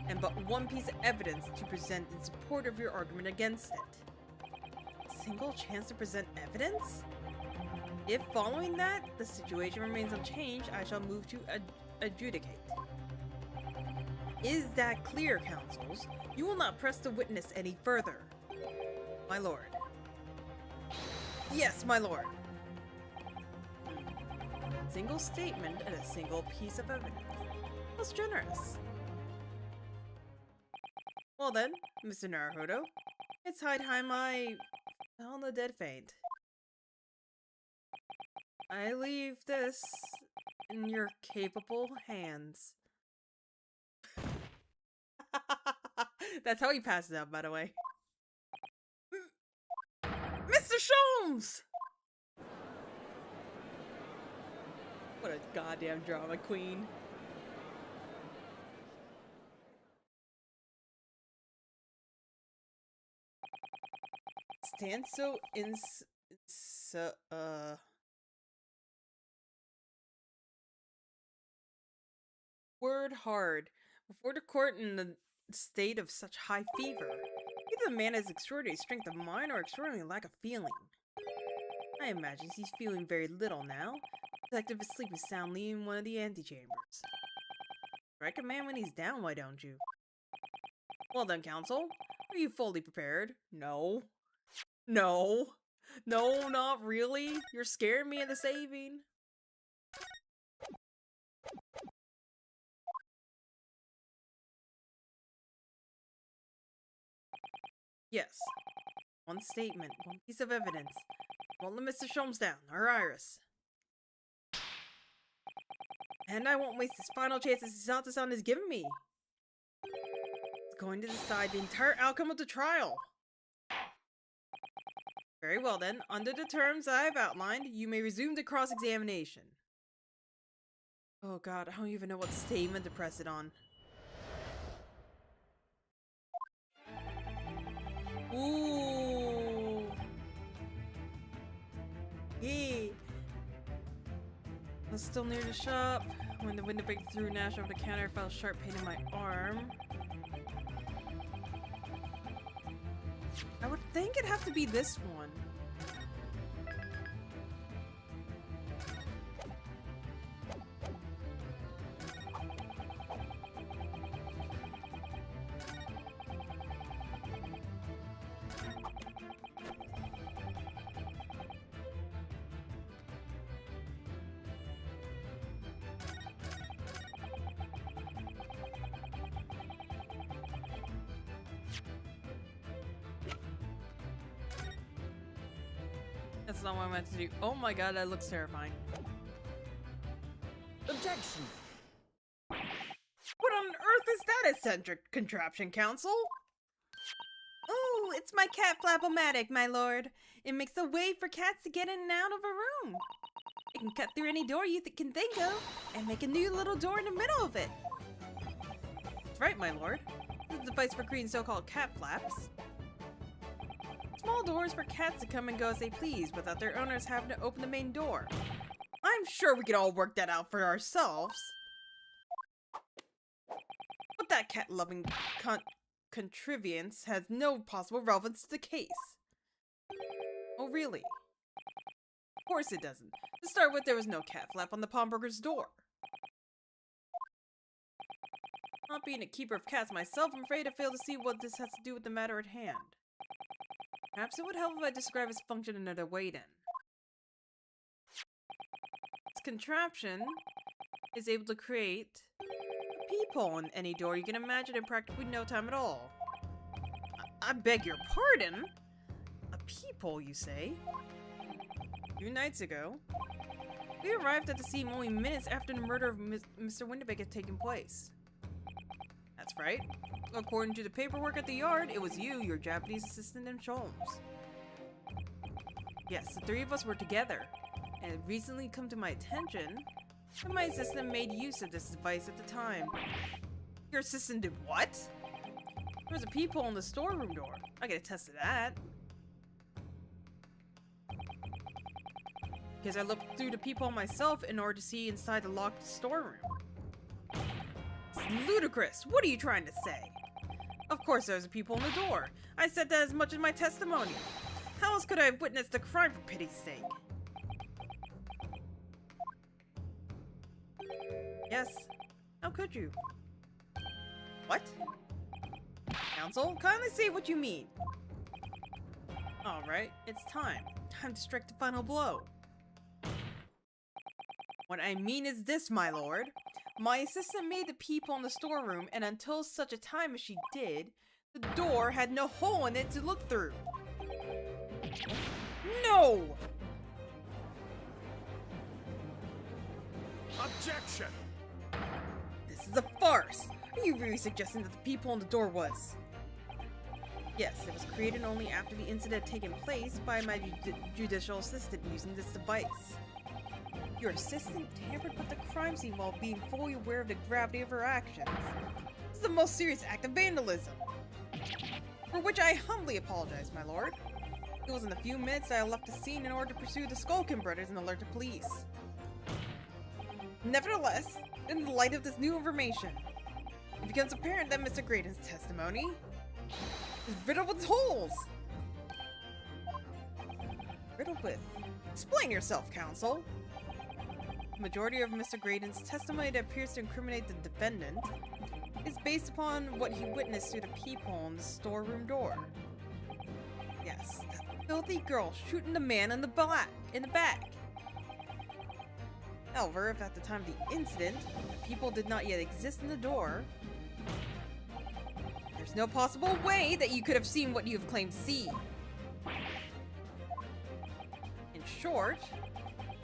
and but one piece of evidence to present in support of your argument against it. A single chance to present evidence? If following that, the situation remains unchanged, I shall move to adjudicate. Is that clear, counsels? You will not press the witness any further. My lord. Yes, my lord. Single statement and a single piece of evidence. Most generous. Well then, Mr. Naruhodo, it's high time I fell in the dead faint. I leave this in your capable hands. That's how he passes out, by the way. Mr. Sholmes! What a goddamn drama queen. Stand so word hard before the court in the state of such high fever. Either the man has extraordinary strength of mind or extraordinary lack of feeling. I imagine he's feeling very little now. The detective is sleeping soundly in one of the antechambers. Strike a man when he's down, why don't you? Well then, counsel, are you fully prepared? No. No. No, not really. You're scaring me into saving. Yes. One statement, one piece of evidence. Won't let Mr. Sholmes down, or Iris. And I won't waste this final chance this Zata-san has given me. It's going to decide the entire outcome of the trial. Very well then, under the terms I have outlined, you may resume the cross-examination. Oh god, I don't even know what statement to press it on. Ooh. Hey. I was still near the shop when the window break through Nash over the counter, felt a sharp pain in my arm. I would think it'd have to be this one. That's not what I meant to do. Oh my god, that looks terrifying. Objection! What on earth is that eccentric contraption, counsel? Oh, it's my cat flap-o-matic, my lord. It makes a way for cats to get in and out of a room. It can cut through any door you can think of, and make a new little door in the middle of it. That's right, my lord. This is a device for creating so-called cat flaps. Small doors for cats to come and go as they please, without their owners having to open the main door. I'm sure we could all work that out for ourselves. But that cat-loving contrivance has no possible relevance to the case. Oh, really? Of course it doesn't. To start with, there was no cat flap on the pawnbroker's door. Not being a keeper of cats myself, I'm afraid I fail to see what this has to do with the matter at hand. Perhaps it would help if I describe its function another way then. Its contraption is able to create a peephole in any door you can imagine in practically no time at all. I beg your pardon? A peephole, you say? 2 nights ago, we arrived at the scene only minutes after the murder of Mr. Winterbeck had taken place. That's right. According to the paperwork at the yard, it was you, your Japanese assistant, and Sholmes. Yes, the three of us were together, and it recently come to my attention that my assistant made use of this device at the time. Your assistant did what? There was a peephole in the storeroom door. I can attest to that. Because I looked through the peephole myself in order to see inside the locked storeroom. It's ludicrous. What are you trying to say? Of course there was a peephole in the door. I said that as much in my testimony. How else could I have witnessed the crime, for pity's sake? Yes. How could you? What? Counsel, kindly say what you mean. Alright, it's time. Time to strike the final blow. What I mean is this, my lord. My assistant made the peephole in the storeroom, and until such a time as she did, the door had no hole in it to look through. No! Objection! This is a farce! Are you really suggesting that the peephole in the door was? Yes, it was created only after the incident had taken place by my judicial assistant using this device. Your assistant tampered with the crime scene while being fully aware of the gravity of her actions. This is the most serious act of vandalism, for which I humbly apologize, my lord. It was in the few minutes that I left the scene in order to pursue the Skulkin brothers and alert the police. Nevertheless, in the light of this new information, it becomes apparent that Mr. Graydon's testimony is riddled with holes. Riddled with? Explain yourself, counsel. The majority of Mr. Graydon's testimony that appears to incriminate the defendant is based upon what he witnessed through the peephole in the storeroom door. Yes, that filthy girl shooting the man in the back. However, if at the time of the incident, the people did not yet exist in the door, there's no possible way that you could have seen what you have claimed to see. In short,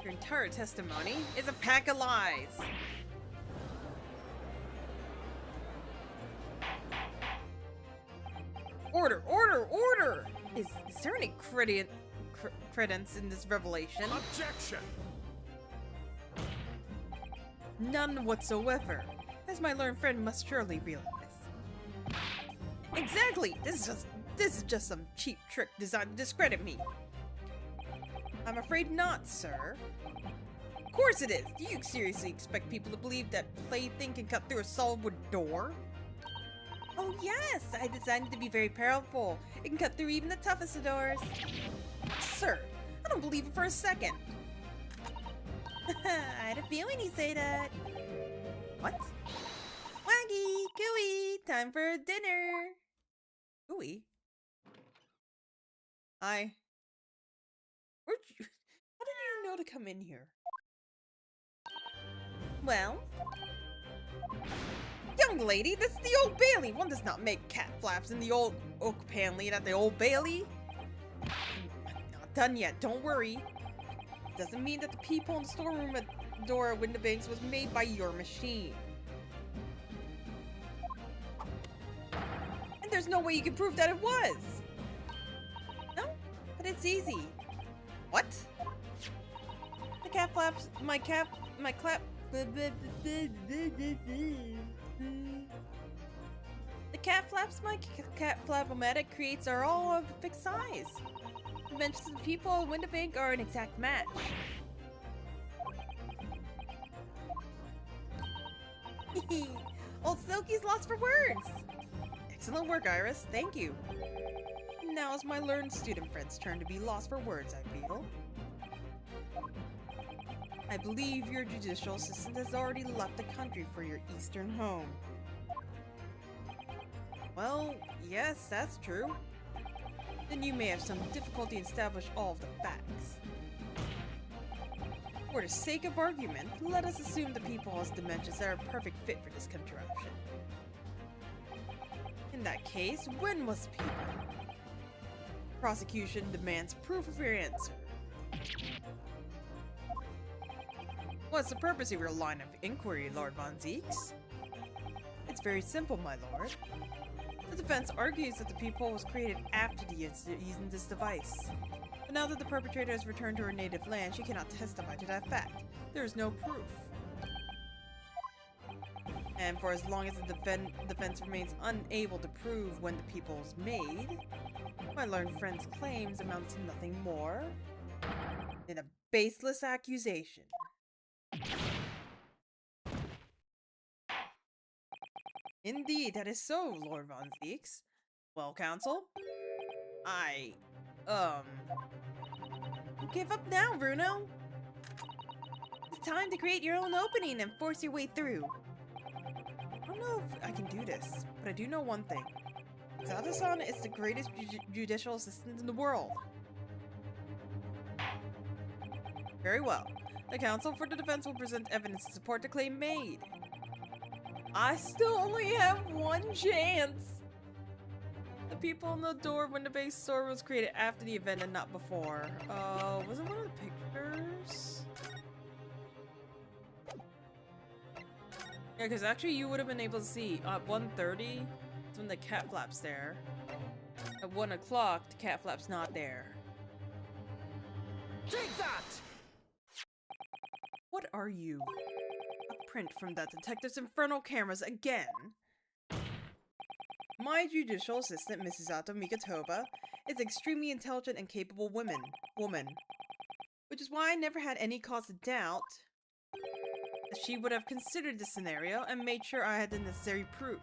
your entire testimony is a pack of lies. Order, order, order! Is there any credence in this revelation? Objection! None whatsoever, as my learned friend must surely realize. Exactly! This is just some cheap trick designed to discredit me. I'm afraid not, sir. Of course it is! Do you seriously expect people to believe that plaything can cut through a solid wood door? Oh yes! I designed it to be very powerful. It can cut through even the toughest of doors. Sir, I don't believe it for a second. I had a feeling you'd say that. What? Waggy! Gooey! Time for dinner! Gooey? Hi. Where'd you... How did you know to come in here? Well? Young lady, this is the Old Bailey! One does not make cat flaps in the old oak panelling at the Old Bailey. I'm not done yet, don't worry. Doesn't mean that the peephole in the storeroom door at Windibanks was made by your machine. And there's no way you can prove that it was. No, but it's easy. What? The cat flaps, my clap. The cat flaps my cat flap-o-matic creates are all of a fixed size. Dimensions of the people of Windibank are an exact match. Old Silky's lost for words! Excellent work, Iris. Thank you. Now it's my learned student friend's turn to be lost for words, I feel. I believe your judicial assistant has already left the country for your eastern home. Well, yes, that's true. Then you may have some difficulty in establishing all of the facts. For the sake of argument, let us assume the people has dimensions that are a perfect fit for this contraption. In that case, when was the people? Prosecution demands proof of your answer. What's the purpose of your line of inquiry, Lord Von Zeeks? It's very simple, my lord. The defense argues that the peephole was created after the incident using this device. But now that the perpetrator has returned to her native land, she cannot testify to that fact. There is no proof. And for as long as the defense remains unable to prove when the people was made, my learned friend's claims amount to nothing more than a baseless accusation. Indeed, that is so, Lord Von Zeeks. Well, counsel, give up now, Bruno. It's time to create your own opening and force your way through. I don't know if I can do this, but I do know one thing. Zada-san is the greatest judicial assistant in the world. Very well. The counsel for the defense will present evidence to support the claim made. I still only have one chance. The people on the door when the base store was created after the event and not before. Was it one of the pictures? Yeah, because actually you would have been able to see at 1:30, it's when the cat flap's there. At 1 o'clock, the cat flap's not there. Take that! What are you? A print from that detective's infernal cameras again. My judicial assistant, Mrs. Ato Mikatoba, is an extremely intelligent and capable woman. Which is why I never had any cause to doubt that she would have considered this scenario and made sure I had the necessary proof.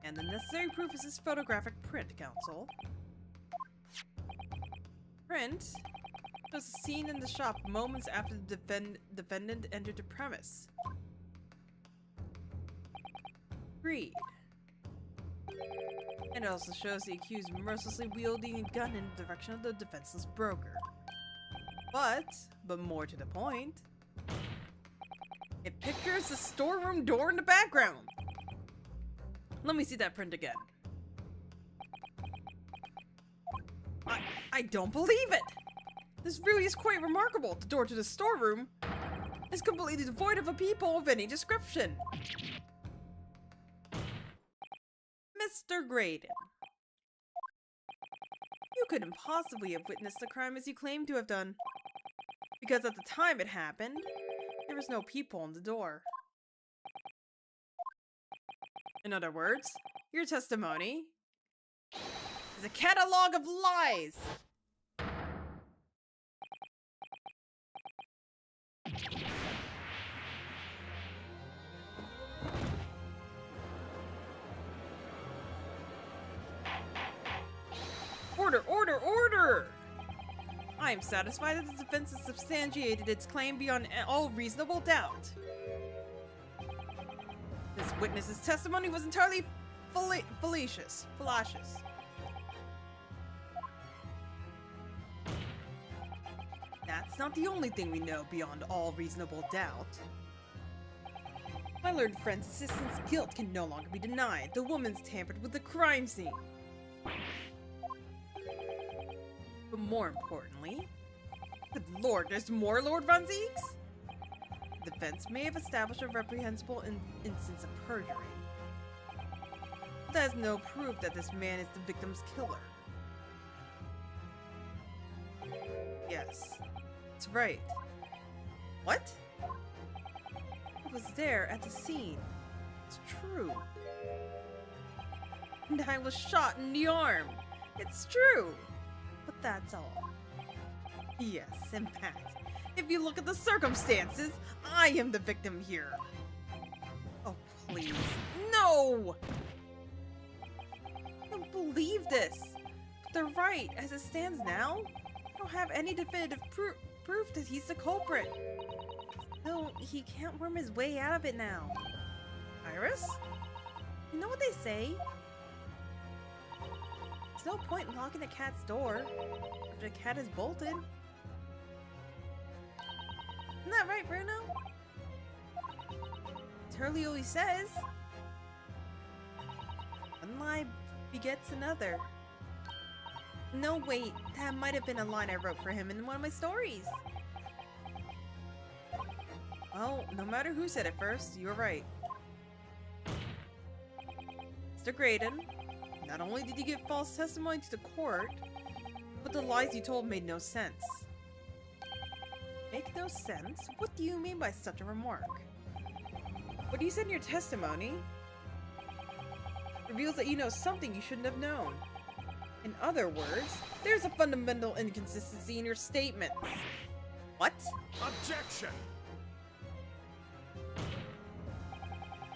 And the necessary proof is this photographic print, counsel. Print was seen in the shop moments after the defendant entered the premise. Agreed. And it also shows the accused mercilessly wielding a gun in the direction of the defenseless broker. But more to the point, it pictures the storeroom door in the background. Let me see that print again. I don't believe it! This really is quite remarkable. The door to the storeroom is completely devoid of a peephole of any description. Mr. Graydon, you couldn't possibly have witnessed the crime as you claim to have done, because at the time it happened, there was no peephole in the door. In other words, your testimony is a catalog of lies! Order! I am satisfied that the defense has substantiated its claim beyond all reasonable doubt. This witness's testimony was entirely fallacious. That's not the only thing we know beyond all reasonable doubt. My learned friend's assistant's guilt can no longer be denied. The woman's tampered with the crime scene. But more importantly, good lord, there's more Lord Von Zeeks? The defense may have established a reprehensible instance of perjury. But that is no proof that this man is the victim's killer. Yes, that's right. What? I was there at the scene. It's true. And I was shot in the arm. It's true. But that's all. Yes, in fact, if you look at the circumstances, I am the victim here. Oh, please. No! I don't believe this. But they're right. As it stands now, I don't have any definitive proof that he's the culprit. Still, he can't worm his way out of it now. Iris? You know what they say? There's no point in locking the cat's door after the cat is bolted. Isn't that right, Bruno? Turley always says. One lie begets another. No, wait, that might have been a line I wrote for him in one of my stories. Well, no matter who said it first, you were right. Mr. Graydon, not only did you give false testimony to the court, but the lies you told made no sense. Make no sense? What do you mean by such a remark? What you said in your testimony reveals that you know something you shouldn't have known. In other words, there's a fundamental inconsistency in your statements. What? Objection!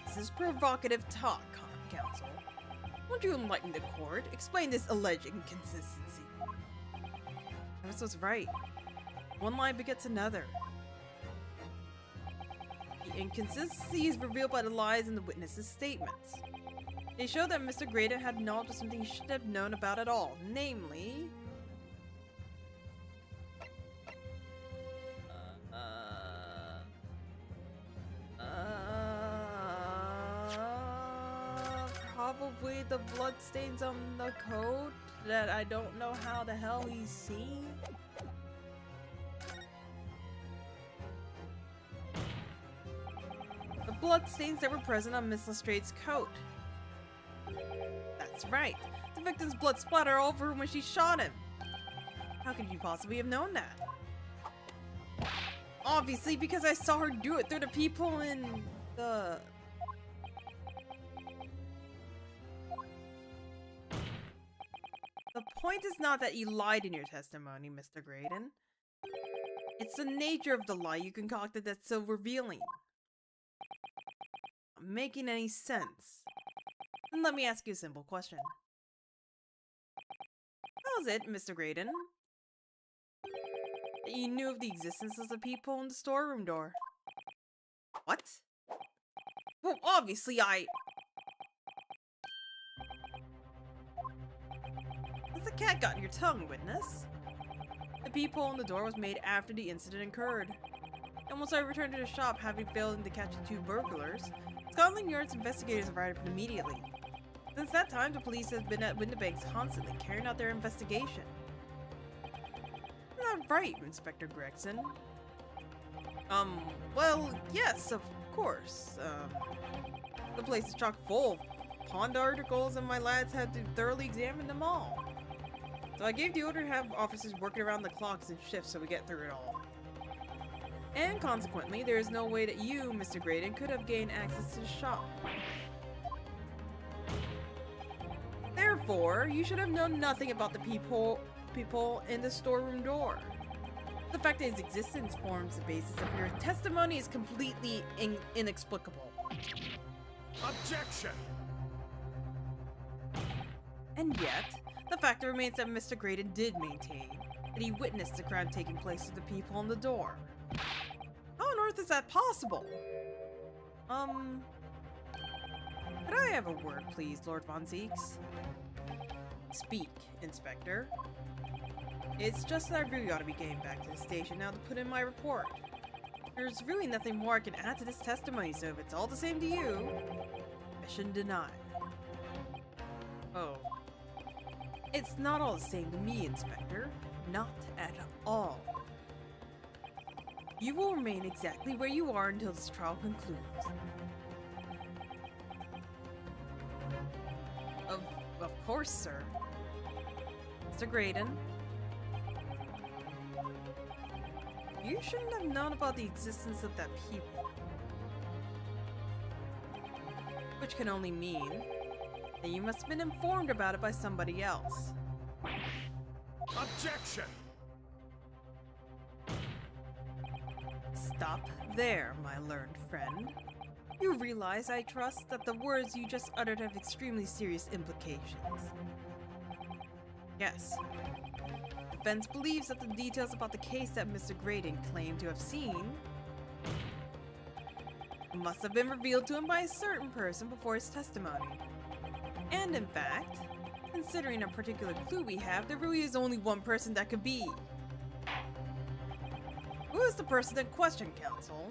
This is provocative talk, counsel. Won't you enlighten the court? Explain this alleged inconsistency. Emerson was right. One lie begets another. The inconsistency is revealed by the lies in the witnesses' statements. They show that Mr. Graydon had knowledge of something he shouldn't have known about at all, namely... probably the bloodstains on the coat that I don't know how the hell he's seen. The bloodstains that were present on Miss Lestrade's coat. That's right. The victim's blood splattered all over him when she shot him. How could you possibly have known that? Obviously, because I saw her do it through the people in the... The point is not that you lied in your testimony, Mr. Graydon. It's the nature of the lie you concocted that's so revealing. Not making any sense. And let me ask you a simple question. How is it, Mr. Graydon, that you knew of the existence of the people in the storeroom door? What? Well, obviously Has the cat gotten your tongue, witness? The peephole on the door was made after the incident occurred. And once I returned to the shop, having failed to catch the two burglars, Scotland Yard's investigators arrived immediately. Since that time, the police have been at Windibanks constantly, carrying out their investigation. Isn't that right, Inspector Gregson? Well, yes, of course. The place is chock full of pond articles, and my lads had to thoroughly examine them all. So I gave the order to have officers working around the clocks and shifts so we get through it all. And consequently, there is no way that you, Mr. Graydon, could have gained access to the shop. Therefore, you should have known nothing about the people in the storeroom door. The fact that its existence forms the basis of your testimony is completely inexplicable. Objection! And yet, the fact remains that Mr. Graydon did maintain that he witnessed the crime taking place to the people on the door. How on earth is that possible? Could I have a word, please, Lord Von Zeeks? Speak, Inspector. It's just that I really ought to be getting back to the station now to put in my report. There's really nothing more I can add to this testimony, so if it's all the same to you, mission denied. Oh. It's not all the same to me, Inspector. Not at all. You will remain exactly where you are until this trial concludes. Of course, sir. Mr. Graydon, you shouldn't have known about the existence of that people. Which can only mean that you must have been informed about it by somebody else. Objection! Stop there, my learned friend. You realize, I trust, that the words you just uttered have extremely serious implications. Yes. The defense believes that the details about the case that Mr. Graydon claimed to have seen must have been revealed to him by a certain person before his testimony. And in fact, considering a particular clue we have, there really is only one person that could be. Who is the person in question, counsel?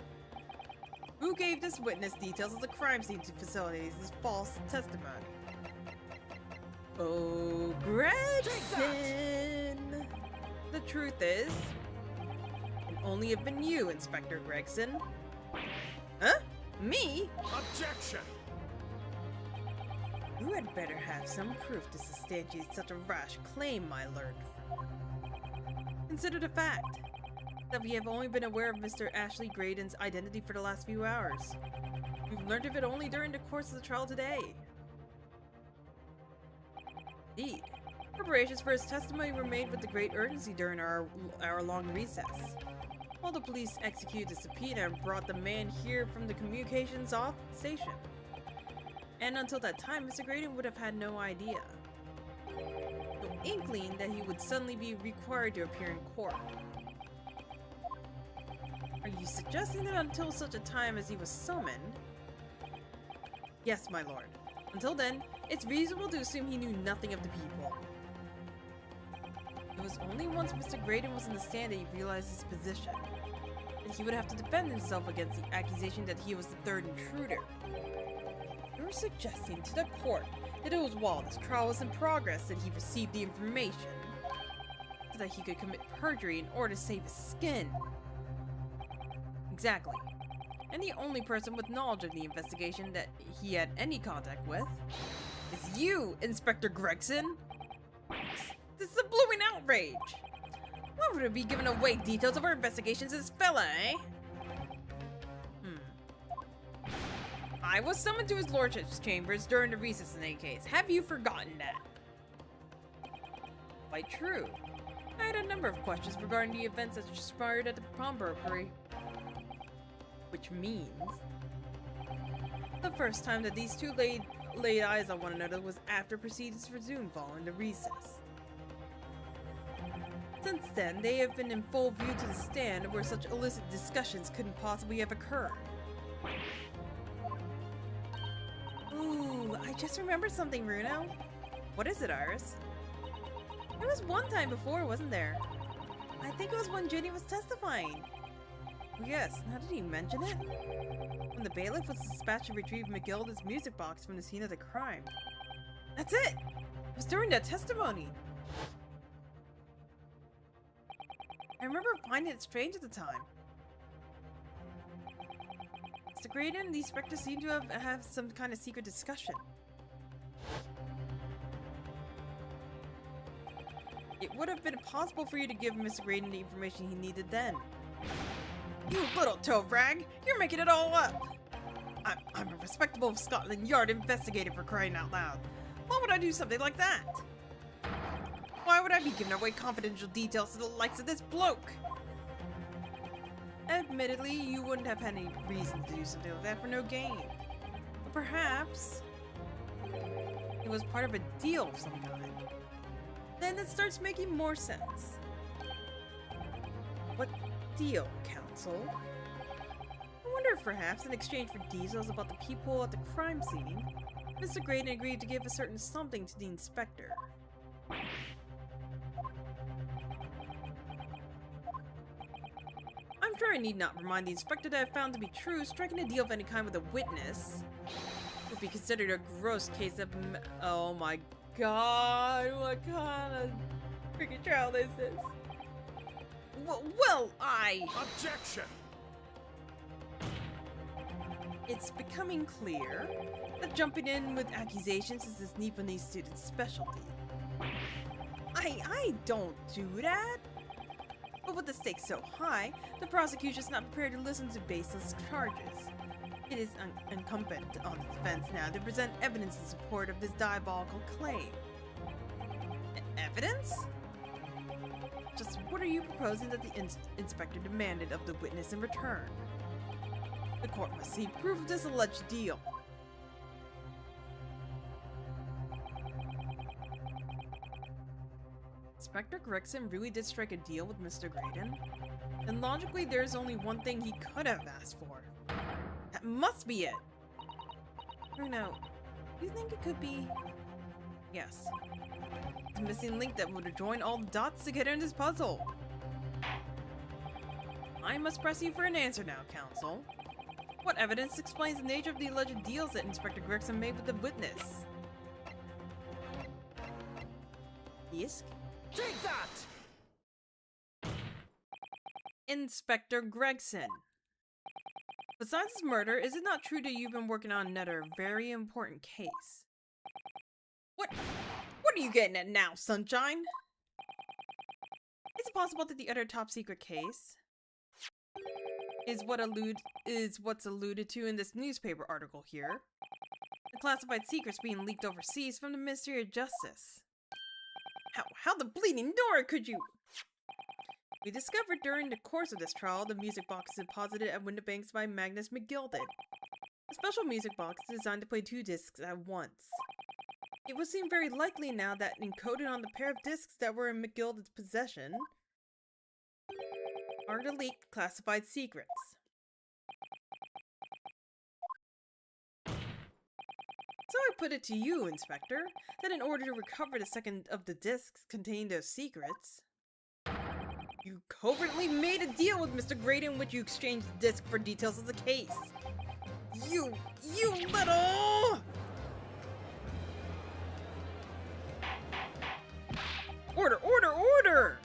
Who gave this witness details of the crime scene to facilitate his false testimony? Oh, Gregson! The truth is, it only have been you, Inspector Gregson. Huh? Me? Objection! You had better have some proof to substantiate such a rash claim, my learned friend. considered a fact that we have only been aware of Mr. Ashley Graydon's identity for the last few hours. We've learned of it only during the course of the trial today. Indeed. Preparations for his testimony were made with the great urgency during our long recess. While the police executed the subpoena and brought the man here from the communications off station. And until that time, Mr. Graydon would have had no idea. No inkling that he would suddenly be required to appear in court. Are you suggesting that until such a time as he was summoned? Yes, my lord. Until then, it's reasonable to assume he knew nothing of the people. It was only once Mr. Graydon was in the stand that he realized his position. And he would have to defend himself against the accusation that he was the third intruder. You're suggesting to the court that it was while this trial was in progress that he received the information, so that he could commit perjury in order to save his skin. Exactly. And the only person with knowledge of the investigation that he had any contact with is you, Inspector Gregson! This is a blooming outrage! Why would it be giving away details of our investigations to this fella, eh? I was summoned to his lordship's chambers during the recess in any case. Have you forgotten that? Quite true. I had a number of questions regarding the events that transpired at the pawnbrokery. Which means the first time that these two laid eyes on one another was after proceedings resumed following the recess. Since then, they have been in full view to the stand where such illicit discussions couldn't possibly have occurred. Ooh, I just remembered something, Bruno. What is it, Iris? There was one time before, wasn't there? I think it was when Ginny was testifying. Yes, now did he mention it? When the bailiff was dispatched to retrieve McGilda's music box from the scene of the crime. That's it! It was during that testimony! I remember finding it strange at the time. Mr. Graydon and the inspector seem to have some kind of secret discussion. It would have been impossible for you to give Mr. Graydon the information he needed then. You little toe rag! You're making it all up! I'm a respectable Scotland Yard investigator, for crying out loud. Why would I do something like that? Why would I be giving away confidential details to the likes of this bloke? Admittedly, you wouldn't have had any reason to do something like that for no gain. But perhaps it was part of a deal of some kind. Then it starts making more sense. What deal, Counsel? I wonder if perhaps in exchange for details about the people at the crime scene, Mr. Graydon agreed to give a certain something to the inspector. I'm sure I need not remind the inspector that I found to be true, striking a deal of any kind with a witness would be considered a gross case of oh my god, what kind of freaking trial is this? Well, Objection! It's becoming clear that jumping in with accusations is this Nipponese student's specialty. I don't do that. But with the stakes so high, the prosecution's not prepared to listen to baseless charges. It is incumbent on the defense now to present evidence in support of this diabolical claim. Evidence? Just what are you proposing that the inspector demanded of the witness in return? The court must see proof of this alleged deal. Inspector Gregson really did strike a deal with Mr. Graydon? Then logically there's only one thing he could have asked for. That must be it! Bruno, do you think it could be... Yes. The missing link that would have joined all the dots together in this puzzle. I must press you for an answer now, Counsel. What evidence explains the nature of the alleged deals that Inspector Gregson made with the witness? Isk? Take that! Inspector Gregson. Besides his murder, is it not true that you've been working on another very important case? What are you getting at now, Sunshine? Is it possible that the other top secret case is what's alluded to in this newspaper article here? The classified secrets being leaked overseas from the Ministry of Justice. How the bleeding Nora could you? We discovered during the course of this trial the music box deposited at Windibanks by Magnus McGilded. A special music box designed to play 2 discs at once. It would seem very likely now that encoded on the pair of discs that were in McGilded's possession are the leaked classified secrets. So I put it to you, Inspector, that in order to recover the second of the discs containing those secrets, you covertly made a deal with Mr. Great in which you exchanged the disc for details of the case. You little... Order!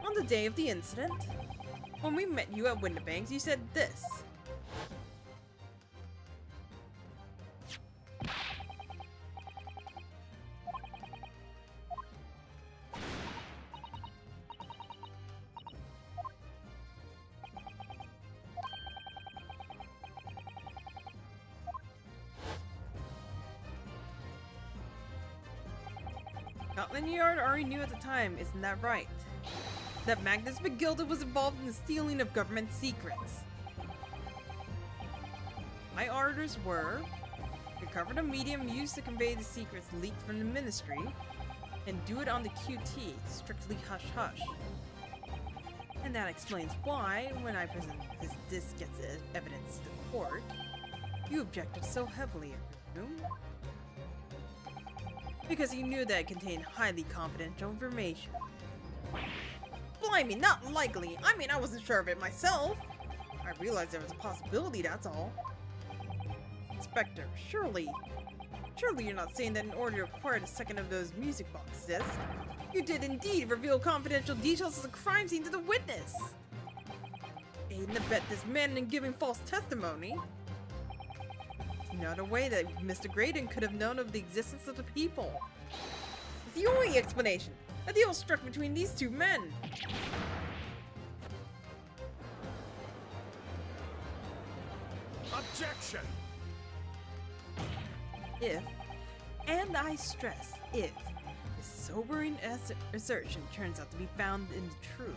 On the day of the incident, when we met you at Windibanks, you said this. Scotland Yard already knew at the time, isn't that right? That Magnus McGilded was involved in the stealing of government secrets. My orders were, recover the medium used to convey the secrets leaked from the ministry, and do it on the QT, strictly hush-hush. And that explains why, when I present this disc as evidence to the court, you objected so heavily, I presume? Because you knew that it contained highly confidential information. Blimey, not likely! I mean, I wasn't sure of it myself! I realized there was a possibility, that's all. Inspector, surely you're not saying that in order to acquire the second of those music box discs, you did indeed reveal confidential details of the crime scene to the witness! Aid and abet this man in giving false testimony? Not a way that Mr. Graydon could have known of the existence of the people. It's the only explanation. A deal struck between these 2 men. Objection! If, and I stress if, this sobering assertion turns out to be found in the truth,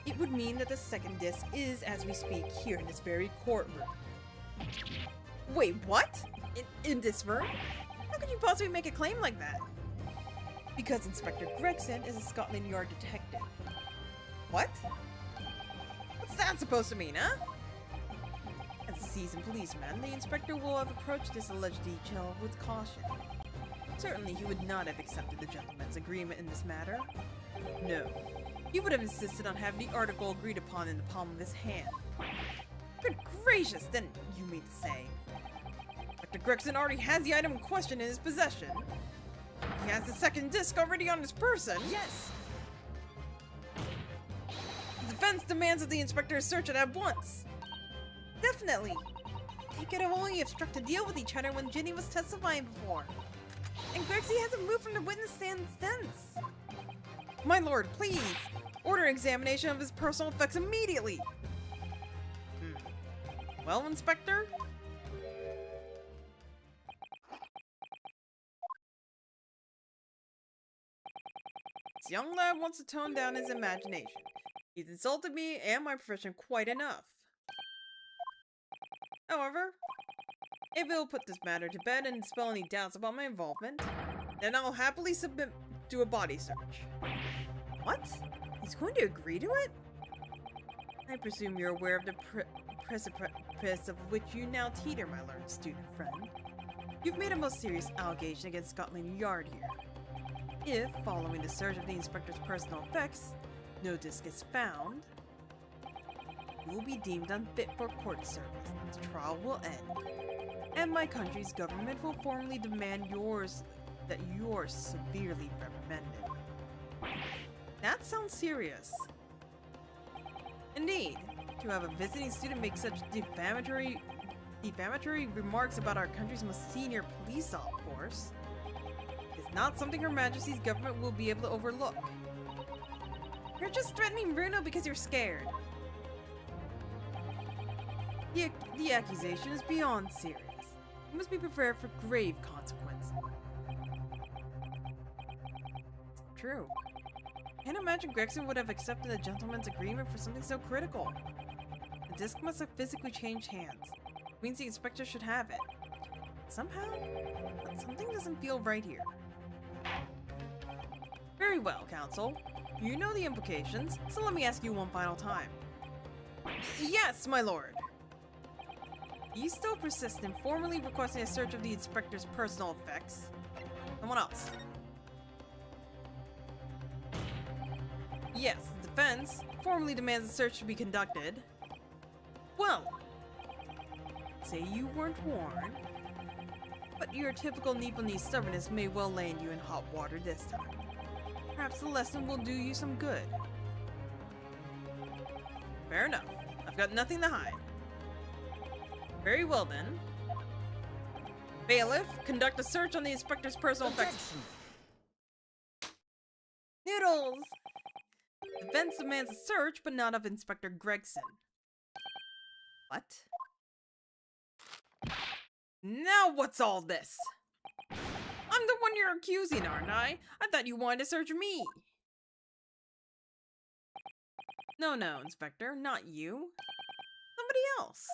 it would mean that the second disc is, as we speak, here in this very courtroom. Wait, what? In this room? How could you possibly make a claim like that? Because Inspector Gregson is a Scotland Yard detective. What? What's that supposed to mean, huh? As a seasoned policeman, the inspector will have approached this alleged detail with caution. Certainly he would not have accepted the gentleman's agreement in this matter. No. He would have insisted on having the article agreed upon in the palm of his hand. Good gracious, then you mean to say Dr. Gregson already has the item in question in his possession. He has the second disc already on his person. Yes! The defense demands that the inspector search it at once. Definitely. They could have only have struck a deal with each other when Ginny was testifying before. And Gregsy hasn't moved from the witness stand since. My lord, please! Order examination of his personal effects immediately! Well, Inspector? This young lad wants to tone down his imagination. He's insulted me and my profession quite enough. However, if it will put this matter to bed and dispel any doubts about my involvement, then I'll happily submit to a body search. What? He's going to agree to it? I presume you're aware of the precipice of which you now teeter, my learned student friend. You've made a most serious allegation against Scotland Yard here. If, following the search of the inspector's personal effects, no disc is found, you will be deemed unfit for court service. The trial will end, and my country's government will formally demand that you're severely reprimanded. That sounds serious. Indeed, to have a visiting student make such defamatory remarks about our country's most senior police force is not something Her Majesty's government will be able to overlook. You're just threatening Bruno because you're scared. The accusation is beyond serious. You must be prepared for grave consequences. True. Can't imagine Gregson would have accepted a gentleman's agreement for something so critical. The disc must have physically changed hands. It means the inspector should have it. Somehow, something doesn't feel right here. Very well, Counsel. You know the implications, so let me ask you one final time. Yes, my lord! You still persist in formally requesting a search of the inspector's personal effects. Someone else. Yes, the defense formally demands a search to be conducted. Well, say you weren't warned, but your typical Nipponese stubbornness may well land you in hot water this time. Perhaps the lesson will do you some good. Fair enough. I've got nothing to hide. Very well then. Bailiff, conduct a search on the inspector's personal effects. Noodles! Defense demands a search, but not of Inspector Gregson. What? Now what's all this? I'm the one you're accusing, aren't I? I thought you wanted to search me. No, Inspector, not you. Somebody else.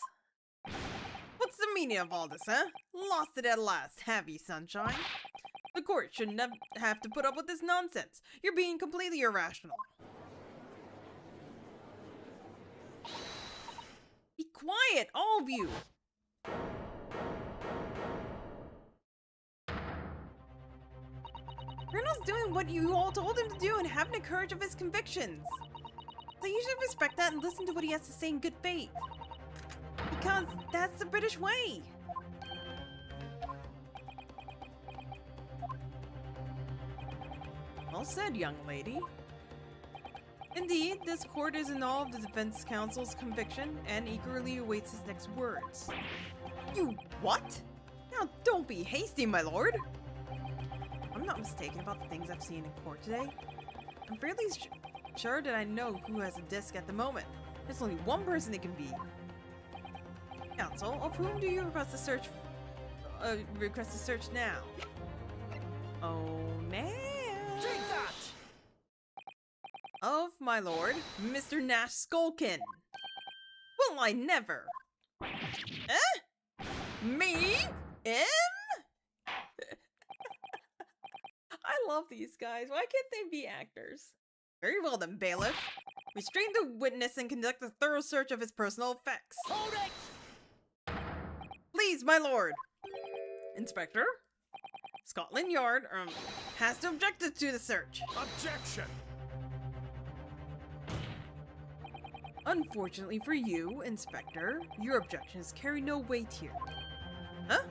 What's the meaning of all this, huh? Lost it at last, have you, sunshine? The court shouldn't have to put up with this nonsense. You're being completely irrational. Be quiet, all of you! Bruno's doing what you all told him to do and having the courage of his convictions. So you should respect that and listen to what he has to say in good faith. Because that's the British way. Well said, young lady. Indeed, this court is in awe of the defense counsel's conviction and eagerly awaits his next words. You what? Now don't be hasty, my lord. I'm not mistaken about the things I've seen in court today. I'm fairly sure that I know who has a disc at the moment. There's only one person it can be. Counsel, of whom do you request a search now? Oh, man. Take that! Of my lord, Mr. Nash Skulkin. Well, I never. Eh? Me? Him? I love these guys. Why can't they be actors? Very well then, bailiff. Restrain the witness and conduct a thorough search of his personal effects. Hold it! Please, my lord. Inspector? Scotland Yard, has to object to the search. Objection! Unfortunately for you, Inspector, your objections carry no weight here. Huh?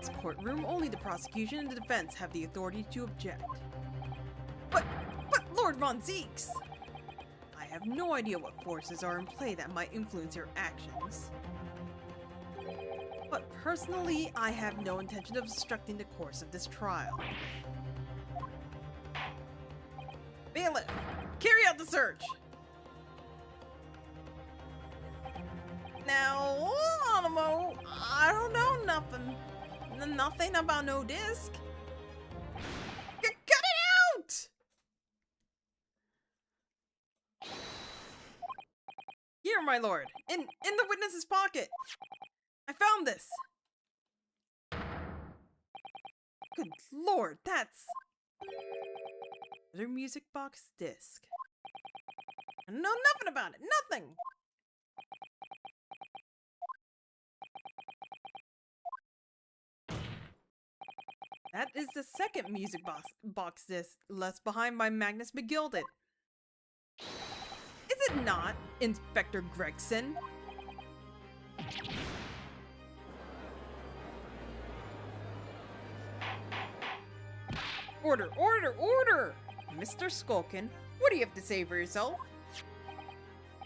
This courtroom, only the prosecution and the defense have the authority to object. But Lord Von Zeeks! I have no idea what forces are in play that might influence your actions. But personally, I have no intention of obstructing the course of this trial. Bailiff, carry out the search! Now, Animo, I don't know nothing about no disc. Cut it out! Here, my lord, in the witness's pocket. I found this. Good lord, that's their music box disc. I know nothing about it, nothing. That is the second music box disc left behind by Magnus McGilded. Is it not, Inspector Gregson? Order, order, order! Mr. Skulkin, what do you have to say for yourself?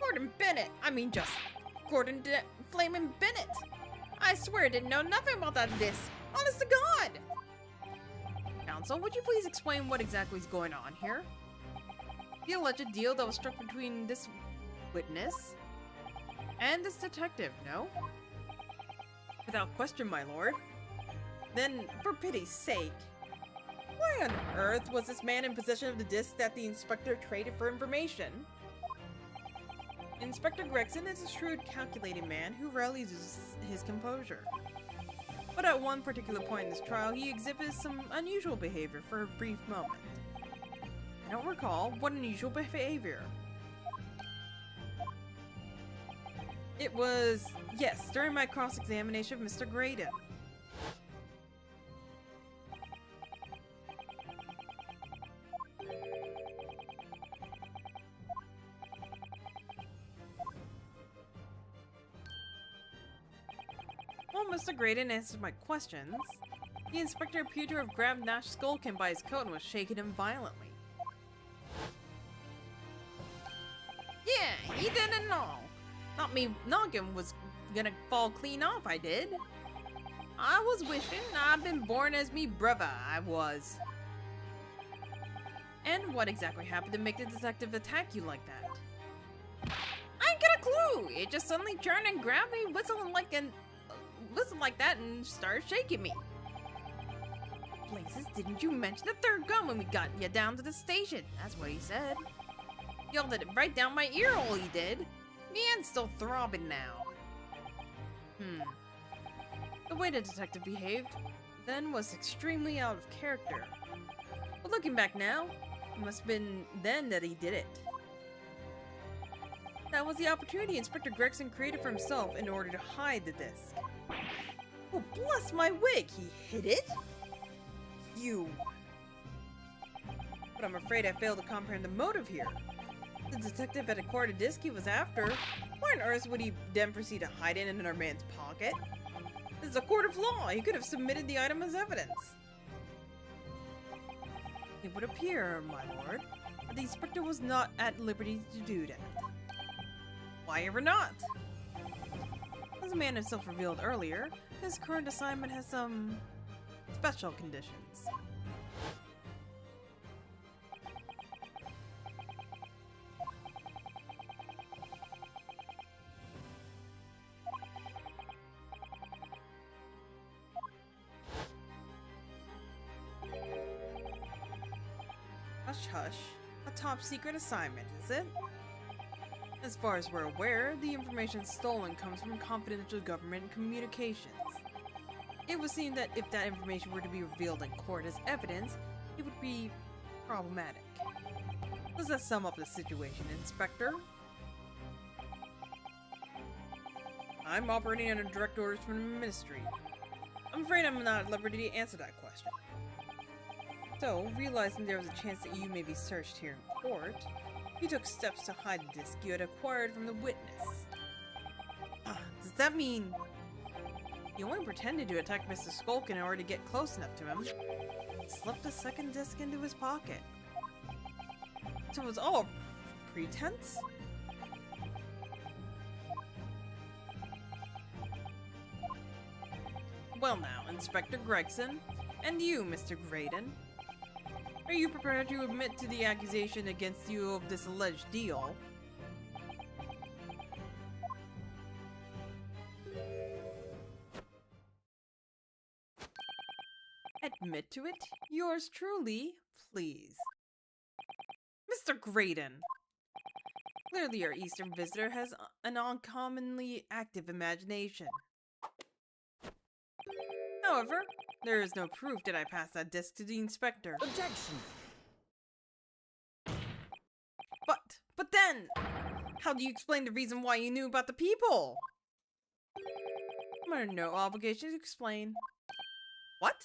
Gordon Bennett, Gordon Flamin' Bennett. I swear I didn't know nothing about that disc. Honest to God. counsel, would you please explain what exactly is going on here? The alleged deal that was struck between this witness and this detective, no? Without question, my lord. Then, for pity's sake, why on earth was this man in possession of the disc that the inspector traded for information? Inspector Gregson is a shrewd, calculating man who rarely loses his composure. But at one particular point in this trial, he exhibits some unusual behavior for a brief moment. I don't recall what unusual behavior. It was, yes, during my cross-examination of Mr. Graydon. While Mr. Graydon answered my questions, the inspector appeared to have grabbed Nash Skullkin by his coat and was shaking him violently. Yeah, he didn't know. Not me noggin was gonna fall clean off, I did. I was wishing I'd been born as me brother, I was. And what exactly happened to make the detective attack you like that? I ain't got a clue! It just suddenly turned and grabbed me, whistling like that and started shaking me. Blazes, didn't you mention the third gun when we got you down to the station? That's what he said. Yelled it right down my ear hole, he did. Me hand's still throbbing now. The way the detective behaved then was extremely out of character. But looking back now, it must have been then that he did it. That was the opportunity Inspector Gregson created for himself in order to hide the disc. Oh, bless my wig! He hid it? You. But I'm afraid I failed to comprehend the motive here. The detective had acquired a disc he was after. Why on earth would he then proceed to hide it in another man's pocket? This is a court of law. He could have submitted the item as evidence. It would appear, my lord, that the inspector was not at liberty to do that. Why ever not? As the man himself revealed earlier, his current assignment has some special conditions. Hush hush, a top secret assignment, is it? As far as we're aware, the information stolen comes from confidential government communications. It would seem that if that information were to be revealed in court as evidence, it would be problematic. Does that sum up the situation, Inspector? I'm operating under direct orders from the Ministry. I'm afraid I'm not at liberty to answer that question. So, realizing there was a chance that you may be searched here in court, you took steps to hide the disc you had acquired from the witness. Does that mean you only pretended to attack Mr. Skulkin in order to get close enough to him? Slipped a second disc into his pocket. So it was all pretense? Well now, Inspector Gregson, and you, Mr. Graydon. Are you prepared to admit to the accusation against you of this alleged deal? Admit to it? Yours truly, please. Mr. Graydon! Clearly our Eastern visitor has an uncommonly active imagination. However, there is no proof that I passed that disc to the inspector. Objection! But then, how do you explain the reason why you knew about the people? I'm under no obligation to explain. What?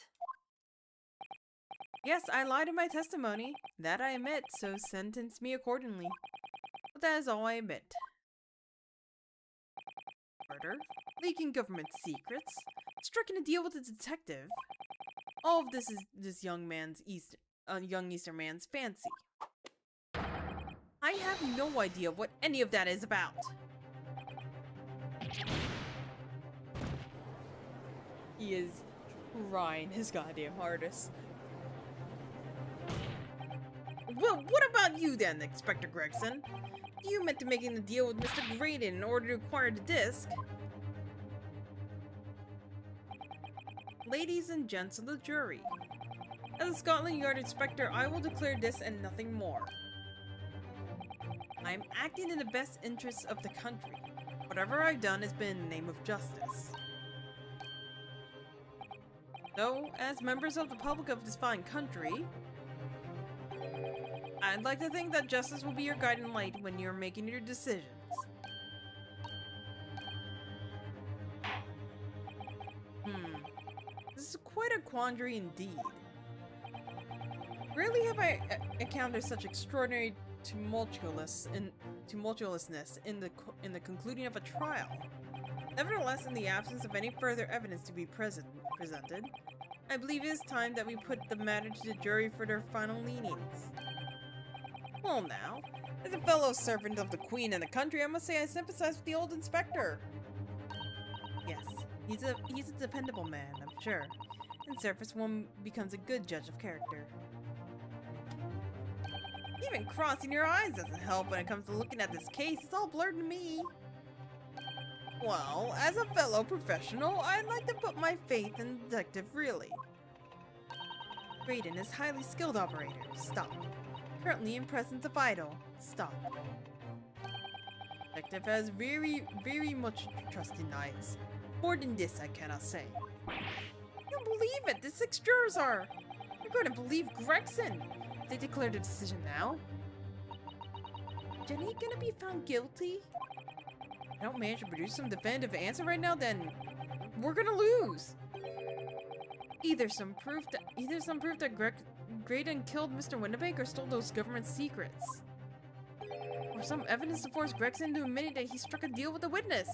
Yes, I lied in my testimony. That I admit, so sentence me accordingly. But that is all I admit. Murder, leaking government secrets, striking a deal with a detective. All of this is this young Eastern man's fancy. I have no idea what any of that is about. He is trying his goddamn hardest. Well, what about you then, Inspector Gregson? You meant to making the deal with Mr. Graydon in order to acquire the disc. Ladies and gents of the jury, as a Scotland Yard inspector, I will declare this and nothing more. I am acting in the best interests of the country. Whatever I've done has been in the name of justice. So, as members of the public of this fine country, I'd like to think that justice will be your guiding light when you're making your decisions. This is quite a quandary indeed. Rarely have I encountered such extraordinary tumultuousness in the concluding of a trial. Nevertheless, in the absence of any further evidence to be presented, I believe it is time that we put the matter to the jury for their final leanings. Well now, as a fellow servant of the Queen and the country, I must say I sympathize with the old inspector. Yes, he's a dependable man, I'm sure. In service, one becomes a good judge of character. Even crossing your eyes doesn't help when it comes to looking at this case. It's all blurred to me. Well, as a fellow professional, I'd like to put my faith in the detective, really. Graydon is highly skilled operator. Stop. Currently in presence of idol. Stop. Detective has very, very much trusting eyes. More than this, I cannot say. I don't believe it! The 6 jurors are! You're going to believe Gregson! They declared a decision now. Jenny gonna be found guilty? I don't manage to produce some definitive answer right now, then we're gonna lose. Either some proof that Graydon killed Mr. Winnebago or stole those government secrets, or some evidence to force Gregson into admitting that he struck a deal with the witness.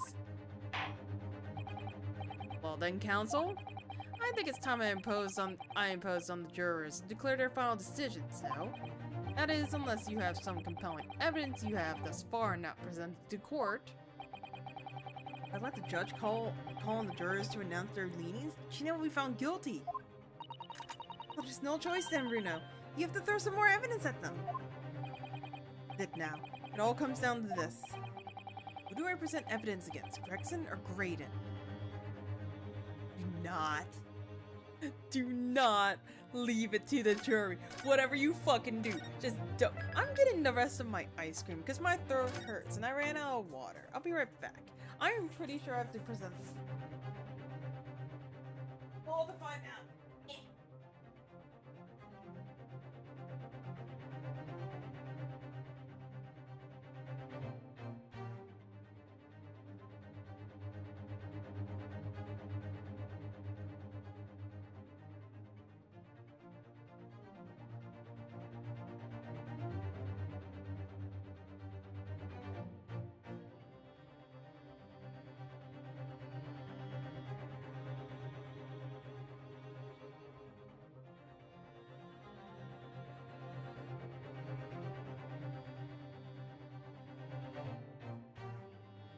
Well then, counsel, I think it's time I imposed on the jurors to declare their final decisions now. That is, unless you have some compelling evidence you have thus far not presented to court. I'd let the judge call on the jurors to announce their leanings. She will be found guilty. Well, there's no choice then, Bruno. You have to throw some more evidence at them. Look now, it all comes down to this. Who do I present evidence against, Gregson or Graydon? Do not leave it to the jury. Whatever you fucking do, just don't. I'm getting the rest of my ice cream because my throat hurts and I ran out of water. I'll be right back. I am pretty sure I have to present this. All to find out.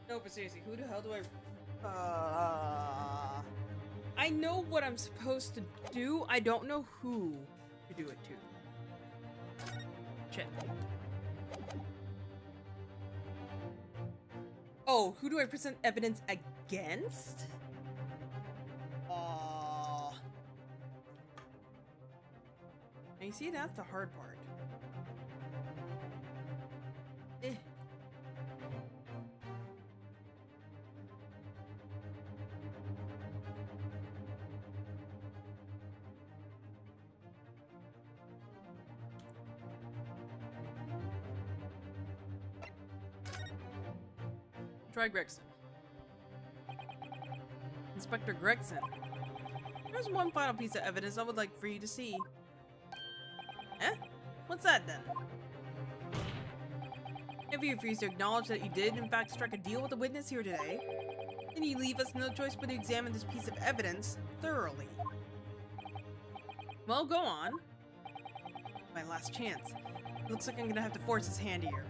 No, but seriously, who the hell do I know what I'm supposed to do. I don't know who to do it to. Shit. Oh, who do I present evidence against? And you see, that's the hard part. Try Gregson. Inspector Gregson. There's one final piece of evidence I would like for you to see. Eh? What's that then? If you refuse to acknowledge that you did in fact strike a deal with the witness here today, then you leave us no choice but to examine this piece of evidence thoroughly. Well, go on. My last chance. Looks like I'm gonna have to force his hand here.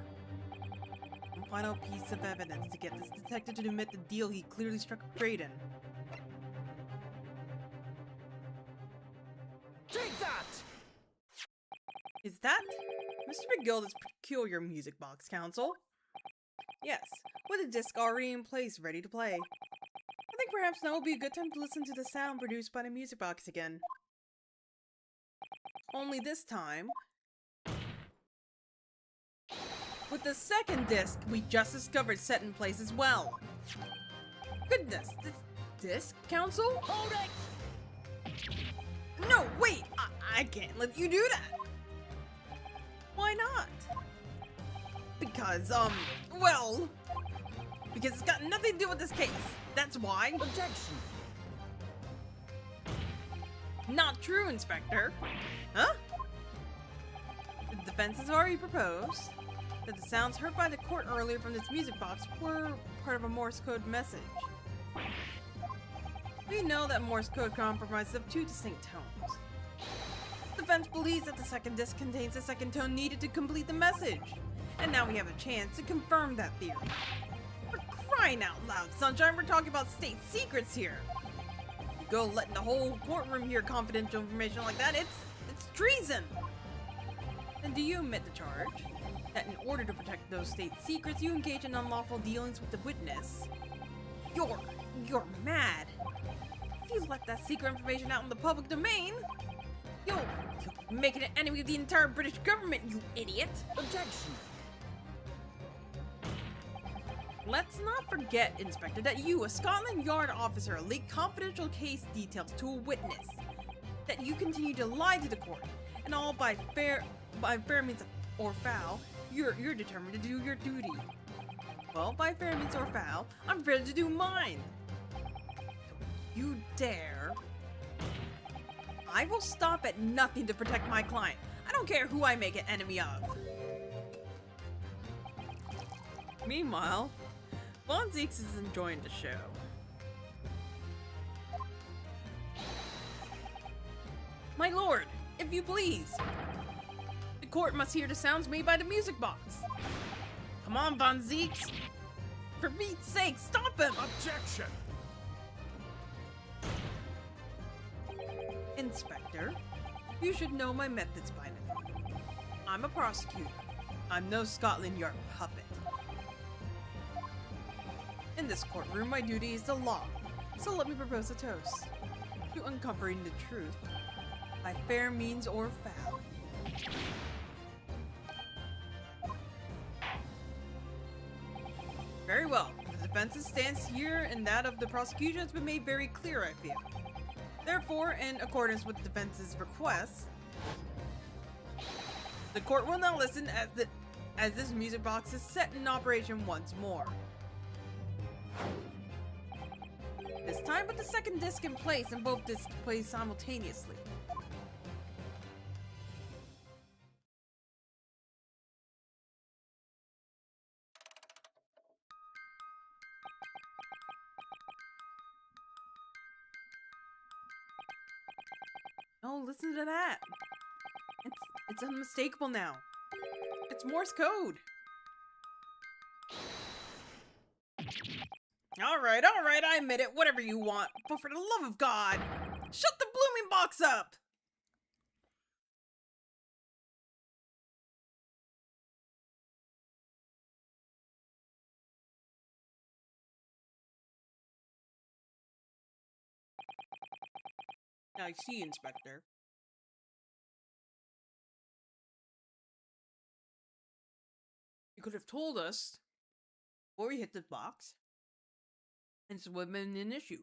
Final piece of evidence to get this detective to admit the deal he clearly struck with Graydon. Take that! Is that Mr. McGilda's peculiar music box, Counsel. Yes, with a disc already in place, ready to play. I think perhaps now would be a good time to listen to the sound produced by the music box again. Only this time, with the second disc we just discovered set in place as well. Goodness, this disc, Counsel? Hold it! No, wait! I can't let you do that! Why not? Because, well... Because it's got nothing to do with this case. That's why. Objection! Not true, Inspector. Huh? The defense has already proposed that the sounds heard by the court earlier from this music box were part of a Morse code message. We know that Morse code comprises of two distinct tones. The defense believes that the second disc contains the second tone needed to complete the message. And now we have a chance to confirm that theory. For crying out loud, Sunshine, we're talking about state secrets here. You go letting the whole courtroom hear confidential information like that, it's treason! And do you admit the charge? That in order to protect those state secrets, you engage in unlawful dealings with the witness? You're mad. If you let that secret information out in the public domain, you'll be making an enemy of the entire British government, you idiot! Objection! Let's not forget, Inspector, that you, a Scotland Yard officer, leaked confidential case details to a witness. That you continue to lie to the court, and all by fair means or foul, you're determined to do your duty. Well, by fair means or foul, I'm ready to do mine. You dare? I will stop at nothing to protect my client. I don't care who I make an enemy of. Meanwhile, Von Zeeks is enjoying the show. My lord, if you please. The court must hear the sounds made by the music box. Come on, Von Zeeks. For Pete's sake, stop him! Objection! Inspector, you should know my methods by now. I'm a prosecutor. I'm no Scotland Yard puppet. In this courtroom, my duty is the law, so let me propose a toast to uncovering the truth by fair means or foul. Very well. The defense's stance here and that of the prosecution has been made very clear, I feel. Therefore, in accordance with the defense's request, the court will now listen as this music box is set in operation once more. This time with the second disc in place and both discs play simultaneously. Oh, listen to that. It's unmistakable now. It's Morse code. Alright, I admit it, whatever you want. But for the love of God, shut the blooming box up! I see, Inspector. You could have told us before we hit this box, and this would have been an issue.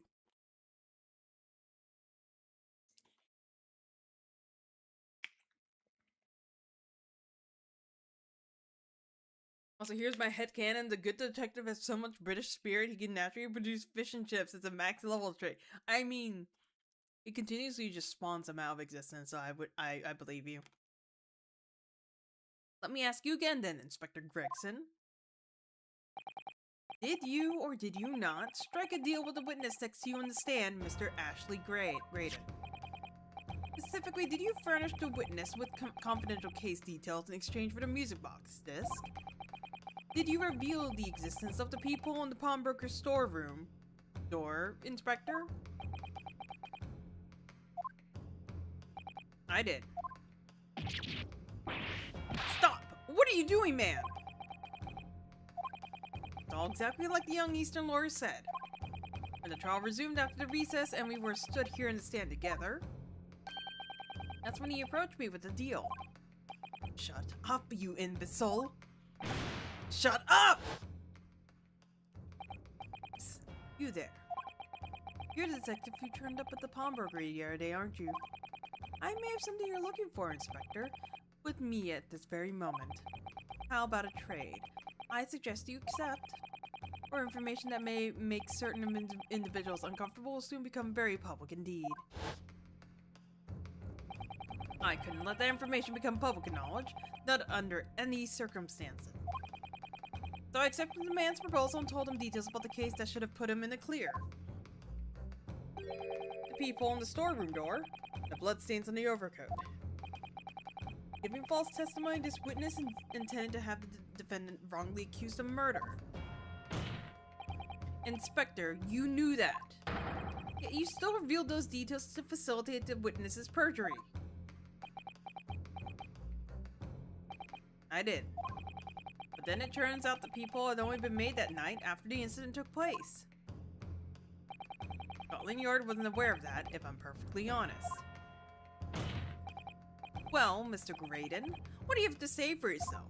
Also, here's my headcanon. The good detective has so much British spirit, he can naturally produce fish and chips. It's a max level trait. I mean, he continuously just spawns them out of existence, so I believe you. Let me ask you again then, Inspector Gregson. Did you or did you not strike a deal with the witness next to you on the stand, Mr. Ashley Graydon? Specifically, did you furnish the witness with confidential case details in exchange for the music box disc? Did you reveal the existence of the people in the pawnbroker's storeroom door, Inspector? I did. Stop! What are you doing, man? It's all exactly like the young Eastern lawyer said. When the trial resumed after the recess and we were stood here in the stand together, that's when he approached me with the deal. Shut up, you imbecile! Shut up! You there. You're the detective who turned up at the pawnbrokery the other day, aren't you? I may have something you're looking for, Inspector. With me at this very moment. How about a trade? I suggest you accept. Or information that may make certain individuals uncomfortable will soon become very public indeed. I couldn't let that information become public knowledge, not under any circumstances. So I accepted the man's proposal and told him details about the case that should have put him in the clear. The peephole in the storeroom door, the bloodstains on the overcoat. Giving false testimony, this witness intended to have the defendant wrongly accused of murder. Inspector, you knew that. Yet you still revealed those details to facilitate the witness's perjury. I did. But then it turns out the peephole had only been made that night after the incident took place. Scotland Yard wasn't aware of that, if I'm perfectly honest. Well, Mr. Graydon, what do you have to say for yourself?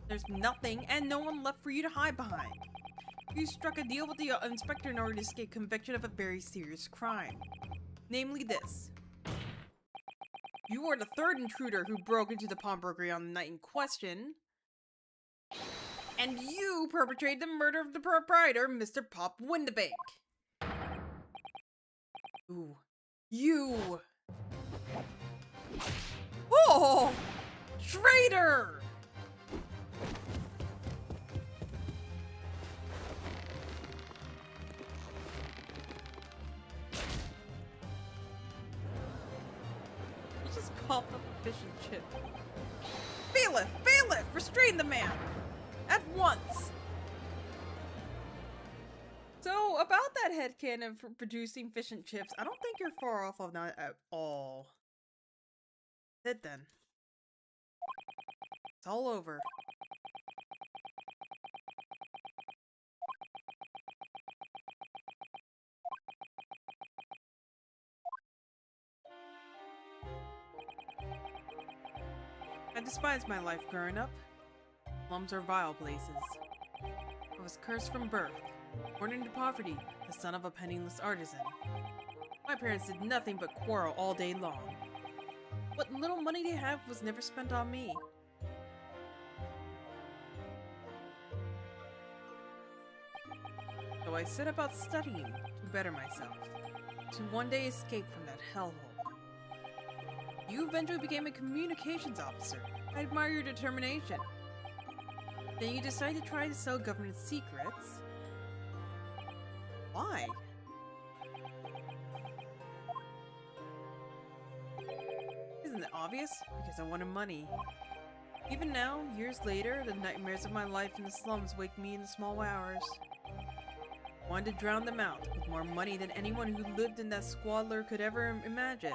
There's nothing and no one left for you to hide behind. You struck a deal with the inspector in order to escape conviction of a very serious crime. Namely this. You were the third intruder who broke into the pawnbrokery on the night in question. And you perpetrated the murder of the proprietor, Mr. Pop Windabank. Ooh. You! Oh! Traitor! You just coughed up a fish and chip. Bailiff! Bailiff! Restrain the man! At once! So, about that headcanon for producing fish and chips, I don't think you're far off of that at all. Sit then. It's all over. I despised my life growing up. Slums are vile places. I was cursed from birth. Born into poverty, the son of a penniless artisan. My parents did nothing but quarrel all day long. What little money they had was never spent on me. So I set about studying to better myself, to one day escape from that hellhole. You eventually became a communications officer. I admire your determination. Then you decided to try to sell government secrets. Why? Isn't it obvious? Because I wanted money. Even now, years later, the nightmares of my life in the slums wake me in the small hours. I wanted to drown them out with more money than anyone who lived in that squalor could ever imagine.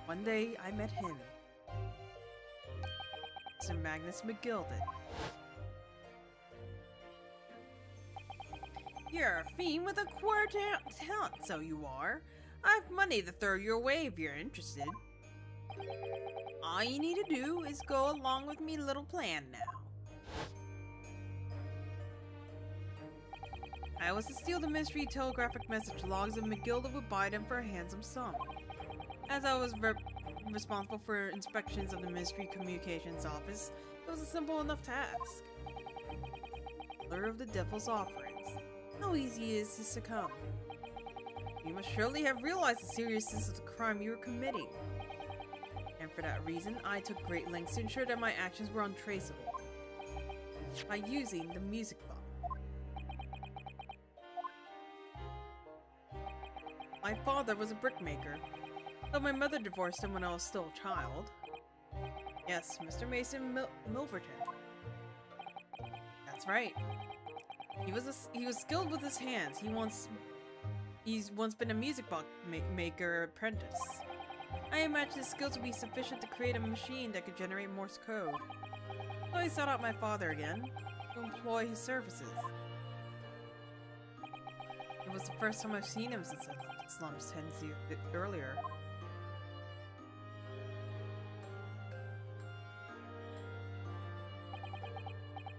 One day, I met him. Sir Magnus McGilded. You're a fiend with a queer talent, so you are. I've money to throw your way if you're interested. All you need to do is go along with me little plan now. I was to steal the mystery telegraphic message logs and McGilda would buy them for a handsome sum. As I was responsible for inspections of the Mystery Communications Office, it was a simple enough task. Lure of the Devil's Offerings. How easy is to succumb? You must surely have realized the seriousness of the crime you were committing. And for that reason, I took great lengths to ensure that my actions were untraceable. By using the music box. My father was a brickmaker, though my mother divorced him when I was still a child. Yes, Mr. Mason Milverton. That's right. He was skilled with his hands. He's once been a music box maker apprentice. I imagined his skills would be sufficient to create a machine that could generate Morse code. So I sought out my father again to employ his services. It was the first time I've seen him since I left the slums 10 years earlier.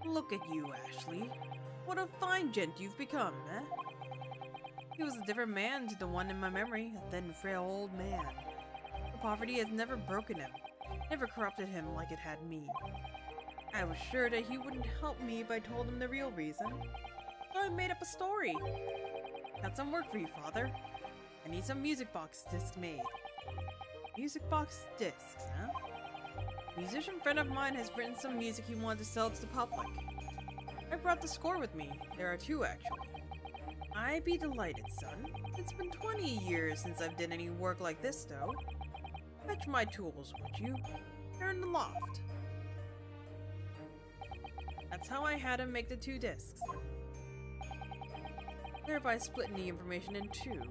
Look at you, Ashley. What a fine gent you've become, eh? He was a different man to the one in my memory, a thin, frail old man. The poverty has never broken him, never corrupted him like it had me. I was sure that he wouldn't help me if I told him the real reason, so I made up a story. Got some work for you, Father. I need some music box discs made. Music box discs, huh? A musician friend of mine has written some music he wanted to sell to the public. I brought the score with me. There are two, actually. I'd be delighted, son. It's been 20 years since I've done any work like this, though. Fetch my tools, would you? They're in the loft. That's how I had him make the 2 discs. Thereby splitting the information in 2.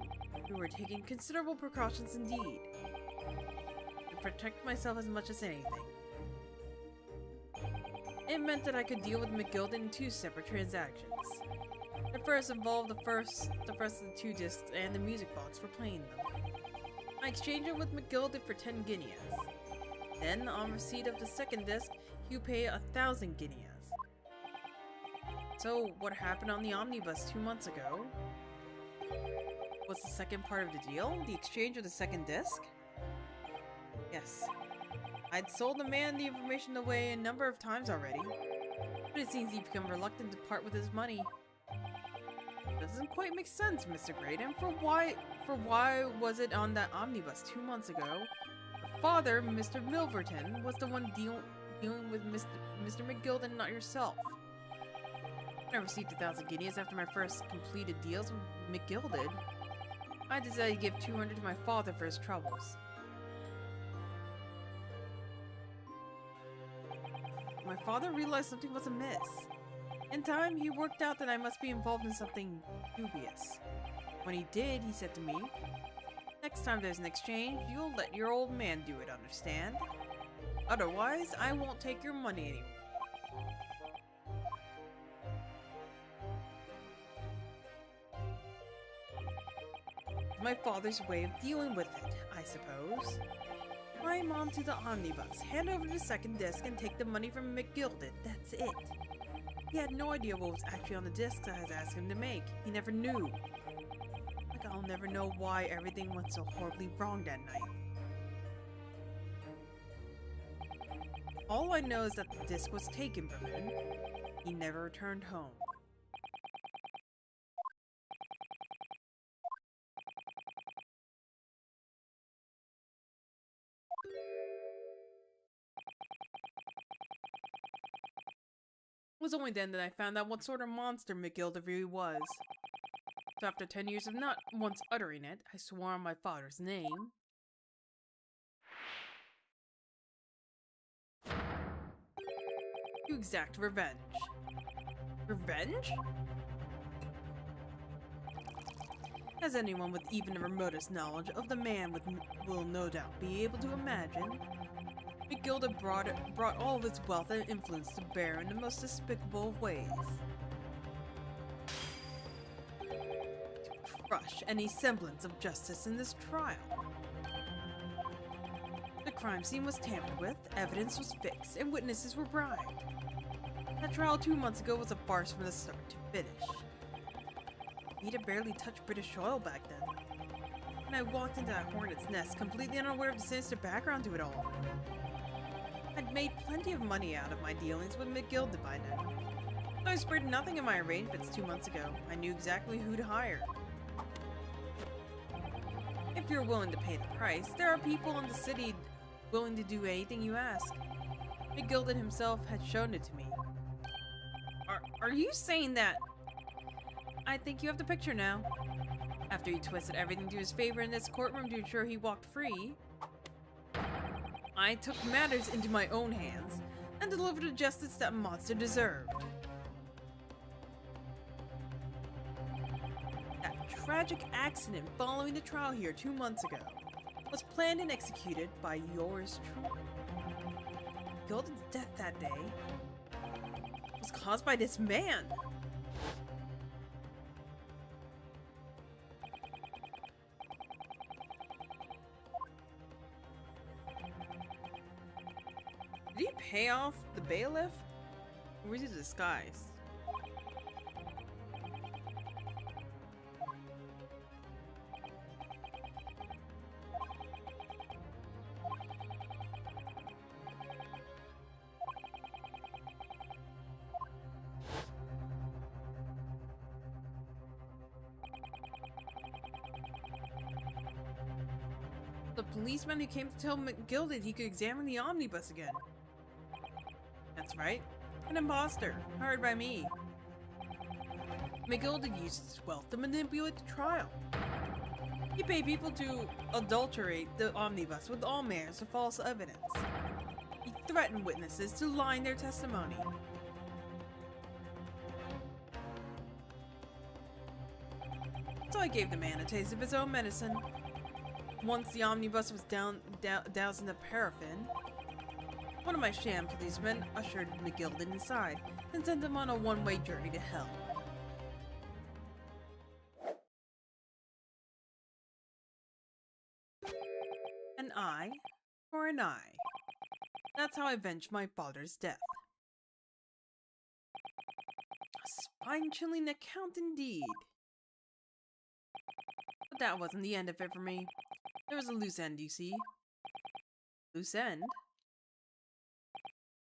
We were taking considerable precautions indeed. To protect myself as much as anything. It meant that I could deal with McGilden in 2 separate transactions. The first involved the first of the 2 discs and the music box for playing them. I exchanged it with McGilden for 10 guineas. Then, on receipt of the second disc, you pay 1,000 guineas. So, what happened on the omnibus 2 months ago? Was the second part of the deal the exchange of the second disc? Yes. I'd sold the man the information away a number of times already, but it seems he'd become reluctant to part with his money. Doesn't quite make sense, Mr. Graydon. For why was it on that omnibus 2 months ago? Your father, Mr. Milverton, was the one dealing with Mr. McGilden, not yourself. When I received 1,000 guineas after my first completed deals with McGilden, I decided to give 200 to my father for his troubles. My father realized something was amiss. In time, he worked out that I must be involved in something dubious. When he did, he said to me, "Next time there's an exchange, you'll let your old man do it, understand? Otherwise, I won't take your money anymore." My father's way of dealing with it, I suppose. Climb onto the omnibus, hand over the second disc, and take the money from McGilden. That's it. He had no idea what was actually on the discs I was asking him to make. He never knew. Like I'll never know why everything went so horribly wrong that night. All I know is that the disc was taken from him. He never returned home. It was only then that I found out what sort of monster McGilda really was. So after 10 years of not once uttering it, I swore on my father's name. To exact revenge. Revenge? As anyone with even the remotest knowledge of the man will no doubt be able to imagine, McGilda brought all of his wealth and influence to bear in the most despicable of ways. To crush any semblance of justice in this trial. The crime scene was tampered with, evidence was fixed, and witnesses were bribed. That trial 2 months ago was a farce from the start to finish. He'd have barely touched British soil back then. And I walked into that hornet's nest completely unaware of the sinister background to it all. I'd made plenty of money out of my dealings with McGilda by then. Though I spared nothing in my arrangements 2 months ago, I knew exactly who to hire. If you're willing to pay the price, there are people in the city willing to do anything you ask. McGilda himself had shown it to me. Are you saying that? I think you have the picture now. After he twisted everything to his favor in this courtroom to ensure he walked free, I took matters into my own hands and delivered the justice that monster deserved. That tragic accident following the trial here 2 months ago. was planned and executed by yours truly. Gilden's death that day was caused by this man. Did he pay off the bailiff? Or was he disguised? The policeman who came to tell McGilded he could examine the omnibus again. That's right. An imposter, hired by me. McGilded used his wealth to manipulate the trial. He paid people to adulterate the omnibus with all manners of false evidence. He threatened witnesses to lie in their testimony. So I gave the man a taste of his own medicine. Once the omnibus was doused in the paraffin, one of my sham policemen ushered McGilded inside and sent him on a one-way journey to hell. An eye for an eye. That's how I avenged my father's death. A spine-chilling account indeed. But that wasn't the end of it for me. There was a loose end, you see. Loose end?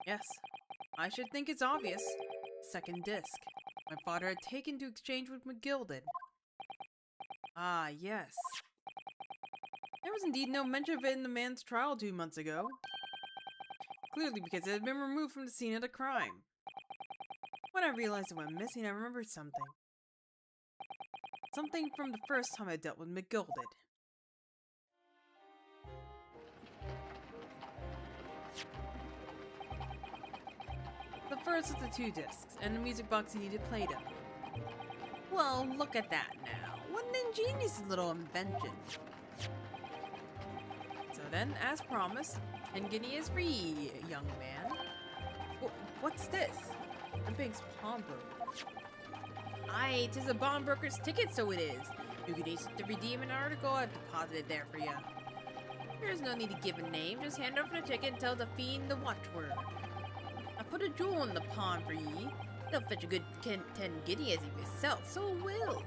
Yes, I should think it's obvious. Second disc. My father had taken to exchange with McGilded. Ah, yes. There was indeed no mention of it in the man's trial 2 months ago. Clearly because it had been removed from the scene of the crime. When I realized it went missing, I remembered something. Something from the first time I dealt with McGilded. The first of the 2 discs, and the music box he needed played up. Well, look at that now. What an ingenious little invention. So then, as promised, 10 guineas for ye, young man. What's this? The bank's pawnbroker. Aye, 'tis a pawnbroker's ticket, so it is. You can use it to redeem an article I've deposited there for you. There's no need to give a name, just hand over the ticket and tell the fiend the watchword. I put a jewel in the pawn for ye. It'll fetch a good 10 guineas if you sell, so it will.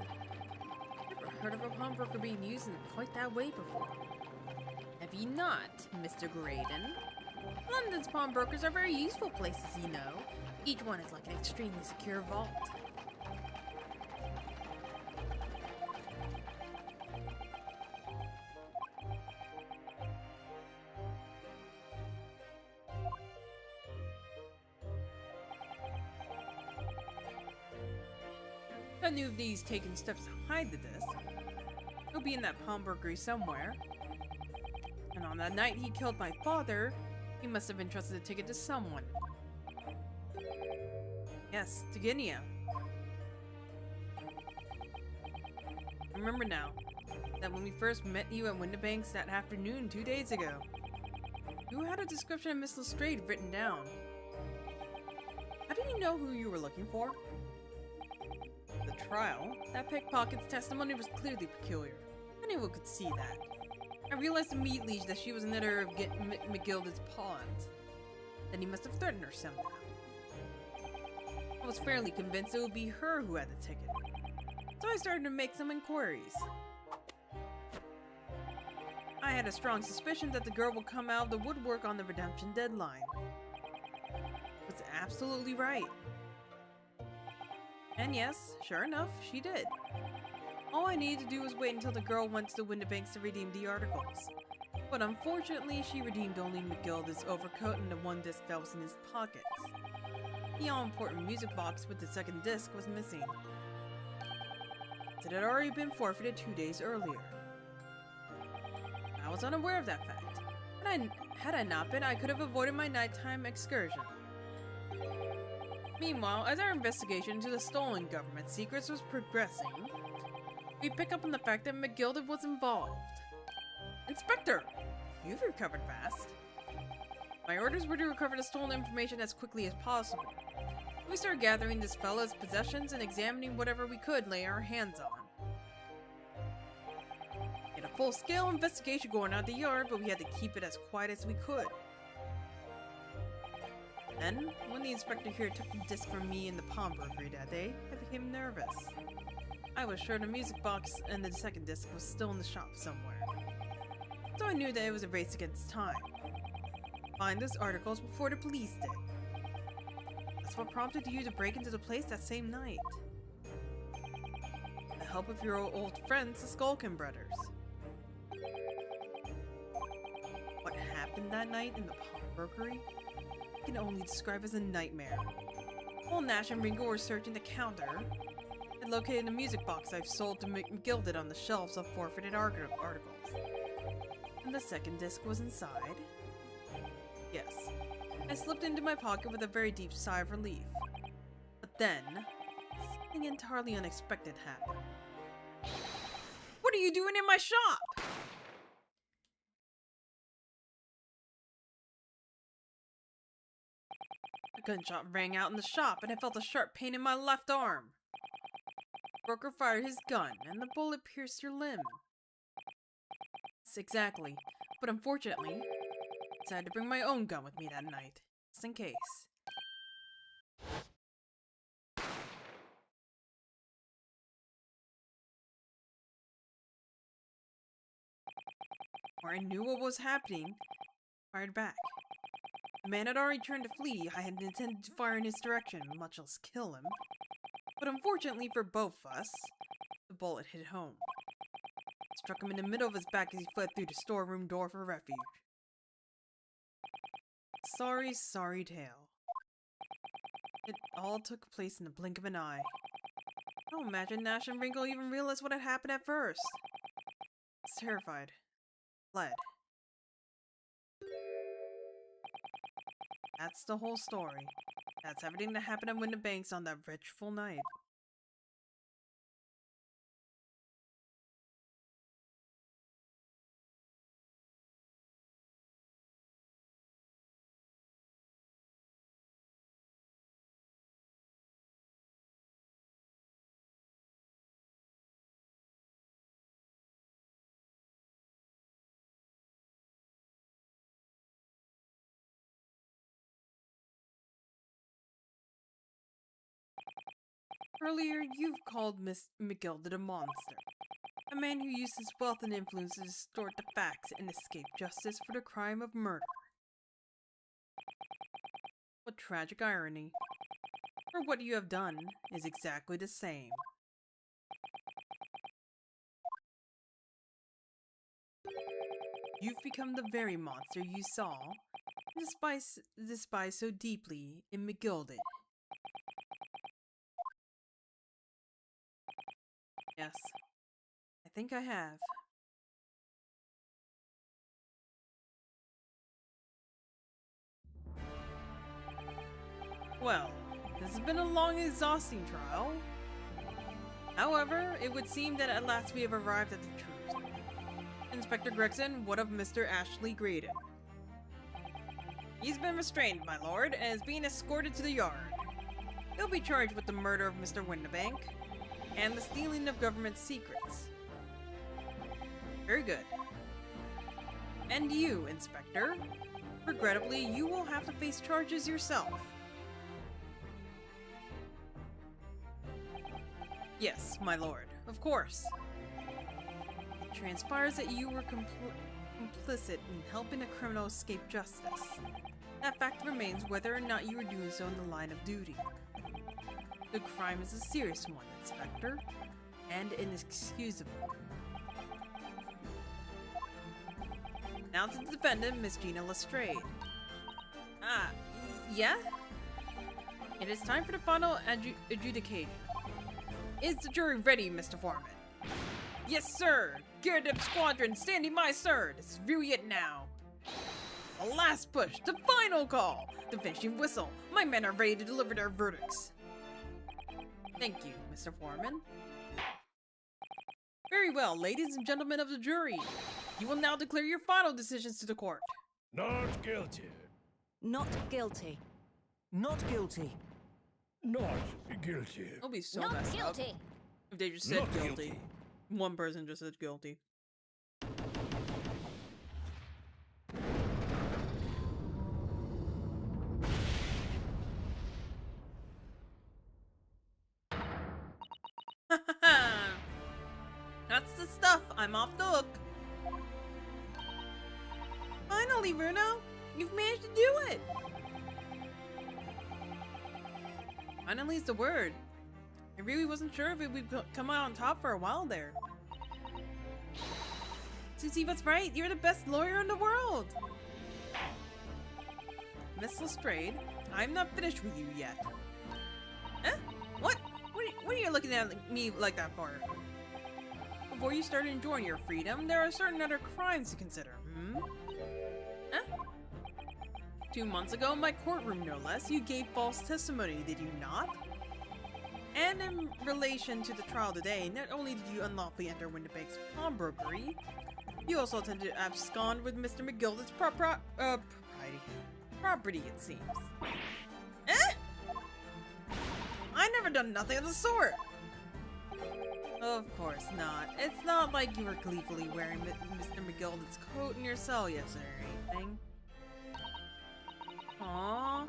Never heard of a pawnbroker being used in quite that way before. Have ye not, Mr. Graydon? London's pawnbrokers are very useful places, you know. Each one is like an extremely secure vault. I knew of these taking steps to hide the disc. He'll be in that pawnbrokery somewhere. And on that night he killed my father, he must have entrusted the ticket to someone. Yes, to Guinea. I remember now that when we first met you at Windibanks that afternoon 2 days ago, you had a description of Miss Lestrade written down. How did you know who you were looking for? The trial, that pickpocket's testimony was clearly peculiar. Anyone could see that. I realized immediately that she was another of McGilded's pawns. Then he must have threatened her somehow. I was fairly convinced it would be her who had the ticket. So I started to make some inquiries. I had a strong suspicion that the girl would come out of the woodwork on the redemption deadline. Was absolutely right. And yes, sure enough, she did. All I needed to do was wait until the girl went to the Windibanks to redeem the articles. But unfortunately, she redeemed only McGilded's overcoat and the 1 disc that was in his pockets. The all-important music box with the 2nd disc was missing. It had already been forfeited 2 days earlier. I was unaware of that fact. Had I not been, I could have avoided my nighttime excursion. Meanwhile, as our investigation into the stolen government secrets was progressing, we pick up on the fact that McGilded was involved. Inspector! You've recovered fast. My orders were to recover the stolen information as quickly as possible. We started gathering this fella's possessions and examining whatever we could lay our hands on. We had a full-scale investigation going on at the yard, but we had to keep it as quiet as we could. Then, when the inspector here took the disc from me in the pawnbrokery that day, I became nervous. I was sure the music box and the second disc was still in the shop somewhere. So I knew that it was a race against time. Find those articles before the police did. That's what prompted you to break into the place that same night. The help of your old friends, the Skulkin brothers. What happened that night in the pawnbrokery? I can only describe as a nightmare. While Nash and Ringo were searching the counter, I located a music box I've sold to McGilded on the shelves of forfeited articles. And the second disc was inside. Yes. I slipped into my pocket with a very deep sigh of relief. But then, something entirely unexpected happened. What are you doing in my shop? A gunshot rang out in the shop, and I felt a sharp pain in my left arm. The broker fired his gun, and the bullet pierced your limb. Yes, exactly. But unfortunately, I decided to bring my own gun with me that night, just in case. Before I knew what was happening, I fired back. The man had already turned to flee. I had intended to fire in his direction, much less kill him. But unfortunately for both of us, the bullet hit home. It struck him in the middle of his back as he fled through the storeroom door for refuge. Sorry, sorry tale. It all took place in the blink of an eye. I don't imagine Nash and Ringo even realized what had happened at first. I was terrified. Fled. That's the whole story. That's everything that happened at Winterbanks on that ritual night. Earlier, you've called Miss McGilded a monster. A man who used his wealth and influence to distort the facts and escape justice for the crime of murder. What tragic irony. For what you have done is exactly the same. You've become the very monster you saw and despise so deeply in McGilded. Yes, I think I have. Well, this has been a long, exhausting trial. However, it would seem that at last we have arrived at the truth. Inspector Gregson, what of Mr. Ashley Graydon? He's been restrained, my lord, and is being escorted to the yard. He'll be charged with the murder of Mr. Winterbank and the stealing of government secrets. Very good. And you, Inspector. Regrettably, you will have to face charges yourself. Yes, my lord, of course. It transpires that you were complicit in helping a criminal escape justice. That fact remains whether or not you were doing so in the line of duty. The crime is a serious one, Inspector, and inexcusable. Now to the defendant, Miss Gina Lestrade. Yeah? It is time for the final adjudication. Is the jury ready, Mr. Foreman? Yes, sir! Geared up squadron, standing by, sir! To review it now! The last push, the final call! The finishing whistle! My men are ready to deliver their verdicts! Thank you, Mr. Foreman. Very well, ladies and gentlemen of the jury. You will now declare your final decisions to the court. Not guilty. Not guilty. Not guilty. Not guilty. It'll be so Not messed up guilty. if they just said Not guilty. One person just said guilty. That's the stuff. I'm off the hook. Finally, Bruno, you've managed to do it. Finally is the word. I really wasn't sure if it would come out on top for a while there. Susie was right. You're the best lawyer in the world. Miss Lestrade, I'm not finished with you yet. Eh? What? What are you looking at me like that for? Before you start enjoying your freedom, there are certain other crimes to consider. Huh? 2 months ago, in my courtroom no less, you gave false testimony, did you not? And in relation to the trial today, not only did you unlawfully enter Winterbake's pawnbrokery, you also attempted to abscond with Mr. McGilda's property, it seems. Eh? I never done nothing of the sort! Of course not. It's not like you were gleefully wearing Mr. McGilda's coat in your cell yesterday or anything. Aww.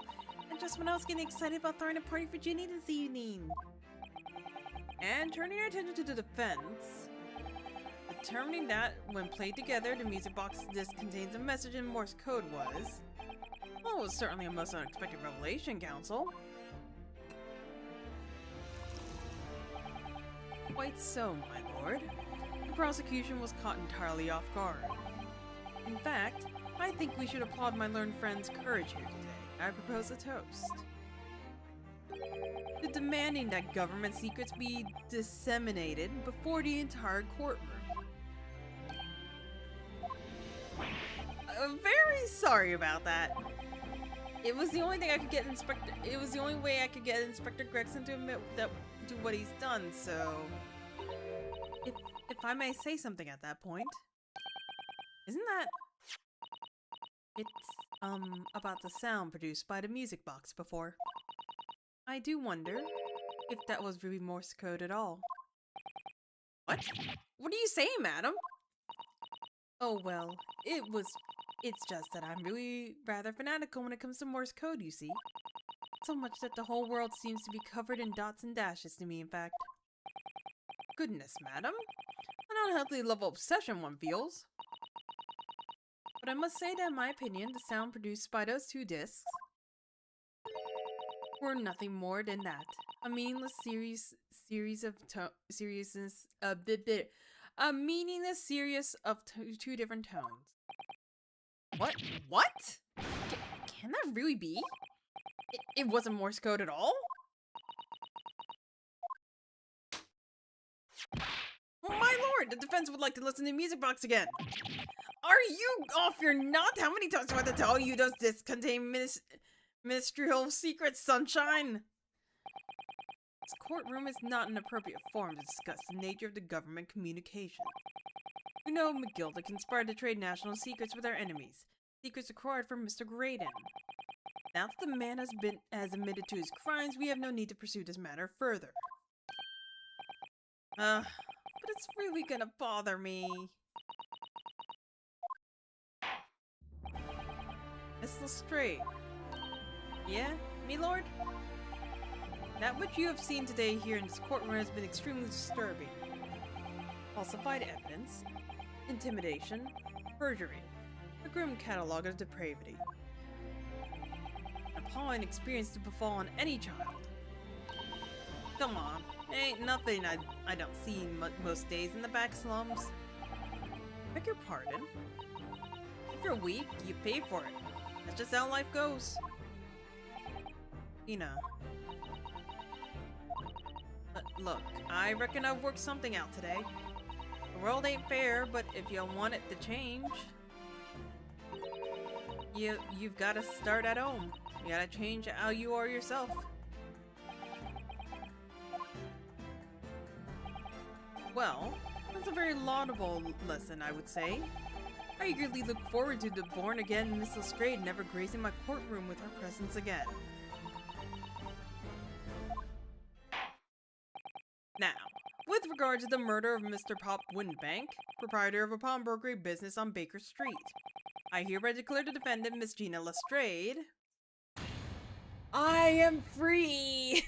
And just when I was getting excited about throwing a party for Ginny this evening. And turning your attention to the defense, determining that, when played together, the music box disc contains a message in Morse code was... Well, it was certainly a most unexpected revelation, counsel. Quite so, my lord. The prosecution was caught entirely off guard. In fact, I think we should applaud my learned friend's courage here today. I propose a toast to demanding that government secrets be disseminated before the entire courtroom. Very sorry about that. It was the only thing I could get It was the only way I could get Inspector Gregson to admit to what he's done. So, if I may say something at that point, isn't that? It's about the sound produced by the music box before. I do wonder if that was really Morse code at all. What? What are you saying, madam? Oh well, it's just that I'm really rather fanatical when it comes to Morse code, you see. So much that the whole world seems to be covered in dots and dashes to me, in fact. Goodness, madam. An unhealthy level of obsession one feels. But I must say that in my opinion, the sound produced by those two discs were nothing more than that. A meaningless series of two different tones. What? What? Can that really be? It wasn't Morse code at all? Oh my lord, the defense would like to listen to the music box again. Are you off your nut? How many times do I have to tell you those discs contain ministerial secrets, sunshine? This courtroom is not an appropriate forum to discuss the nature of the government communication. We know McGilda conspired to trade national secrets with our enemies. Secrets acquired from Mr. Graydon. Now that the man has admitted to his crimes, we have no need to pursue this matter further. But it's really gonna bother me. Miss Lestrade. Yeah, me lord? That which you have seen today here in this courtroom has been extremely disturbing. Falsified evidence, intimidation, perjury, a grim catalogue of depravity. An appalling experience to befall on any child. Come on, ain't nothing I don't see most days in the back slums. Beg your pardon? If you're weak, you pay for it. That's just how life goes. You know. But look, I reckon I've worked something out today. The world ain't fair, but if you want it to change, you've got to start at home. You gotta change how you are yourself. Well, that's a very laudable lesson, I would say. I eagerly look forward to the born-again Miss Lestrade never gracing my courtroom with her presence again. Now, with regard to the murder of Mr. Pop Windbank, proprietor of a pawnbrokery business on Baker Street, I hereby declare the defendant, Miss Gina Lestrade. I am free!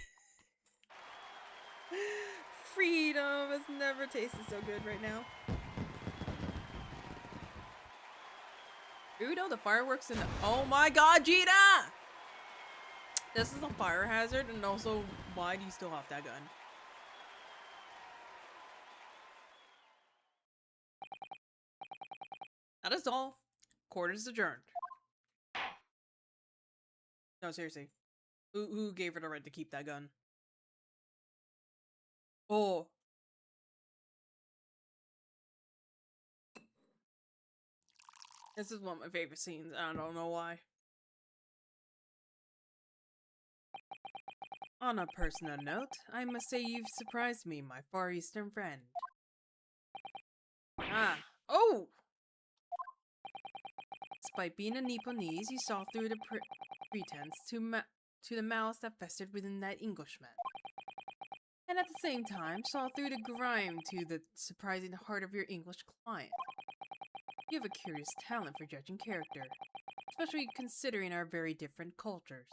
Freedom has never tasted so good right now. You know the fireworks in the— oh my god, Gina! This is a fire hazard, and also, why do you still have that gun? That is all. Court is adjourned. No, seriously. Who gave her the right to keep that gun? Oh. This is one of my favorite scenes. I don't know why. On a personal note, I must say you've surprised me, my Far Eastern friend. Ah. Oh! Despite being a Nipponese, you saw through the pretense to the malice that festered within that Englishman. And at the same time, saw through the grime to the surprising heart of your English client. You have a curious talent for judging character, especially considering our very different cultures.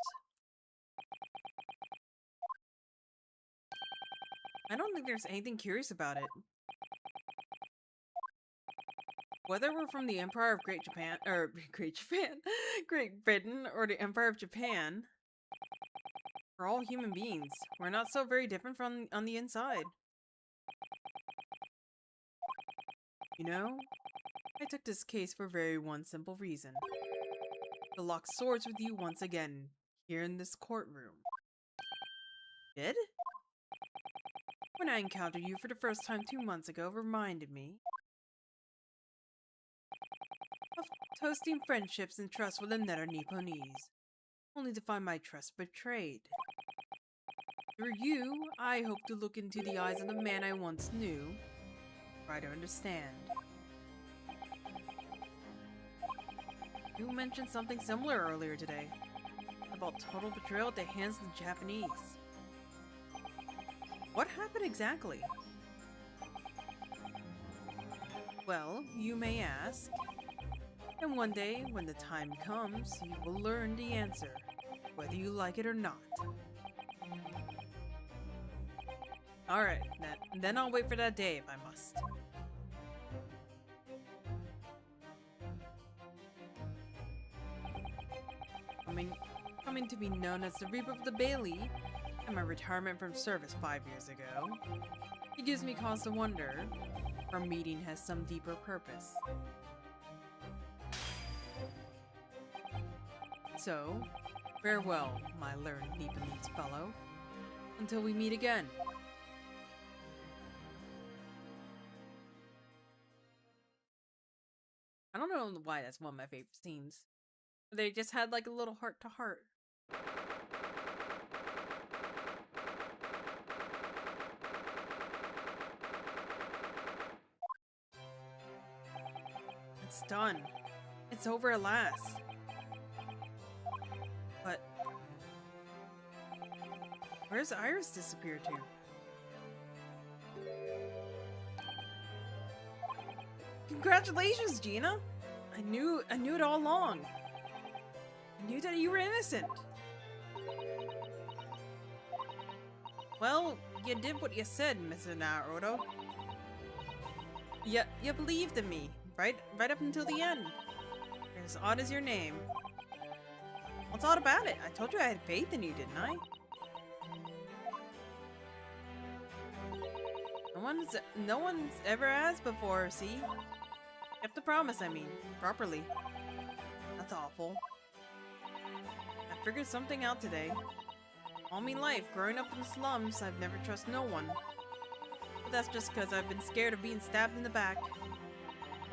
I don't think there's anything curious about it. Whether we're from the Empire of Great Britain, or the Empire of Japan, we're all human beings. We're not so very different from on the inside. You know, I took this case for one simple reason. To lock swords with you once again, here in this courtroom. Did? When I encountered you for the first time 2 months ago reminded me of toasting friendships and trust with another Nipponese, only to find my trust betrayed. Through you, I hope to look into the eyes of the man I once knew, try to understand. You mentioned something similar earlier today, about total betrayal at the hands of the Japanese. What happened exactly? Well, you may ask. And one day, when the time comes, you will learn the answer, whether you like it or not. Alright, then I'll wait for that day if I must. Coming to be known as the Reaper of the Bailey, and my retirement from service 5 years ago, it gives me cause to wonder if our meeting has some deeper purpose. So, farewell, my learned Nipponese fellow, until we meet again. I don't know why that's one of my favorite scenes. They just had like a little heart-to-heart. It's done. It's over at last. But where's Iris disappeared to? Congratulations, Gina! I knew it all along. I knew that you were innocent. Well, you did what you said, Mr. Naruto. You believed in me, right up until the end. You're as odd as your name. What's odd about it? I told you I had faith in you, didn't I? No one's ever asked before, see? Kept the promise, I mean, properly. That's awful. I figured something out today. All me life, growing up in the slums, I've never trusted no one. But that's just because I've been scared of being stabbed in the back.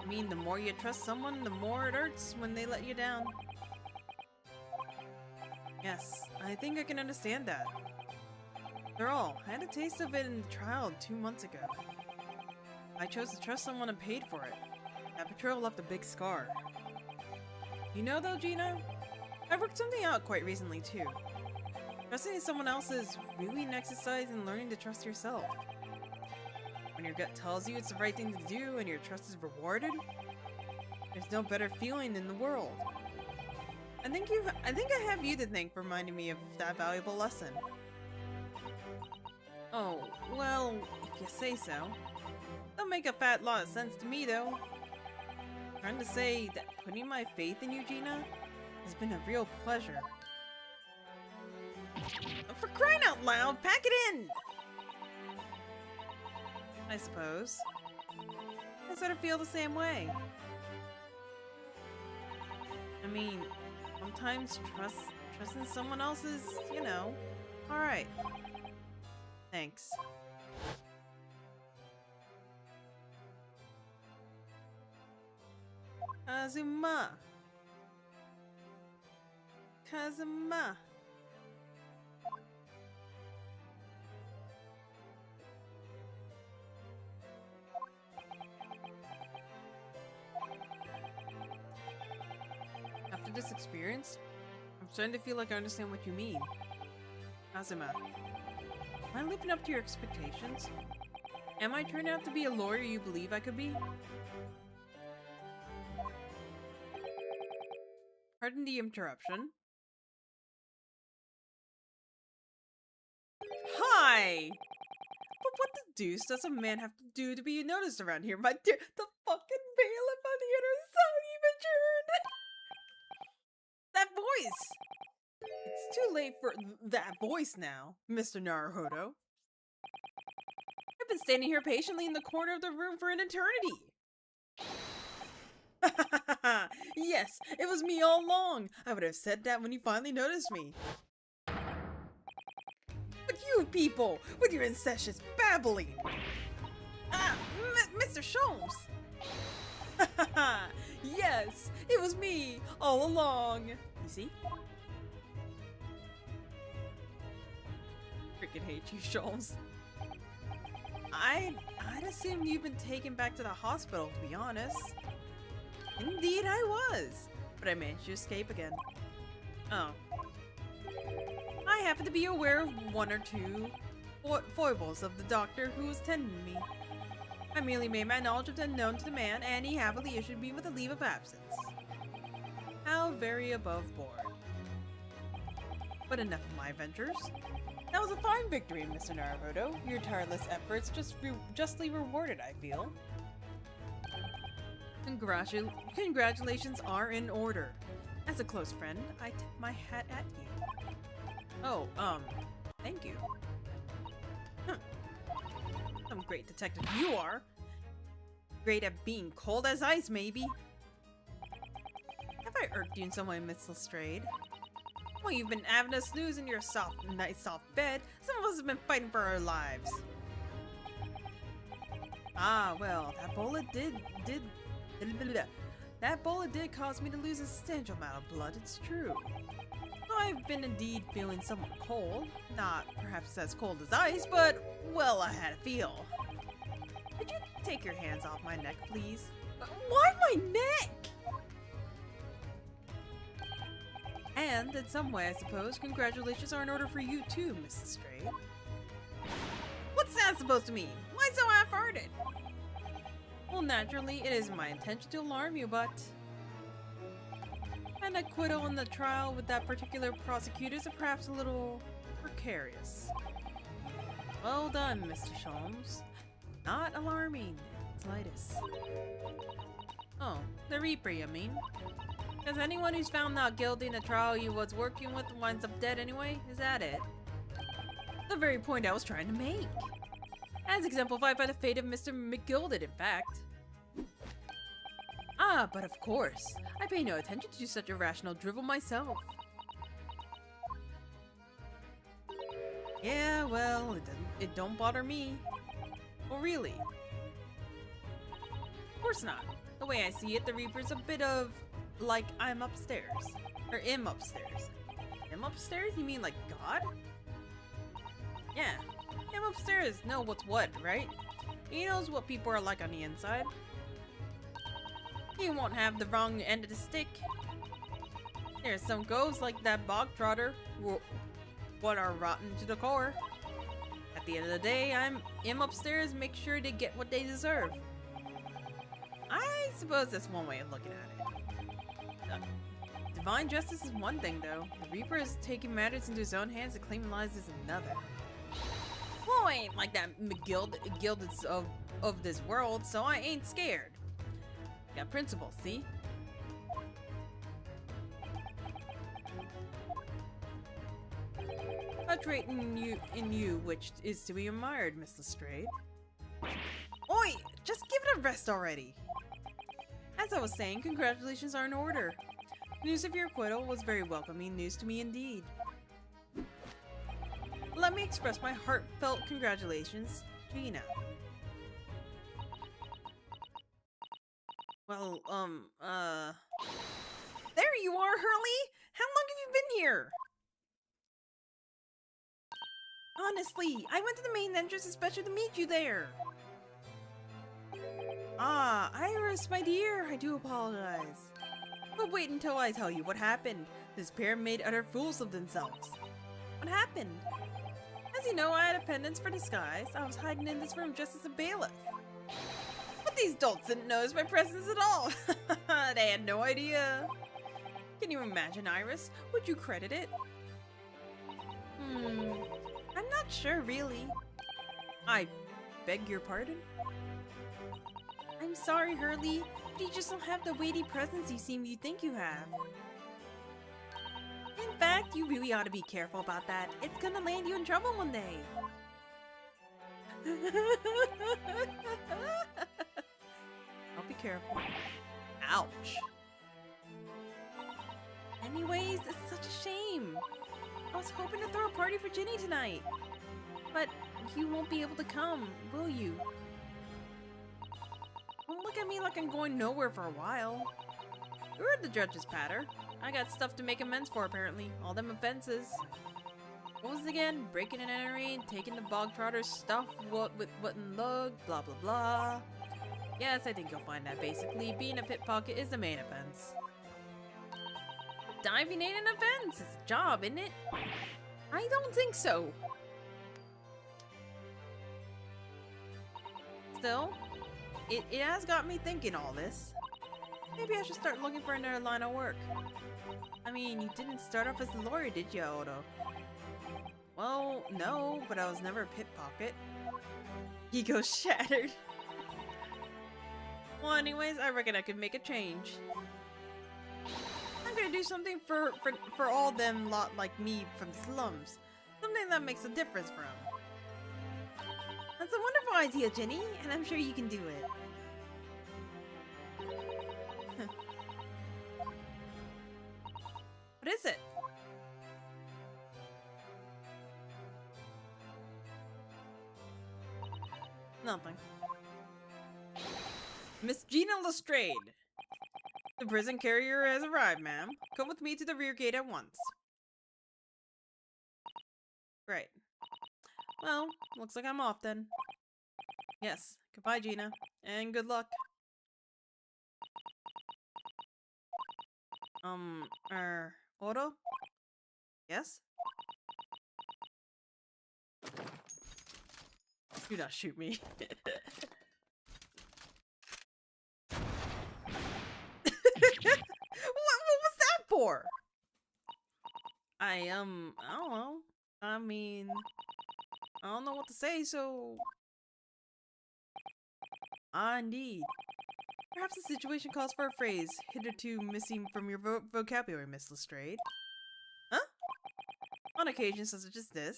I mean, the more you trust someone, the more it hurts when they let you down. Yes, I think I can understand that. After all, I had a taste of it in the trial 2 months ago. I chose to trust someone and paid for it. That betrayal left a big scar. You know though, Gina? I've worked something out quite recently too. Trusting someone else is really an exercise in learning to trust yourself. When your gut tells you it's the right thing to do and your trust is rewarded, there's no better feeling in the world. I think I have you to thank for reminding me of that valuable lesson. Oh, well, if you say so. Don't make a fat lot of sense to me though. Trying to say that putting my faith in you, Gina, has been a real pleasure. For crying out loud, pack it in! I suppose. I sort of feel the same way. I mean, sometimes trusting someone else is, you know, alright. Thanks. Kazuma. Kazuma. After this experience, I'm starting to feel like I understand what you mean. Kazuma, am I living up to your expectations? Am I turning out to be a lawyer you believe I could be? Pardon the interruption. Hi! But what the deuce does a man have to do to be noticed around here, my dear? The fucking bailiff on the other side even turned! That voice! It's too late for that voice now, Mr. Naruhodo. I've been standing here patiently in the corner of the room for an eternity. Yes, it was me all along. I would have said that when you finally noticed me. But you people, with your incessant babbling. Mr. Sholmes. Yes, it was me all along. You see? Freaking hate you, Sholmes. I'd assumed you've been taken back to the hospital, to be honest. Indeed I was, but I managed to escape again. Oh. I happen to be aware of one or two foibles of the doctor who was tending me. I merely made my knowledge of them known to the man, and he happily issued me with a leave of absence. How very above board. But enough of my adventures. That was a fine victory, Mr. Naruhodo. Your tireless efforts justly rewarded, I feel. Congratulations are in order. As a close friend, I tip my hat at you. Oh, thank you. Some great detective you are. Great at being cold as ice, maybe. Have I irked you in some way, Miss Lestrade? Well, you've been having a snooze in your nice soft bed. Some of us have been fighting for our lives. Ah, well, that bullet did cause me to lose a substantial amount of blood, it's true. I've been indeed feeling somewhat cold. Not perhaps as cold as ice, but, well, I had a feel. Could you take your hands off my neck, please? Why my neck? And, in some way, I suppose, congratulations are in order for you too, Mrs. Strayed. What's that supposed to mean? Why so half-hearted? Well, naturally, it isn't my intention to alarm you, but... an acquittal in the trial with that particular prosecutor is perhaps a little precarious. Well done, Mr. Sholmes. Not alarming, slightest. Oh, the Reaper, you mean? Because anyone who's found not guilty in a trial you was working with winds up dead anyway? Is that it? The very point I was trying to make. As exemplified by the fate of Mr. McGilded, in fact. Ah, but of course. I pay no attention to such irrational drivel myself. Yeah, well, it don't bother me. Well, really? Of course not. The way I see it, the Reaper's a bit of, like, I'm upstairs. Or am upstairs. Am upstairs? You mean like God? Yeah. Him upstairs know what's what, right? He knows what people are like on the inside. You won't have the wrong end of the stick. There's some ghosts like that bog trotter what are rotten to the core. At the end of the day, I'm upstairs, make sure they get what they deserve. I suppose that's one way of looking at it. Divine justice is one thing, though. The Reaper is taking matters into his own hands and claiming lives is another. Well, I ain't like that gilded of this world, so I ain't scared. Got principles, see? A trait in you which is to be admired, Miss Lestrade. Oi! Just give it a rest already! As I was saying, congratulations are in order. News of your acquittal was very welcoming news to me indeed. Let me express my heartfelt congratulations, Gina. Well, there you are, Hurley! How long have you been here? Honestly, I went to the main entrance especially to meet you there. Ah, Iris, my dear, I do apologize. But wait until I tell you what happened. This pair made utter fools of themselves. What happened? As you know, I had a pendant for disguise. I was hiding in this room just as a bailiff. But these dolts didn't notice my presence at all. They had no idea. Can you imagine, Iris? Would you credit it? I'm not sure, really. I beg your pardon? I'm sorry, Hurley, but you just don't have the weighty presence you seem you think you have. In fact, you really ought to be careful about that. It's gonna land you in trouble one day. I'll be careful. Ouch. Anyways, it's such a shame. I was hoping to throw a party for Ginny tonight. But you won't be able to come, will you? Don't look at me like I'm going nowhere for a while. You heard the judge's patter. I got stuff to make amends for, apparently. All them offenses. What was it again? Breaking and entering, taking the bog trotter's stuff, what and lug, blah blah blah. Yes, I think you'll find that basically being a pickpocket is the main offense. Diving ain't an offense. It's a job, isn't it? I don't think so. Still, it has got me thinking all this. Maybe I should start looking for another line of work. I mean, you didn't start off as a lawyer, did you, Odo? Well, no, but I was never a pickpocket. Ego shattered. Well, anyways, I reckon I could make a change. I'm gonna do something for all them lot like me from the slums. Something that makes a difference for them. That's a wonderful idea, Jenny, and I'm sure you can do it. What is it? Nothing. Miss Gina Lestrade. The prison carrier has arrived, ma'am. Come with me to the rear gate at once. Right. Well, looks like I'm off then. Yes. Goodbye, Gina. And good luck. Odo? Yes? Do not shoot me. What was that for? I don't know. I mean, I don't know what to say, so... Ah, indeed. Perhaps the situation calls for a phrase hitherto missing from your vocabulary, Miss Lestrade. Huh? On occasions such as this,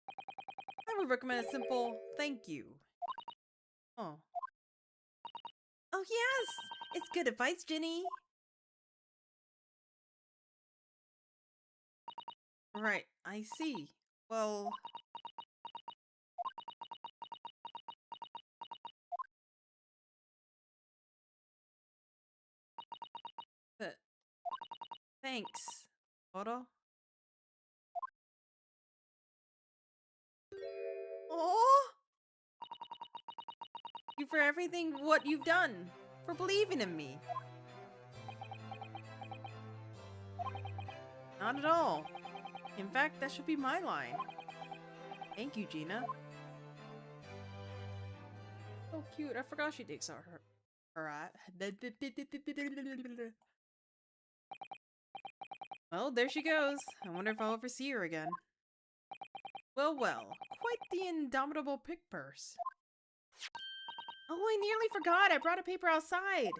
I would recommend a simple thank you. Oh. Oh yes! It's good advice, Ginny! Right, I see. Well... Thanks, Odo. Oh! You for everything what you've done. for believing in me. Not at all. In fact, that should be my line. Thank you, Gina. So cute. I forgot she takes out her hat. Well, there she goes. I wonder if I'll ever see her again. Well, well. Quite the indomitable pick purse. Oh, I nearly forgot. I brought a paper outside.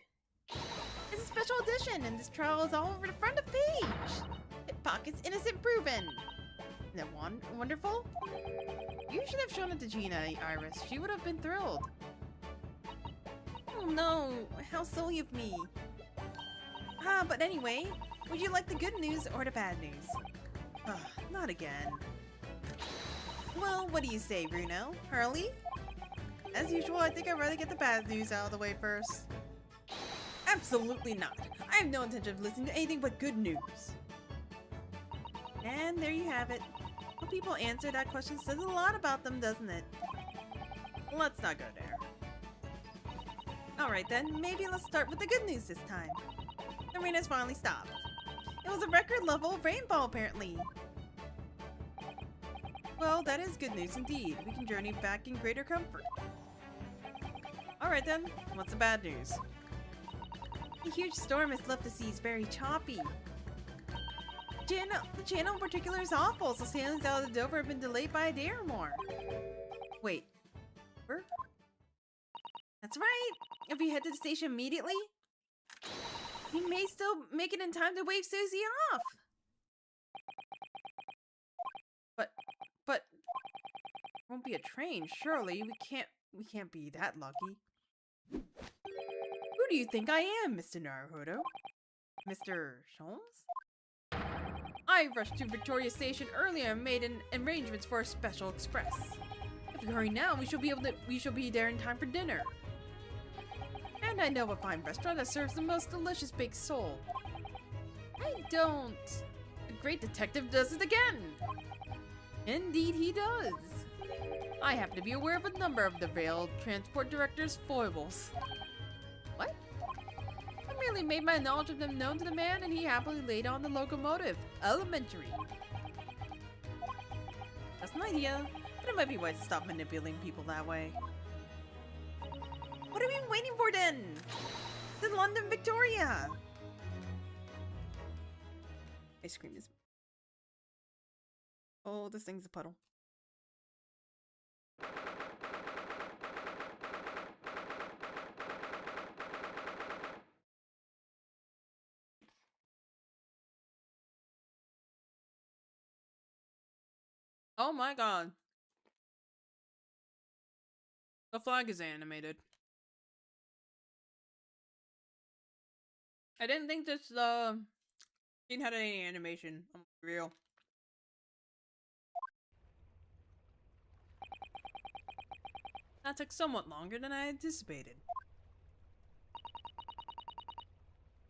It's a special edition, and this trial is all over the front of the page. Pickpocket's innocent proven. Isn't that wonderful? You should have shown it to Gina, Iris. She would have been thrilled. Oh no, how silly of me. But anyway, would you like the good news or the bad news? Not again. Well, what do you say, Bruno? Hurley? As usual, I think I'd rather get the bad news out of the way first. Absolutely not. I have no intention of listening to anything but good news. And there you have it. How people answer that question says a lot about them, doesn't it? Let's not go there. Alright then, maybe let's start with the good news this time. The rain has finally stopped. It was a record level rainfall, apparently. Well, that is good news indeed. We can journey back in greater comfort. Alright then, what's the bad news? The huge storm has left the seas very choppy. The channel in particular is awful, so sailings out of the Dover have been delayed by a day or more. Wait. Dover? That's right! If we head to the station immediately, we may still make it in time to wave Susie off! But it won't be a train, surely. We can't be that lucky. Who do you think I am, Mr. Naruhodo? Mr. Sholmes? I rushed to Victoria Station earlier and made arrangements for a special express. If we hurry now, we shall be there in time for dinner. And I know a fine restaurant that serves the most delicious baked sole. I don't. The great detective does it again. Indeed he does. I happen to be aware of a number of the Rail Transport Director's foibles. What? I merely made my knowledge of them known to the man, and he happily laid on the locomotive. Elementary. That's an idea, but it might be wise to stop manipulating people that way. What are we waiting for then? The London Victoria! Ice cream is... Oh, this thing's a puddle. Oh my god. The flag is animated. I didn't think this scene had any animation. I'm real. That took somewhat longer than I anticipated.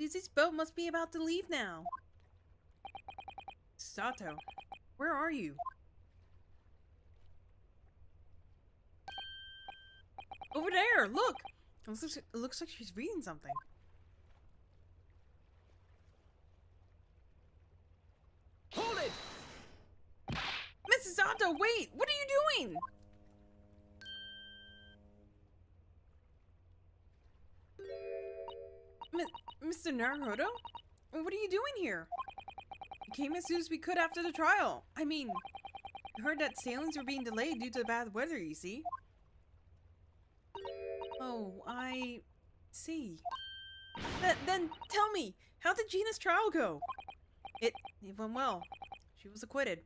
Susie's boat must be about to leave now. Sato, where are you? Over there, look! It looks like she's reading something. Hold it! Mrs. Sato, wait! What are you doing? Mr. Naruhodo? What are you doing here? We came as soon as we could after the trial. I mean, I heard that sailings were being delayed due to the bad weather, you see. Oh, I see. Then tell me, how did Gina's trial go? It went well. She was acquitted.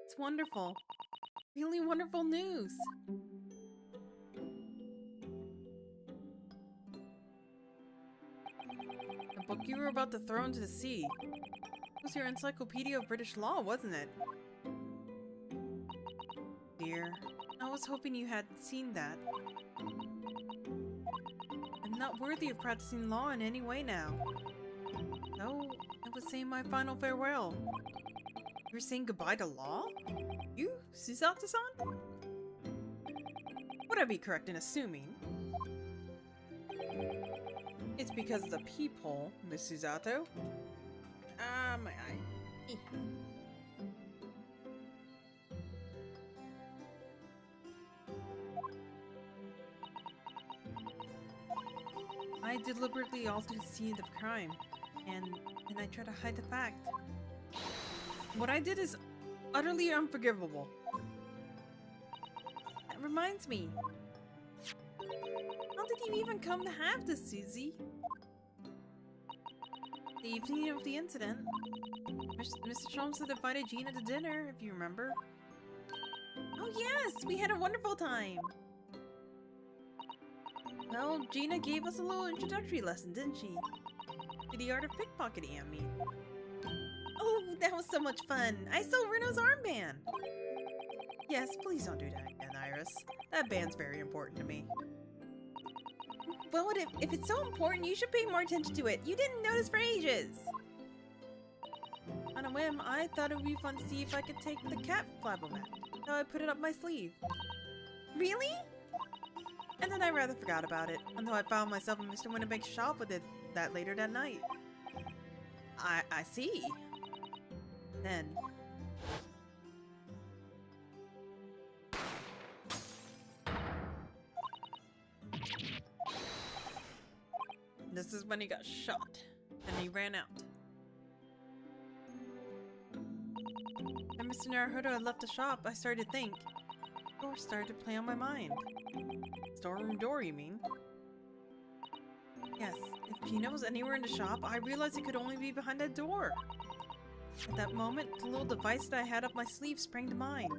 It's wonderful. Really wonderful news. The book you were about to throw into the sea. It was your Encyclopedia of British Law, wasn't it? Dear, I was hoping you hadn't seen that. I'm not worthy of practicing law in any way now. So, I was saying my final farewell. You're saying goodbye to law? You, Susato-san? Would I be correct in assuming it's because of the peephole, Miss Susato? Ah, my eye. Eh. I deliberately altered the scene of crime, and I try to hide the fact. What I did is utterly unforgivable. That reminds me. How did you even come to have this, Susie? The evening of the incident, Mr. Trump had invited Gina to dinner, if you remember. Oh yes, we had a wonderful time. Well, Gina gave us a little introductory lesson, didn't she? To the art of pickpocketing, I mean. Oh, that was so much fun. I stole Reno's armband. Yes, please don't do that again, Iris. That band's very important to me. Well, if it's so important, you should pay more attention to it. You didn't notice for ages. On a whim, I thought it would be fun to see if I could take the cat flabbermat. So I put it up my sleeve. Really? And then I rather forgot about it, until I found myself in Mr. Winnebank's shop with it that later that night. I see. Then... This is when he got shot, and he ran out. And Mr. Naruhodo had left the shop, I started to think. Door started to play on my mind. Storeroom door, you mean? Yes, if Gina was anywhere in the shop, I realized it could only be behind that door. At that moment, the little device that I had up my sleeve sprang to mind.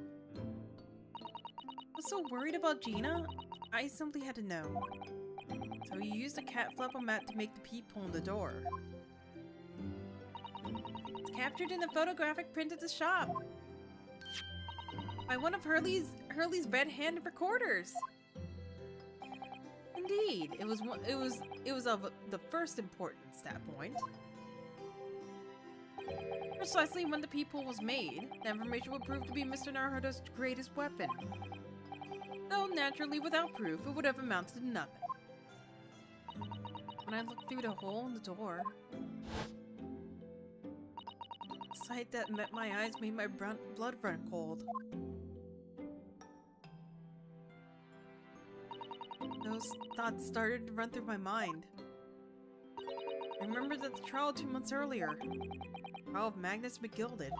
I was so worried about Gina, I simply had to know. So he used a cat flapper-mat to make the peephole in the door. It's captured in the photographic print at the shop. By one of Hurley's red-handed recorders. Indeed, it was of the first importance at that point. Precisely when the peephole was made, the information would prove to be Mr. Naruhodo's greatest weapon. Though naturally, without proof, it would have amounted to nothing. When I looked through the hole in the door, the sight that met my eyes made my blood run cold. Those thoughts started to run through my mind. I remembered that the trial 2 months earlier, the trial of Magnus McGilded,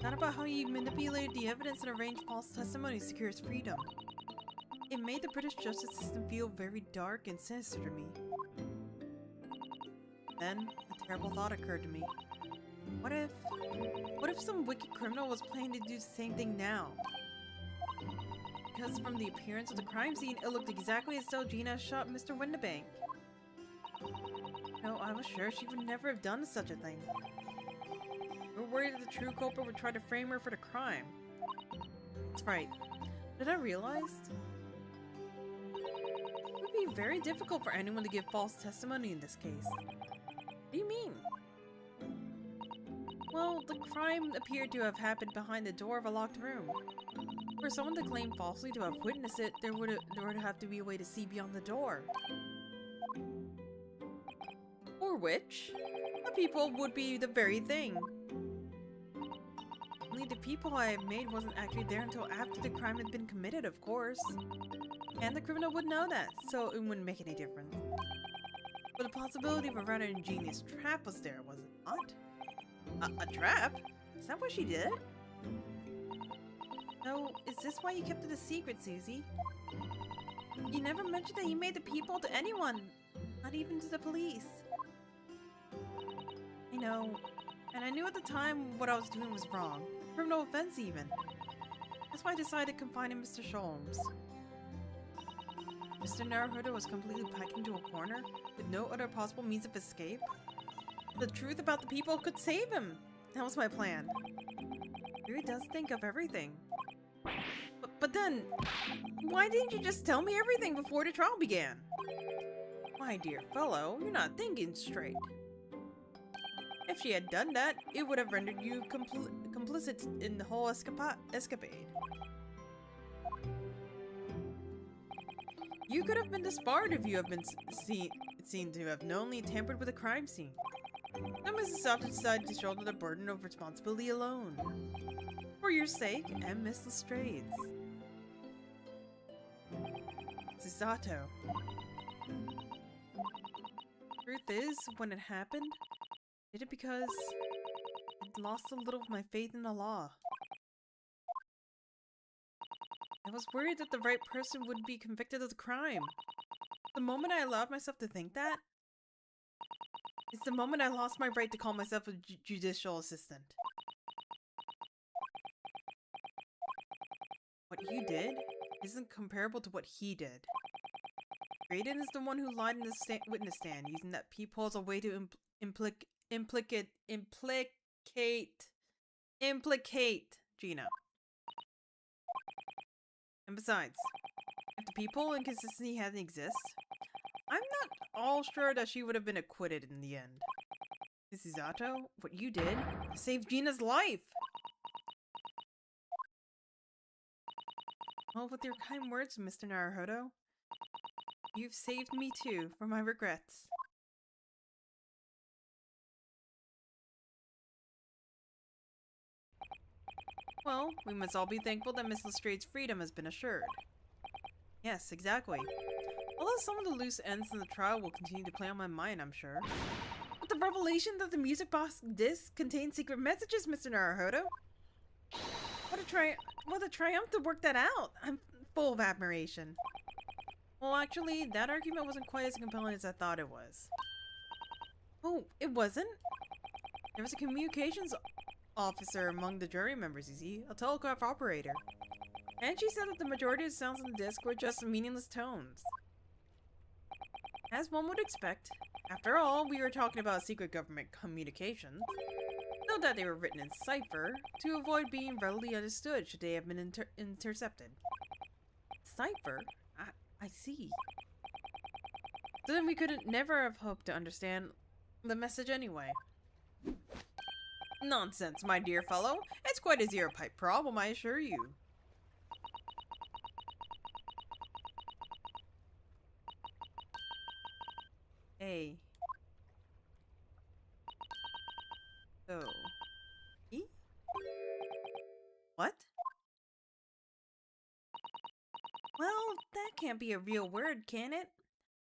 not about how he manipulated the evidence and arranged false testimony to secure his freedom. It made the British justice system feel very dark and sinister to me. Then, a terrible thought occurred to me. What if some wicked criminal was planning to do the same thing now? Because from the appearance of the crime scene, it looked exactly as though Gina shot Mr. Winnebank. No, I was sure she would never have done such a thing. We were worried that the true culprit would try to frame her for the crime. That's right. Did I realize? It would be very difficult for anyone to give false testimony in this case. What do you mean? Well, the crime appeared to have happened behind the door of a locked room. For someone to claim falsely to have witnessed it, there would have to be a way to see beyond the door. Or which, the peephole would be the very thing. Only the peephole I had made wasn't actually there until after the crime had been committed, of course. And the criminal would know that, so it wouldn't make any difference. But the possibility of a rather ingenious trap was there, was it not? A trap? Is that what she did? No, is this why you kept it a secret, Susie? You never mentioned that you made the peephole to anyone, not even to the police. I know, and I knew at the time what I was doing was wrong. Criminal offense, even. That's why I decided to confine in Mr. Sholmes. Mr. Naruhodo was completely packed into a corner, with no other possible means of escape. The truth about the people could save him! That was my plan. He really does think of everything. But then, why didn't you just tell me everything before the trial began? My dear fellow, you're not thinking straight. If she had done that, it would have rendered you complicit in the whole escapade. You could have been disbarred if you have been seen to have knowingly tampered with a crime scene. Now Mrs. Sato decided to shoulder the burden of responsibility alone. For your sake and Miss Lestrade's. Mrs. Sato. Truth is, when it happened, I did it because I'd lost a little of my faith in the law. I was worried that the right person would be convicted of the crime. The moment I allowed myself to think that, it's the moment I lost my right to call myself a judicial assistant. What you did isn't comparable to what he did. Graydon is the one who lied in the witness stand, using that peephole as a way to implicate Gina. And besides, if the peephole inconsistency hadn't existed, I'm not all sure that she would have been acquitted in the end. Mrs. Zato, what you did saved Gina's life! Well, with your kind words, Mr. Naruhodo, you've saved me too, from my regrets. Well, we must all be thankful that Miss Lestrade's freedom has been assured. Yes, exactly. Although some of the loose ends in the trial will continue to play on my mind, I'm sure. But the revelation that the music box disc contains secret messages, Mr. Naruhodo! What a triumph to work that out! I'm full of admiration. Well, actually, that argument wasn't quite as compelling as I thought it was. Oh, it wasn't? There was a communications officer among the jury members, you see, a telegraph operator. And she said that the majority of the sounds on the disc were just meaningless tones. As one would expect. After all, we were talking about secret government communications. Note that they were written in cipher, to avoid being readily understood should they have been intercepted. Cipher? I see. So then we couldn't never have hoped to understand the message anyway. Nonsense, my dear fellow. It's quite a zero-pipe problem, I assure you. Hey. So. E? What? Well, that can't be a real word, can it?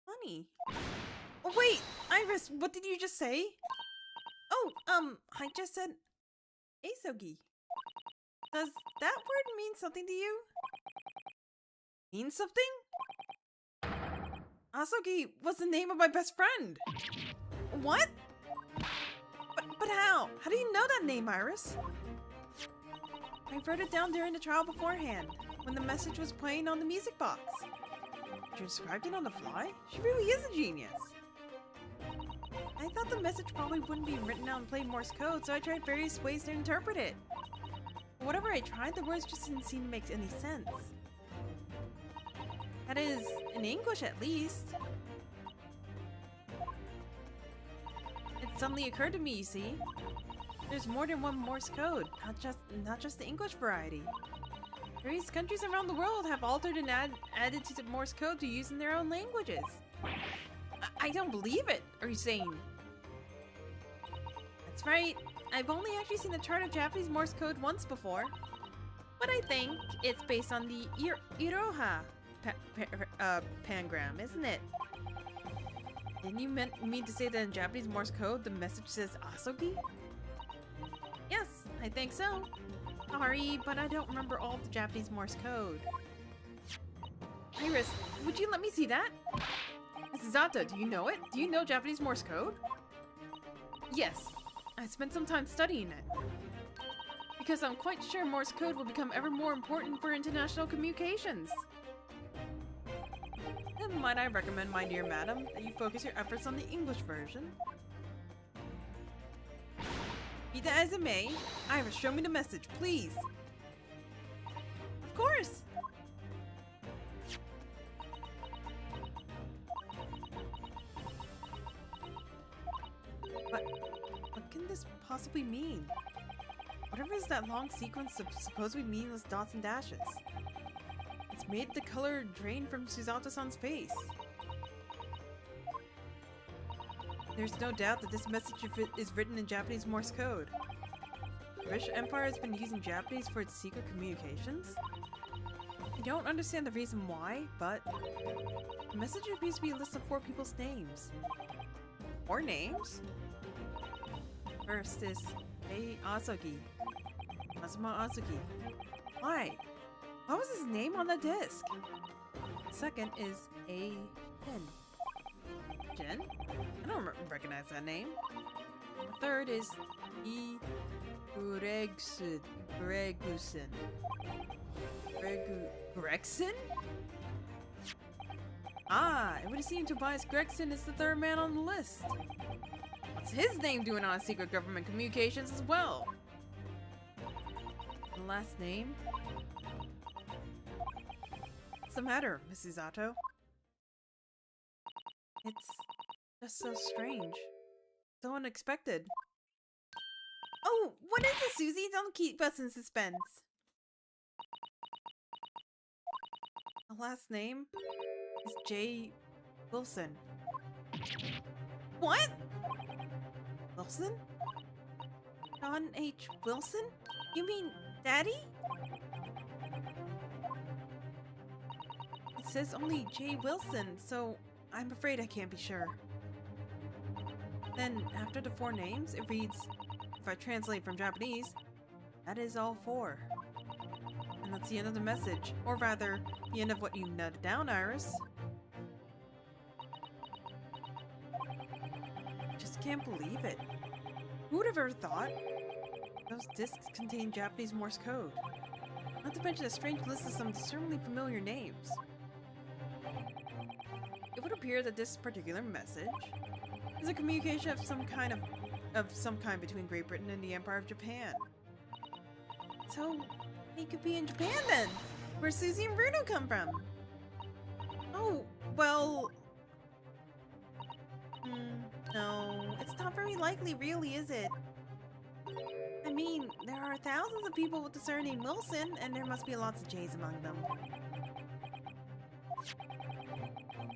Funny. Oh, wait! Iris, what did you just say? Oh, I just said Asogi. Does that word mean something to you? Mean something? Asogi was the name of my best friend. What? But how? How do you know that name, Iris? I wrote it down during the trial beforehand, when the message was playing on the music box. You described it on the fly? She really is a genius. I thought the message probably wouldn't be written out in plain Morse code, so I tried various ways to interpret it. Whatever I tried, the words just didn't seem to make any sense. That is, in English at least. It suddenly occurred to me, you see. There's more than one Morse code, not just the English variety. Various countries around the world have altered and added to the Morse code to use in their own languages. I don't believe it, are you saying? That's right. I've only actually seen a chart of Japanese Morse code once before. But I think it's based on the Iroha pangram, isn't it? Didn't you mean to say that in Japanese Morse code the message says Asogi? Yes, I think so. Sorry, but I don't remember all of the Japanese Morse code. Iris, would you let me see that? Mrs. Zato, do you know it? Do you know Japanese Morse code? Yes, I spent some time studying it. Because I'm quite sure Morse code will become ever more important for international communications. Then might I recommend, my dear madam, that you focus your efforts on the English version? Be that as it may, Iris, show me the message, please. Of course! What can this possibly mean? Whatever is that long sequence of supposedly meaningless dots and dashes? It's made the color drain from Susato-san's face. There's no doubt that this message is written in Japanese Morse code. The British Empire has been using Japanese for its secret communications? I don't understand the reason why, but the message appears to be a list of 4 people's names. 4 names? First is A. Azuki. Azuma Azuki. Why? Why was his name on the disc? Second is A. Jen. Jen? I don't recognize that name. The third is E. Gregson. Gregson? Ah, it would seem Tobias Gregson is the 3rd man on the list. What's his name doing on secret government communications as well? The last name? What's the matter, Mrs. Zato? It's just so strange. So unexpected. Oh, what is it, Susie? Don't keep us in suspense. The last name is J. Wilson. What? Wilson? John H. Wilson? You mean Daddy? It says only J. Wilson, so I'm afraid I can't be sure. Then, after the 4 names, it reads, if I translate from Japanese, that is all 4. And that's the end of the message. Or rather, the end of what you noted down, Iris. Just can't believe it. Who would have ever thought? Those discs contain Japanese Morse code. Not to mention a strange list of some disturbingly familiar names. It would appear that this particular message is a communication of some kind between Great Britain and the Empire of Japan. So, he could be in Japan then, where Susie and Bruno come from. Oh, well... no, it's not very likely really, is it? I mean, there are thousands of people with the surname Wilson, and there must be lots of J's among them.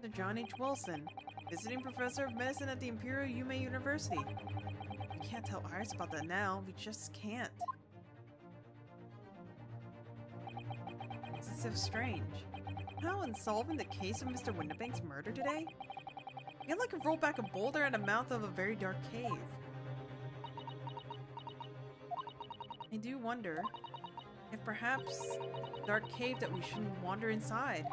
Dr. John H. Wilson, visiting professor of medicine at the Imperial Yume University. We can't tell Iris about that now, we just can't. This is so strange. How in solving the case of Mr. Windibank's murder today? I feel like I've rolled back a boulder at the mouth of a very dark cave. I do wonder if perhaps a dark cave that we shouldn't wander inside.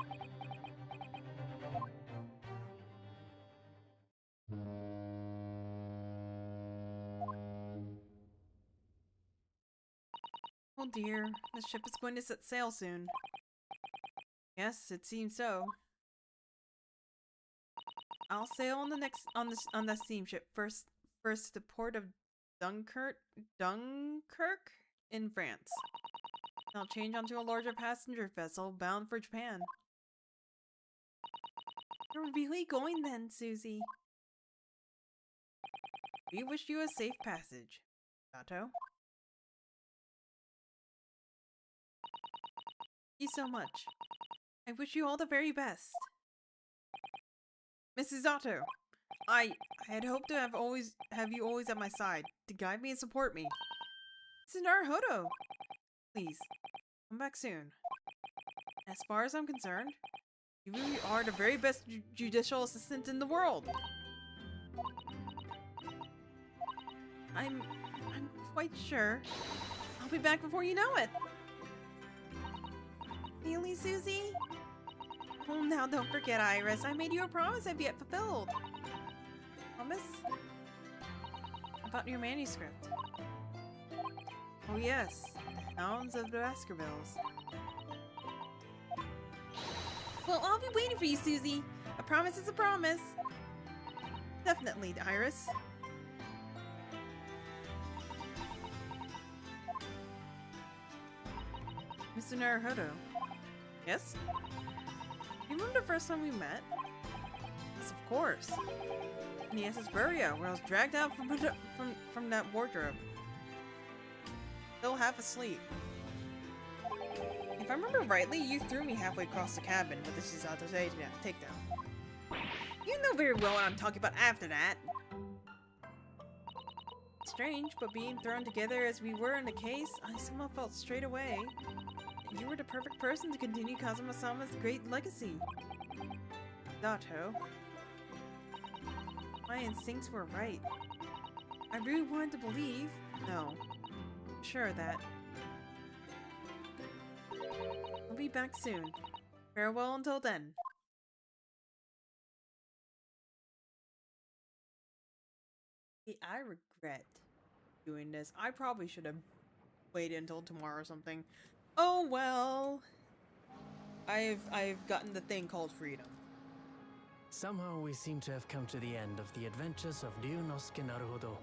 Oh dear, the ship is going to set sail soon. Yes, it seems so. I'll sail on that steamship first to the port of Dunkirk in France. I'll change onto a larger passenger vessel bound for Japan. Where are we going then, Susie? We wish you a safe passage, Sato. Thank you so much. I wish you all the very best. Mrs. Zato, I had hoped to have you always at my side, to guide me and support me. It's Naruhodo. Please, come back soon. As far as I'm concerned, you really are the very best judicial assistant in the world. I'm quite sure I'll be back before you know it. Really, Susie? Oh, now don't forget, Iris. I made you a promise I'd be fulfilled. Promise? About your manuscript. Oh yes, the Hounds of the Baskervilles. Well, I'll be waiting for you, Susie. A promise is a promise. Definitely, Iris. Mr. Naruhodo. Yes? You remember the first time we met? Yes, of course. Nies's burial, where I was dragged out from that wardrobe. Still half asleep. If I remember rightly, you threw me halfway across the cabin with the Shizato takedown. You know very well what I'm talking about after that. Strange, but being thrown together as we were in the case, I somehow felt straight away that you were the perfect person to continue Kazuma-sama's great legacy. Dato. My instincts were right. I really wanted to believe. No. I'm sure of that. I'll be back soon. Farewell until then. I regret doing this. I probably should have waited until tomorrow or something. Oh well. I've gotten the thing called freedom. Somehow we seem to have come to the end of the adventures of Ryunosuke Naruhodo.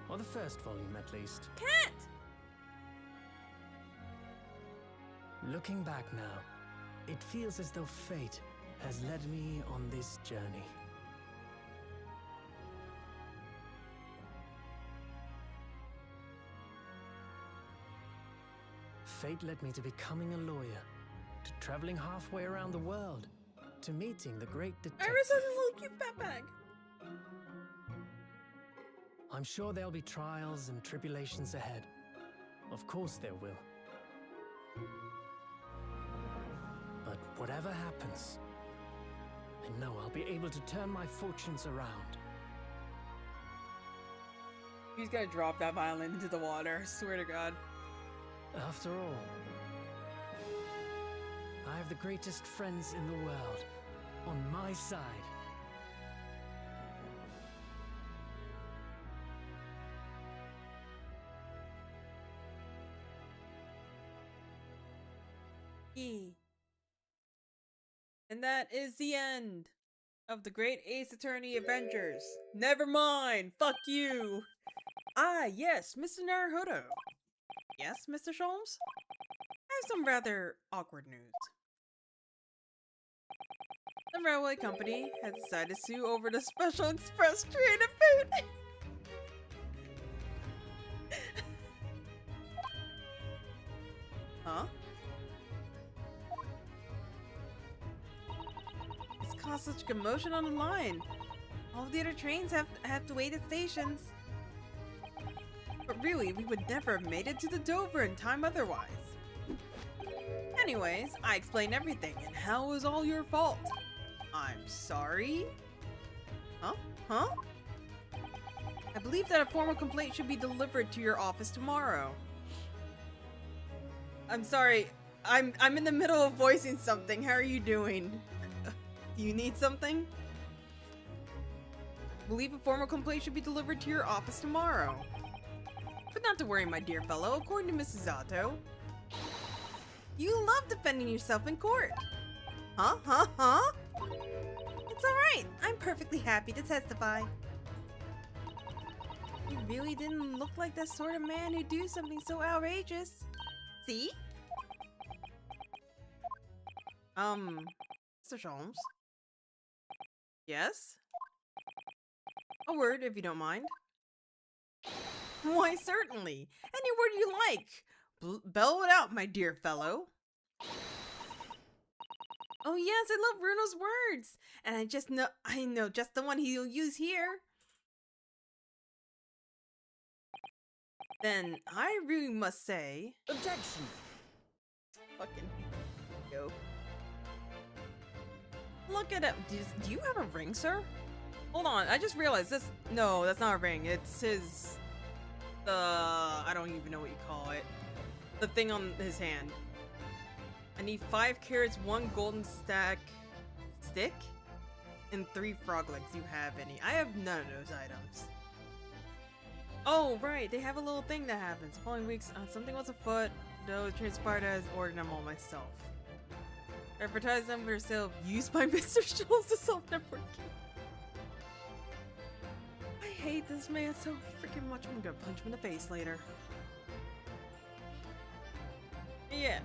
Or the first volume, at least. Cat! Looking back now, it feels as though fate has led me on this journey. Fate led me to becoming a lawyer, to traveling halfway around the world, to meeting the great detective. Iris has a little cute backpack. I'm sure there'll be trials and tribulations ahead. Of course there will. But whatever happens, I know I'll be able to turn my fortunes around. He's gonna drop that violin into the water, I swear to God. After all, I have the greatest friends in the world on my side. And that is the end of the Great Ace Attorney Avengers. Never mind! Fuck you! Ah, yes, Mr. Naruhodo. Yes, Mr. Sholmes? I have some rather awkward news. The railway company has decided to sue over the Special Express train of food. Huh? It's caused such commotion on the line. All the other trains have to wait at stations. But really, we would never have made it to the Dover in time otherwise. Anyways, I explained everything, and how it was all your fault. I'm sorry? Huh? Huh? I believe that a formal complaint should be delivered to your office tomorrow. I'm sorry. I'm in the middle of voicing something. How are you doing? Do you need something? I believe a formal complaint should be delivered to your office tomorrow. But not to worry, my dear fellow. According to Mrs. Zato, you love defending yourself in court. Huh? Huh? Huh? It's alright. I'm perfectly happy to testify. You really didn't look like the sort of man who'd do something so outrageous. See? Mr. Sholmes? Yes? A word, if you don't mind. Why, certainly. Any word you like. Bellow it out, my dear fellow. Oh yes, I love Bruno's words. And I know just the one he'll use here. Then I really must say... Objection! Fucking go. Look at him. Do you have a ring, sir? Hold on, I just realized this. No, that's not a ring. It's his... I don't even know what you call it. The thing on his hand. I need 5 carrots, 1 golden stick, and 3 frog legs. You have any? I have none of those items. Oh, right. They have a little thing that happens. The following weeks, something was afoot, though it transpired as ordered them all myself. Advertise them for sale used by Mr. Schultz to self-networking. I hate this man so freaking much. I'm gonna punch him in the face later. Yeah.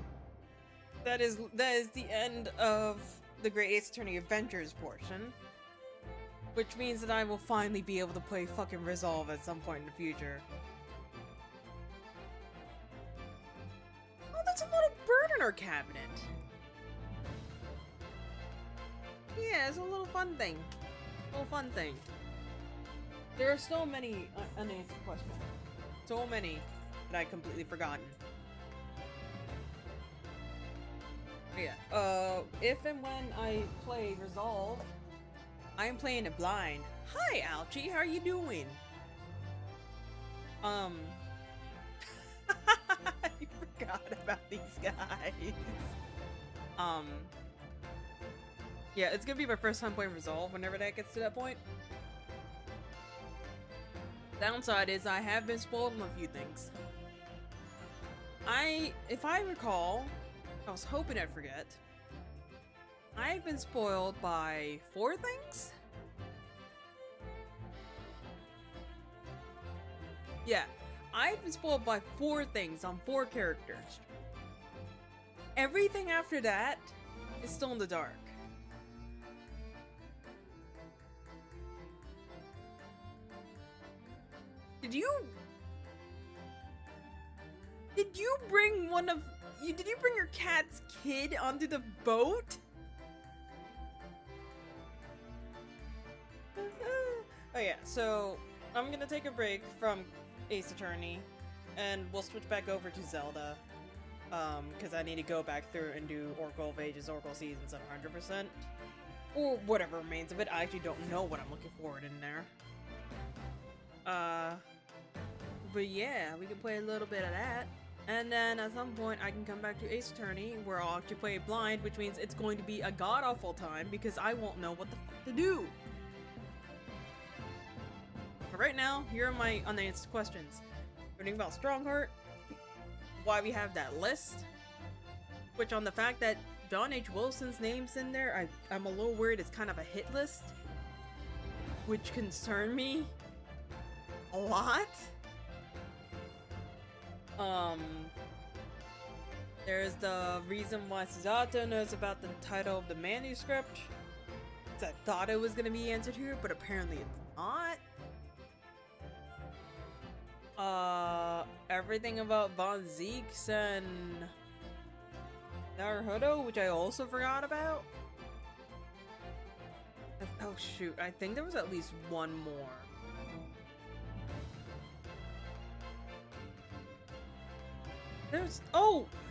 That is the end of the Great Ace Attorney Avengers portion. Which means that I will finally be able to play fucking Resolve at some point in the future. Oh, that's a little bird in our cabinet. Yeah, it's a little fun thing. Little fun thing. There are so many unanswered questions. So many that I completely forgotten. Yeah. If and when I play Resolve, I am playing it blind. Hi, Alchie. How are you doing? I forgot about these guys. Yeah, it's gonna be my first time playing Resolve whenever that gets to that point. Downside is I have been spoiled on a few things. If I recall, I was hoping I'd forget. I've been spoiled by 4 things? Yeah, I've been spoiled by 4 things on 4 characters. Everything after that is still in the dark. Did you bring did you bring your cat's kid onto the boat? Oh yeah, so I'm gonna take a break from Ace Attorney and we'll switch back over to Zelda. Because I need to go back through and do Oracle of Ages, Oracle Seasons 100%. Or whatever remains of it. I actually don't know what I'm looking forward in there. But yeah, we can play a little bit of that. And then at some point I can come back to Ace Attorney where I'll actually play it blind, which means it's going to be a god-awful time because I won't know what the fuck to do. But right now, here are my unanswered questions. Learning about Strongheart, why we have that list, which on the fact that John H. Wilson's name's in there, I'm a little worried it's kind of a hit list, which concerned me a lot. There's the reason why Suzato knows about the title of the manuscript. I thought it was gonna be answered here, but apparently it's not. Everything about Von Zeeks and Naruhodo, which I also forgot about. Oh shoot, I think there was at least one more. There's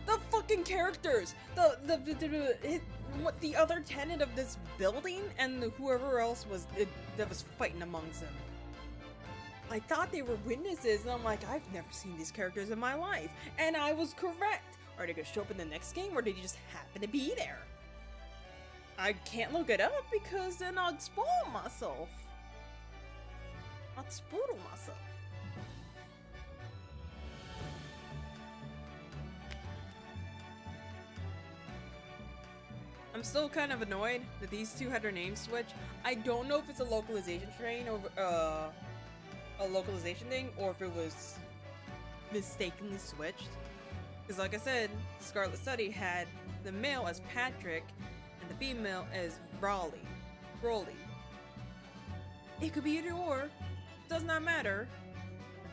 the fucking characters, what the other tenant of this building and whoever else was that was fighting amongst them. I thought they were witnesses, and I'm like, I've never seen these characters in my life, and I was correct. Are they gonna show up in the next game, or did they just happen to be there? I can't look it up because then I'd spoil myself. I'd spoil myself. I'm still kind of annoyed that these two had their names switched. I don't know if it's a localization train or a localization thing, or if it was mistakenly switched. Because like I said, Scarlet Study had the male as Patrick and the female as Broly. It could be either or. Does not matter.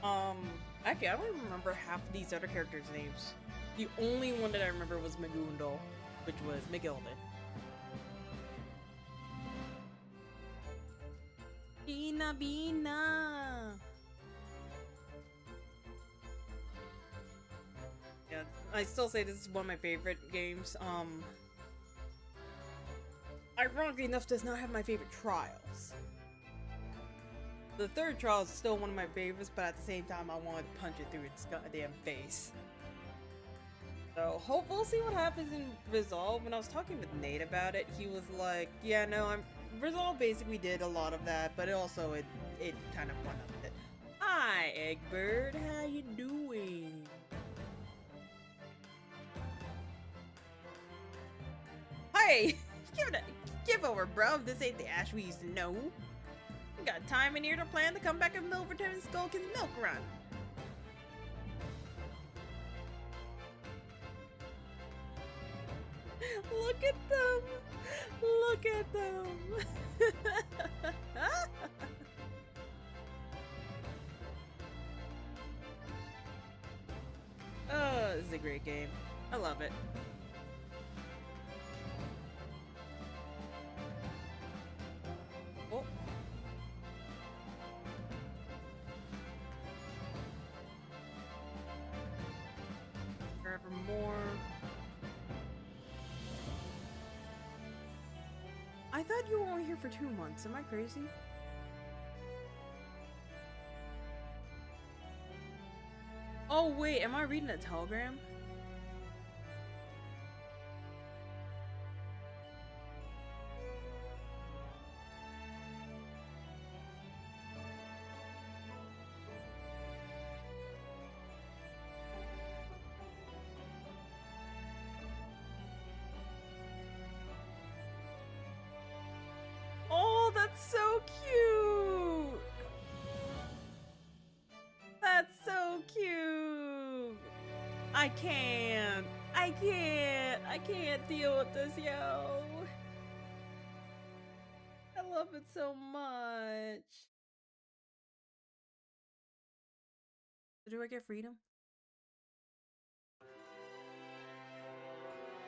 Actually, I don't even remember half of these other characters' names. The only one that I remember was Magundo, which was Miguelden. Bina. Yeah, I still say this is one of my favorite games. Ironically enough, does not have my favorite trials. The third trial is still one of my favorites, but at the same time, I want to punch it through its goddamn face. So, we'll see what happens in Resolve. When I was talking with Nate about it, he was like, yeah, no, Resolve basically did a lot of that, but it kind of went up with it. Hi, Eggbird, how you doing? Hey, give over, bro. This ain't the Ash we used to know. We got time in here to plan to come back and Milverton and Skullkin's milk run. Look at them. Look at them. Oh, this is a great game. I love it. Oh. Forevermore. I thought you were only here for 2 months. Am I crazy? Oh wait, am I reading a telegram? Oh, that's so cute! That's so cute! I can't deal with this, yo! I love it so much. Do I get freedom?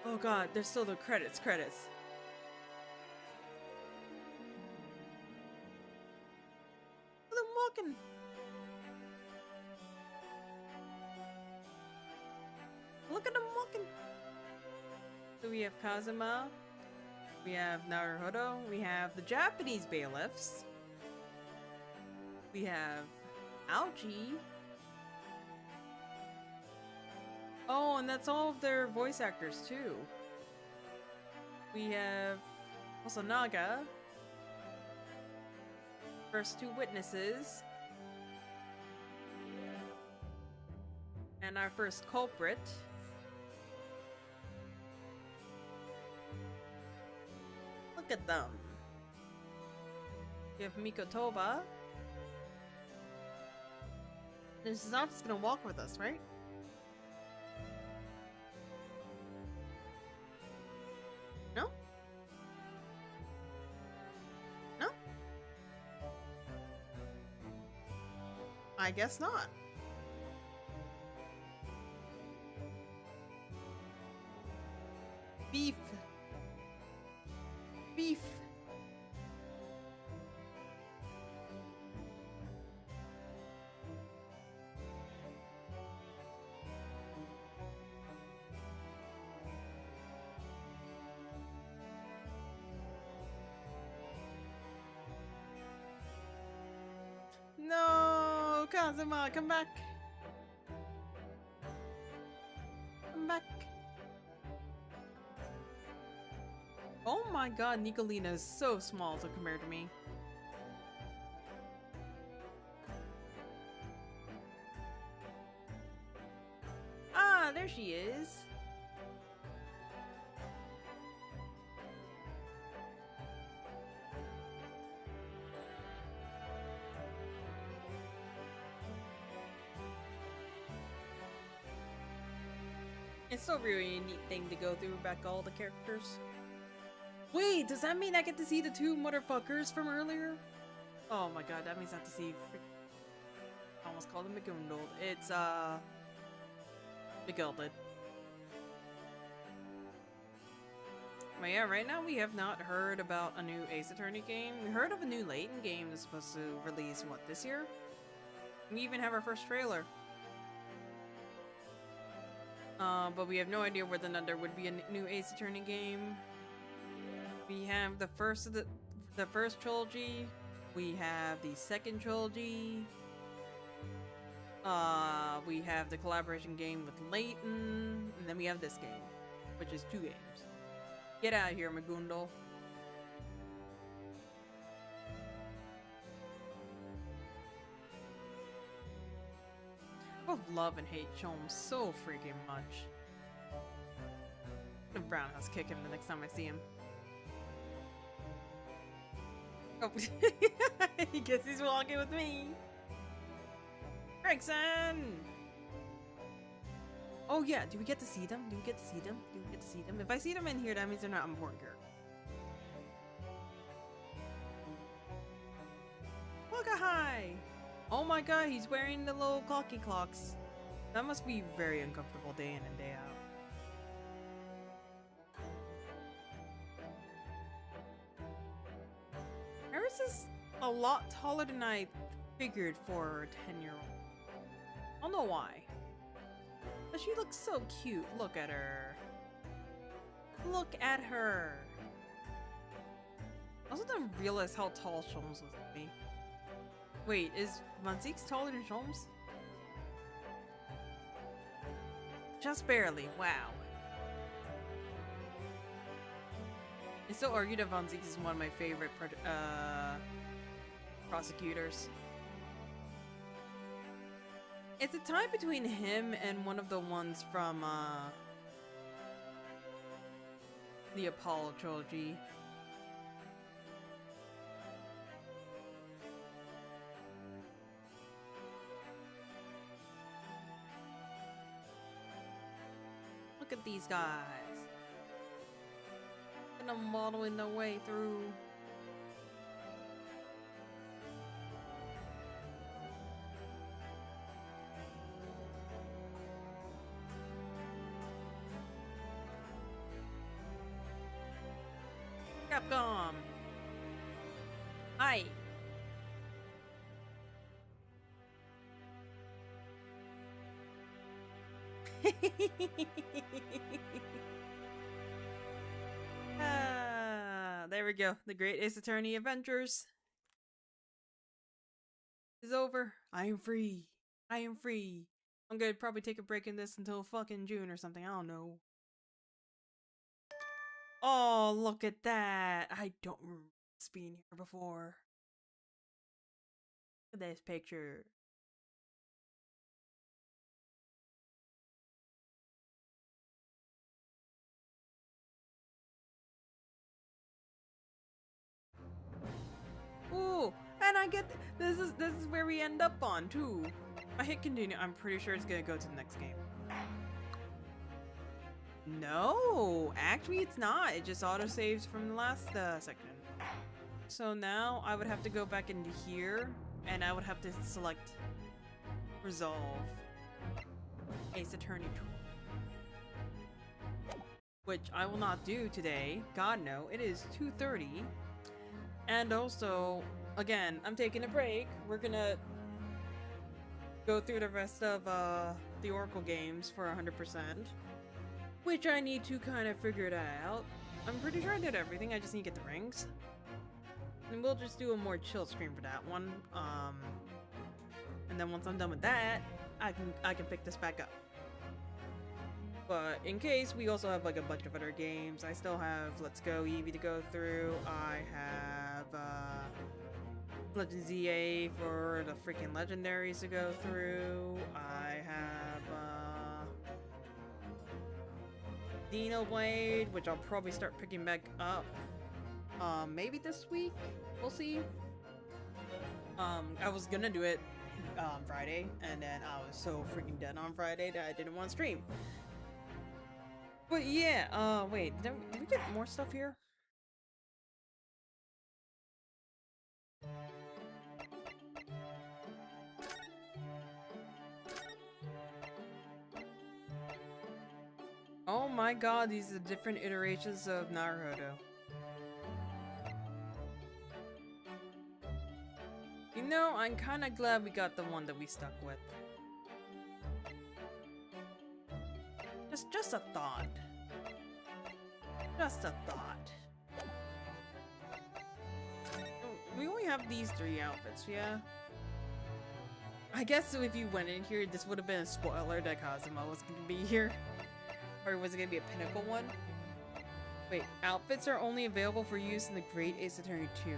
Oh god, there's still the credits. Look at them walking. Look at them walking. So we have Kazuma, we have Naruhodo, we have the Japanese bailiffs, we have Aoji. Oh, and that's all of their voice actors too. We have Osanaga, first 2 witnesses, and our first culprit. Look at them. We have Mikotoba. This is not just gonna walk with us, right? No? No? I guess not. Beef. Beef. No, Kazuma, come back. Come back. Oh my god, Nicolina is so small to compare to me. Ah, there she is. It's still really a neat thing to go through back all the characters. Wait, does that mean I get to see the 2 motherfuckers from earlier? Oh my god, that means I have to see I almost called them McGundled. It's McGilded. But yeah, right now we have not heard about a new Ace Attorney game. We heard of a new Layton game that's supposed to release, what, this year? We even have our first trailer. But we have no idea whether or not there would be a new Ace Attorney game. We have the first of the first trilogy. We have the second trilogy. We have the collaboration game with Layton, and then we have this game, which is 2 games. Get out of here, Magundal. I both love and hate Chom so freaking much. I'm gonna roundhouse kick him the next time I see him. Oh, I guess he's walking with me. Gregson! Oh yeah, do we get to see them? Do we get to see them? Do we get to see them? If I see them in here, that means they're not important characters. Oh my god, he's wearing the little clocky clocks. That must be very uncomfortable day in and day out. Eris is a lot taller than I figured for a 10-year-old. I don't know why. But she looks so cute. Look at her. Look at her. I also didn't realize how tall Sholmes was with me. Wait, is Von Zieks taller than Sholmes? Just barely. Wow. I still argue that Von Zieks is one of my favorite prosecutors. It's a tie between him and one of the ones from the Apollo trilogy. Look at these guys. And I'm modeling their way through. Capcom. Hi. There we go. The Great Ace Attorney Adventures is over. I am free. I am free. I'm gonna probably take a break in this until fucking June or something. I don't know. Oh, look at that. I don't remember this being here before. Look at this picture. Ooh, and I get this is where we end up on too. I hit continue. I'm pretty sure it's gonna go to the next game. No, actually it's not. It just auto saves from the last section. So now I would have to go back into here, and I would have to select resolve Ace Attorney, which I will not do today. God no, it is 2:30. And also, again, I'm taking a break. We're gonna go through the rest of the Oracle games for 100%, which I need to kind of figure it out. I'm pretty sure I did everything. I just need to get the rings, and we'll just do a more chill stream for that one. And then once I'm done with that, I can pick this back up. But in case, we also have like a bunch of other games. I still have Let's Go Eevee to go through. I have Legends EA for the freaking legendaries to go through. I have Dino Blade, which I'll probably start picking back up maybe this week. We'll see. I was gonna do it Friday, and then I was so freaking dead on Friday that I didn't want to stream. But yeah, wait, did we get more stuff here? Oh my god, these are different iterations of Naruto. You know, I'm kinda glad we got the one that we stuck with. Just a thought. Just a thought. We only have these 3 outfits, yeah? I guess if you went in here, this would have been a spoiler that Kazuma was going to be here. Or was it going to be a pinnacle one? Wait, outfits are only available for use in the Great Ace Attorney 2.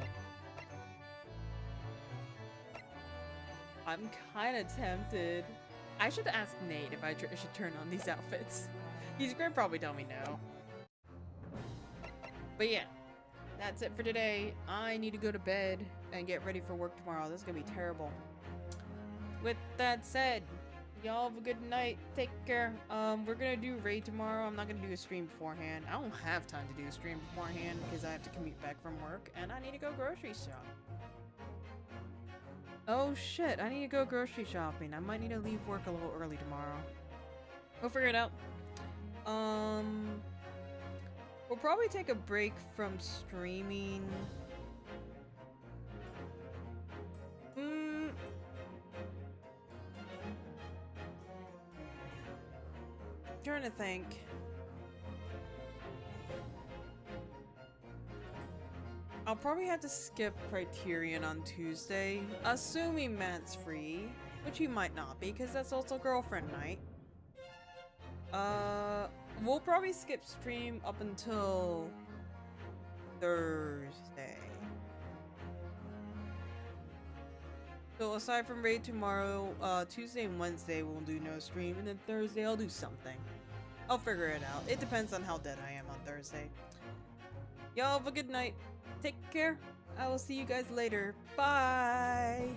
I'm kind of tempted. I should ask Nate if I should turn on these outfits. He's gonna probably tell me no. But yeah, that's it for today. I need to go to bed and get ready for work tomorrow. This is gonna be terrible. With that said, y'all have a good night. Take care. We're gonna do raid tomorrow. I'm not gonna do a stream beforehand. I don't have time to do a stream beforehand because I have to commute back from work and I need to go grocery shop. Oh shit, I need to go grocery shopping. I might need to leave work a little early tomorrow. We'll figure it out. We'll probably take a break from streaming. Trying to think. I'll probably have to skip Criterion on Tuesday, assuming Matt's free, which he might not be, because that's also girlfriend night. We'll probably skip stream up until Thursday. So aside from raid tomorrow, Tuesday and Wednesday we'll do no stream, and then Thursday I'll do something. I'll figure it out. It depends on how dead I am on Thursday. Y'all have a good night. Take care. I will see you guys later. Bye!